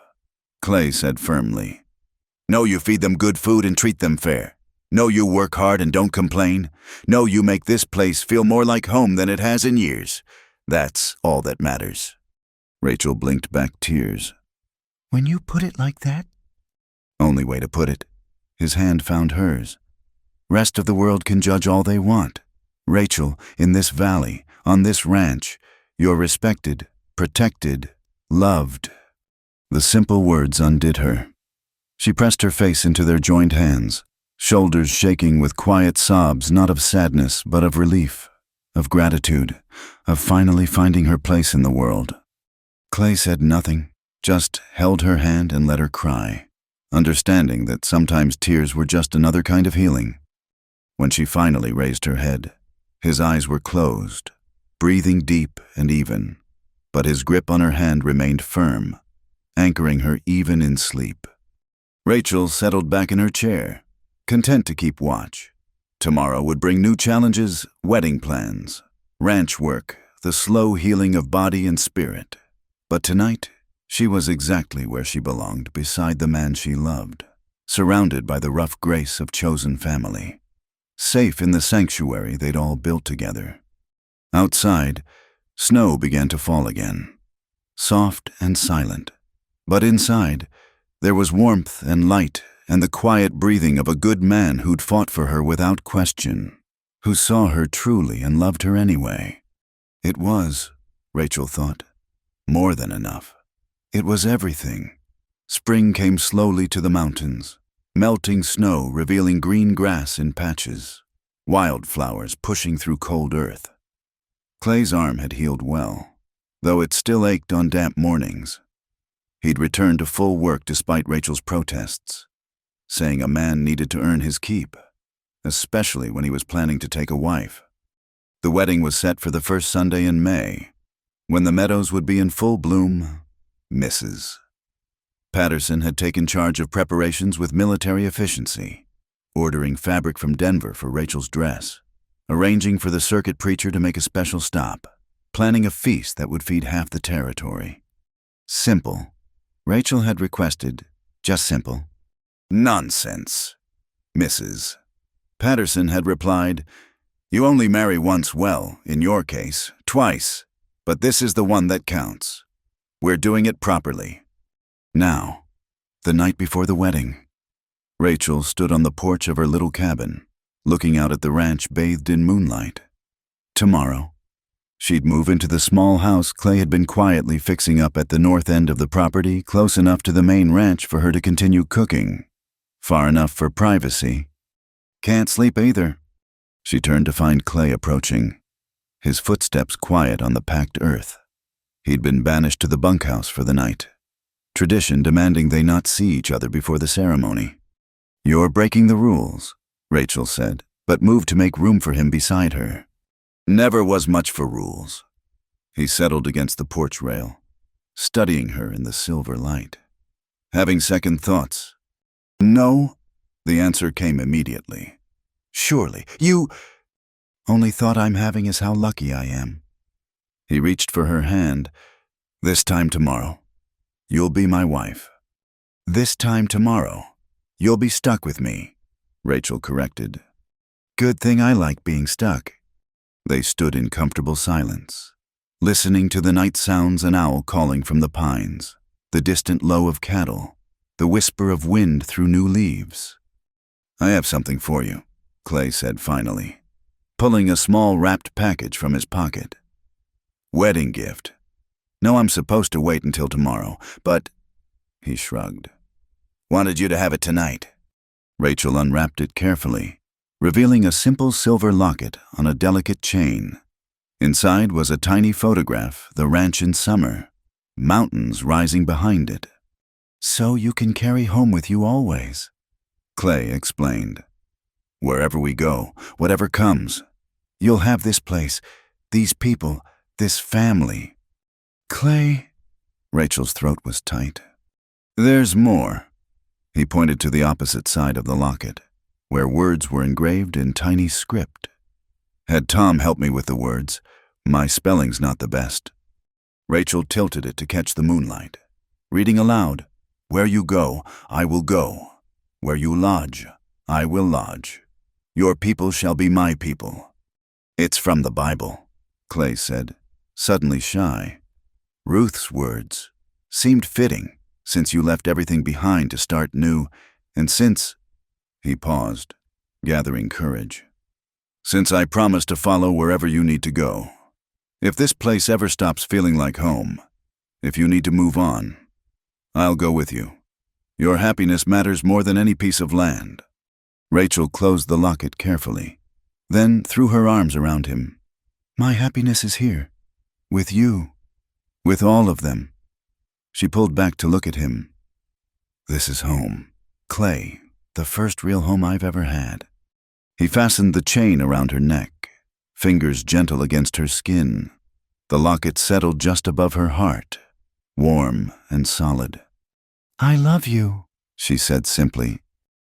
Clay said firmly. Know you feed them good food and treat them fair. Know you work hard and don't complain. Know you make this place feel more like home than it has in years. That's all that matters. Rachel blinked back tears. When you put it like that? Only way to put it. His hand found hers. Rest of the world can judge all they want. Rachel, in this valley, on this ranch, you're respected, protected, loved. The simple words undid her. She pressed her face into their joined hands, shoulders shaking with quiet sobs not of sadness but of relief, of gratitude, of finally finding her place in the world. Clay said nothing, just held her hand and let her cry, understanding that sometimes tears were just another kind of healing. When she finally raised her head, his eyes were closed, breathing deep and even, but his grip on her hand remained firm, anchoring her even in sleep. Rachel settled back in her chair, content to keep watch. Tomorrow would bring new challenges, wedding plans, ranch work, the slow healing of body and spirit. But tonight, she was exactly where she belonged, beside the man she loved, surrounded by the rough grace of chosen family, safe in the sanctuary they'd all built together. Outside, snow began to fall again, soft and silent. But inside, there was warmth and light and the quiet breathing of a good man who'd fought for her without question, who saw her truly and loved her anyway. It was, Rachel thought, more than enough. It was everything. Spring came slowly to the mountains, melting snow revealing green grass in patches, wildflowers pushing through cold earth. Clay's arm had healed well, though it still ached on damp mornings. He'd returned to full work despite Rachel's protests, saying a man needed to earn his keep, especially when he was planning to take a wife. The wedding was set for the first Sunday in May, when the meadows would be in full bloom. Mrs. Patterson had taken charge of preparations with military efficiency, ordering fabric from Denver for Rachel's dress, arranging for the circuit preacher to make a special stop, planning a feast that would feed half the territory. Simple. Rachel had requested, just simple. Nonsense, Mrs. Patterson had replied, "You only marry once, well, in your case, twice, but this is the one that counts. We're doing it properly." Now, the night before the wedding, Rachel stood on the porch of her little cabin, looking out at the ranch bathed in moonlight. Tomorrow, she'd move into the small house Clay had been quietly fixing up at the north end of the property, close enough to the main ranch for her to continue cooking, far enough for privacy. Can't sleep either. She turned to find Clay approaching, his footsteps quiet on the packed earth. He'd been banished to the bunkhouse for the night, tradition demanding they not see each other before the ceremony. "You're breaking the rules," Rachel said, but moved to make room for him beside her. "Never was much for rules." He settled against the porch rail, studying her in the silver light. Having second thoughts. "No," the answer came immediately. "Surely, you—" "Only thought I'm having is how lucky I am." He reached for her hand. "This time tomorrow, you'll be my wife." "This time tomorrow, you'll be stuck with me," Rachel corrected. "Good thing I like being stuck." They stood in comfortable silence, listening to the night sounds, an owl calling from the pines, the distant low of cattle, the whisper of wind through new leaves. "I have something for you," Clay said finally, pulling a small wrapped package from his pocket. "Wedding gift. No, I'm supposed to wait until tomorrow, but—" He shrugged. "Wanted you to have it tonight." Rachel unwrapped it carefully, revealing a simple silver locket on a delicate chain. Inside was a tiny photograph, the ranch in summer, mountains rising behind it. "So you can carry home with you always," Clay explained. "Wherever we go, whatever comes, you'll have this place, these people, this family." "Clay," Rachel's throat was tight. "There's more." He pointed to the opposite side of the locket, where words were engraved in tiny script. "Had Tom help me with the words. My spelling's not the best." Rachel tilted it to catch the moonlight, reading aloud, "Where you go, I will go. Where you lodge, I will lodge. Your people shall be my people." "It's from the Bible," Clay said, suddenly shy. "Ruth's words seemed fitting, since you left everything behind to start new, and since—" He paused, gathering courage. "Since I promised to follow wherever you need to go. If this place ever stops feeling like home, if you need to move on, I'll go with you. Your happiness matters more than any piece of land." Rachel closed the locket carefully, then threw her arms around him. "My happiness is here, with you, with all of them." She pulled back to look at him. "This is home, Clay, the first real home I've ever had." He fastened the chain around her neck, fingers gentle against her skin. The locket settled just above her heart, warm and solid. "I love you," she said simply.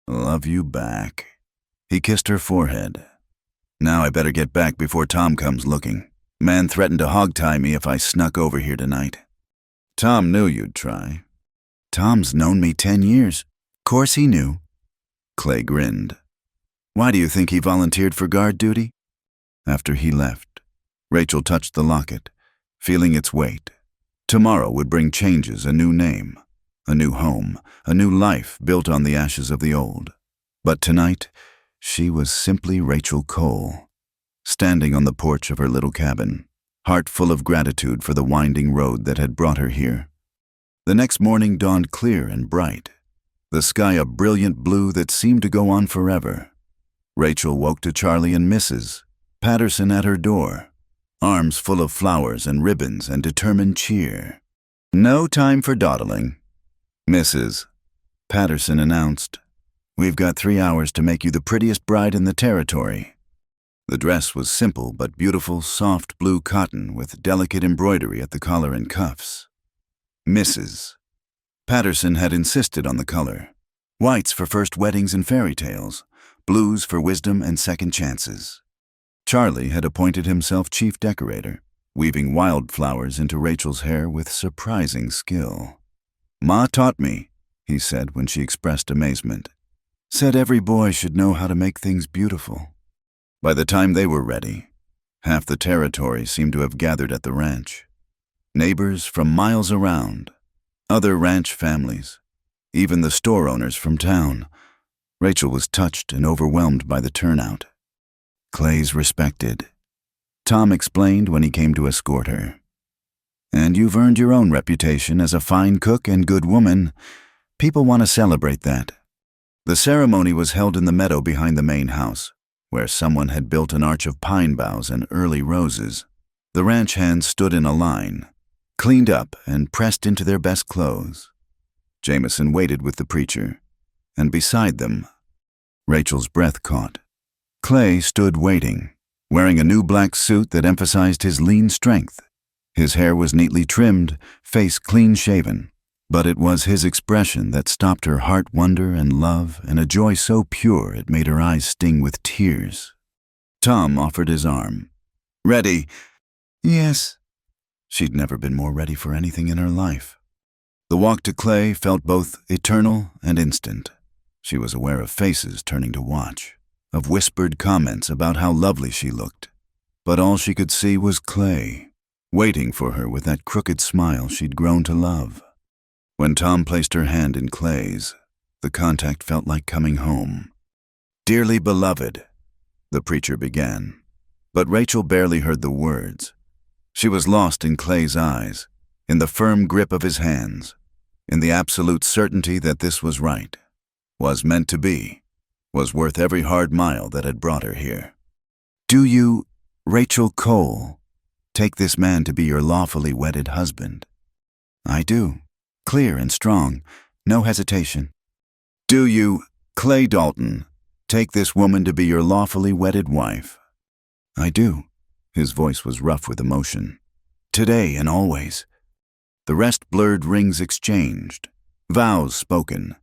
"Love you back." He kissed her forehead. "Now I better get back before Tom comes looking. Man threatened to hogtie me if I snuck over here tonight." "Tom knew you'd try." "Tom's known me 10 years. Course he knew." Clay grinned. "Why do you think he volunteered for guard duty?" After he left, Rachel touched the locket, feeling its weight. Tomorrow would bring changes, a new name, a new home, a new life built on the ashes of the old. But tonight, she was simply Rachel Cole, standing on the porch of her little cabin, heart full of gratitude for the winding road that had brought her here. The next morning dawned clear and bright, the sky a brilliant blue that seemed to go on forever. Rachel woke to Charlie and Mrs. Patterson at her door, arms full of flowers and ribbons and determined cheer. "No time for dawdling." "Mrs. Patterson announced, "We've got 3 hours to make you the prettiest bride in the territory." The dress was simple but beautiful, soft blue cotton with delicate embroidery at the collar and cuffs. Mrs. Patterson had insisted on the color. Whites for first weddings and fairy tales, blues for wisdom and second chances. Charlie had appointed himself chief decorator, weaving wildflowers into Rachel's hair with surprising skill. "Ma taught me," he said when she expressed amazement. "Said every boy should know how to make things beautiful." By the time they were ready, half the territory seemed to have gathered at the ranch. Neighbors from miles around, other ranch families, even the store owners from town. Rachel was touched and overwhelmed by the turnout. "Clay's respected," Tom explained when he came to escort her. "And you've earned your own reputation as a fine cook and good woman. People want to celebrate that." The ceremony was held in the meadow behind the main house, where someone had built an arch of pine boughs and early roses. The ranch hands stood in a line, cleaned up and pressed into their best clothes. Jameson waited with the preacher, and beside them, Rachel's breath caught. Clay stood waiting, wearing a new black suit that emphasized his lean strength. His hair was neatly trimmed, face clean-shaven, but it was his expression that stopped her heart wonder and love and a joy so pure it made her eyes sting with tears. Tom offered his arm. "Ready?" "Yes." She'd never been more ready for anything in her life. The walk to Clay felt both eternal and instant. She was aware of faces turning to watch, of whispered comments about how lovely she looked. But all she could see was Clay, waiting for her with that crooked smile she'd grown to love. When Tom placed her hand in Clay's, the contact felt like coming home. "Dearly beloved," the preacher began, but Rachel barely heard the words. She was lost in Clay's eyes, in the firm grip of his hands, in the absolute certainty that this was right, was meant to be, was worth every hard mile that had brought her here. "Do you, Rachel Cole, take this man to be your lawfully wedded husband?" "I do." Clear and strong, no hesitation. "Do you, Clay Dalton, take this woman to be your lawfully wedded wife?" "I do." His voice was rough with emotion. "Today and always." The rest blurred rings exchanged, vows spoken,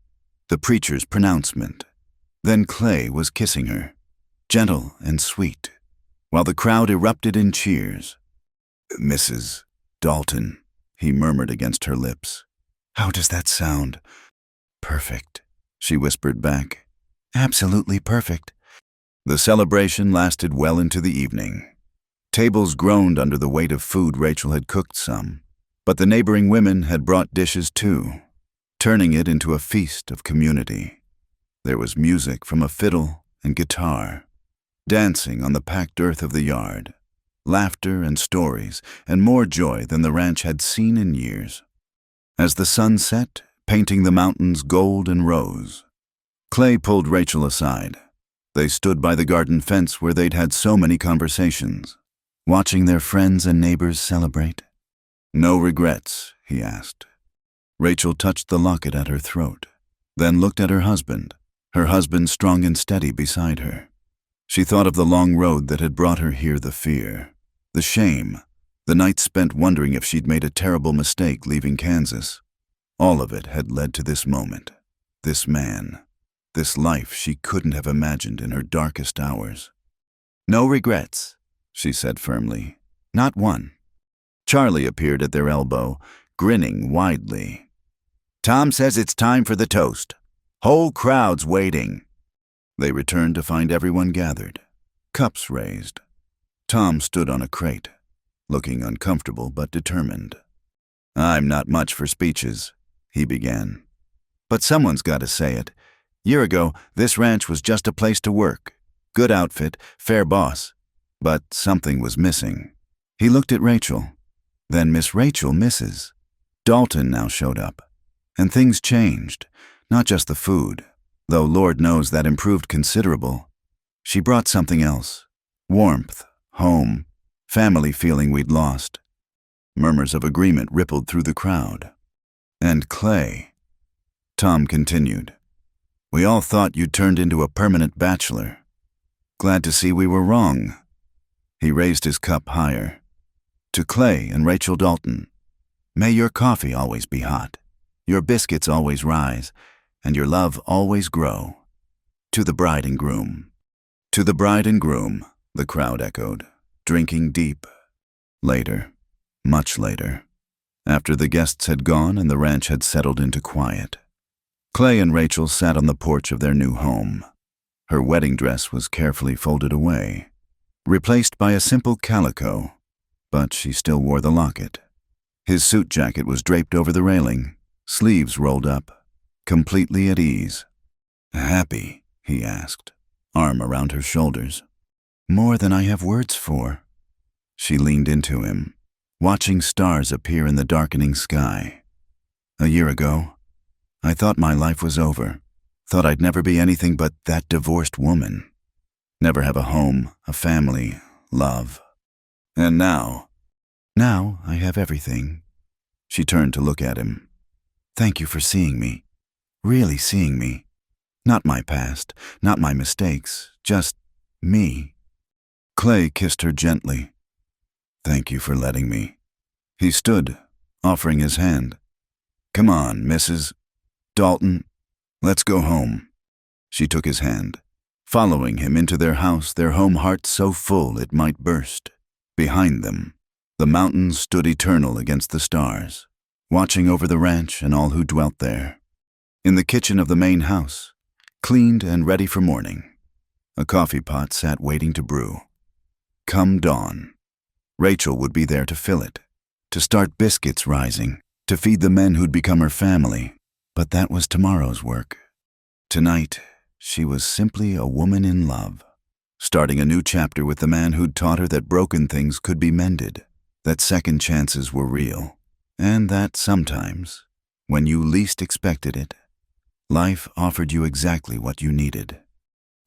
the preacher's pronouncement. Then Clay was kissing her, gentle and sweet, while the crowd erupted in cheers. "Mrs. Dalton," he murmured against her lips. "How does that sound?" "Perfect," she whispered back. "Absolutely perfect." The celebration lasted well into the evening. Tables groaned under the weight of food. Rachel had cooked some, but the neighboring women had brought dishes too, turning it into a feast of community. There was music from a fiddle and guitar, dancing on the packed earth of the yard, laughter and stories, and more joy than the ranch had seen in years. As the sun set, painting the mountains gold and rose, Clay pulled Rachel aside. They stood by the garden fence where they'd had so many conversations, watching their friends and neighbors celebrate. "No regrets?" he asked. Rachel touched the locket at her throat, then looked at her husband strong and steady beside her. She thought of the long road that had brought her here, the fear, the shame, the nights spent wondering if she'd made a terrible mistake leaving Kansas. All of it had led to this moment, this man, this life she couldn't have imagined in her darkest hours. "No regrets," she said firmly. "Not one." Charlie appeared at their elbow, grinning widely. "Tom says it's time for the toast. Whole crowd's waiting." They returned to find everyone gathered, cups raised. Tom stood on a crate, looking uncomfortable but determined. "I'm not much for speeches," he began. "But someone's got to say it. Year ago, this ranch was just a place to work. Good outfit, fair boss. But something was missing." He looked at Rachel. Then Miss Rachel, Mrs. Dalton, now showed up. And things changed, not just the food, though Lord knows that improved considerable. She brought something else. Warmth, home, family feeling we'd lost. Murmurs of agreement rippled through the crowd. And Clay, Tom continued, we all thought you turned into a permanent bachelor. Glad to see we were wrong. He raised his cup higher. To Clay and Rachel Dalton, may your coffee always be hot, your biscuits always rise, and your love always grow. To the bride and groom. To the bride and groom, the crowd echoed, drinking deep. Later, much later, after the guests had gone and the ranch had settled into quiet, Clay and Rachel sat on the porch of their new home. Her wedding dress was carefully folded away, replaced by a simple calico, but she still wore the locket. His suit jacket was draped over the railing, sleeves rolled up, completely at ease. Happy? He asked, arm around her shoulders. More than I have words for. She leaned into him, watching stars appear in the darkening sky. A year ago, I thought my life was over, thought I'd never be anything but that divorced woman. Never have a home, a family, love. And now I have everything. She turned to look at him. Thank you for seeing me, really seeing me. Not my past, not my mistakes, just me. Clay kissed her gently. Thank you for letting me. He stood, offering his hand. Come on, Mrs. Dalton, let's go home. She took his hand, following him into their house, their home heart so full it might burst. Behind them, the mountains stood eternal against the stars, watching over the ranch and all who dwelt there. In the kitchen of the main house, cleaned and ready for morning, a coffee pot sat waiting to brew. Come dawn, Rachel would be there to fill it, to start biscuits rising, to feed the men who'd become her family. But that was tomorrow's work. Tonight, she was simply a woman in love, starting a new chapter with the man who'd taught her that broken things could be mended, that second chances were real, and that sometimes, when you least expected it, life offered you exactly what you needed.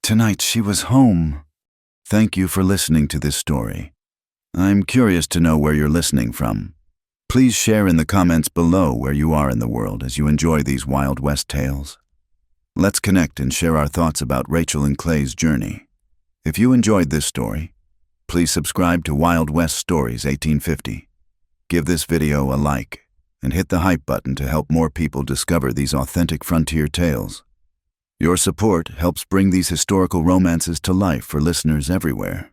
Tonight she was home. Thank you for listening to this story. I'm curious to know where you're listening from. Please share in the comments below where you are in the world as you enjoy these Wild West tales. Let's connect and share our thoughts about Rachel and Clay's journey. If you enjoyed this story, please subscribe to Wild West Stories 1850. Give this video a like and hit the hype button to help more people discover these authentic frontier tales. Your support helps bring these historical romances to life for listeners everywhere.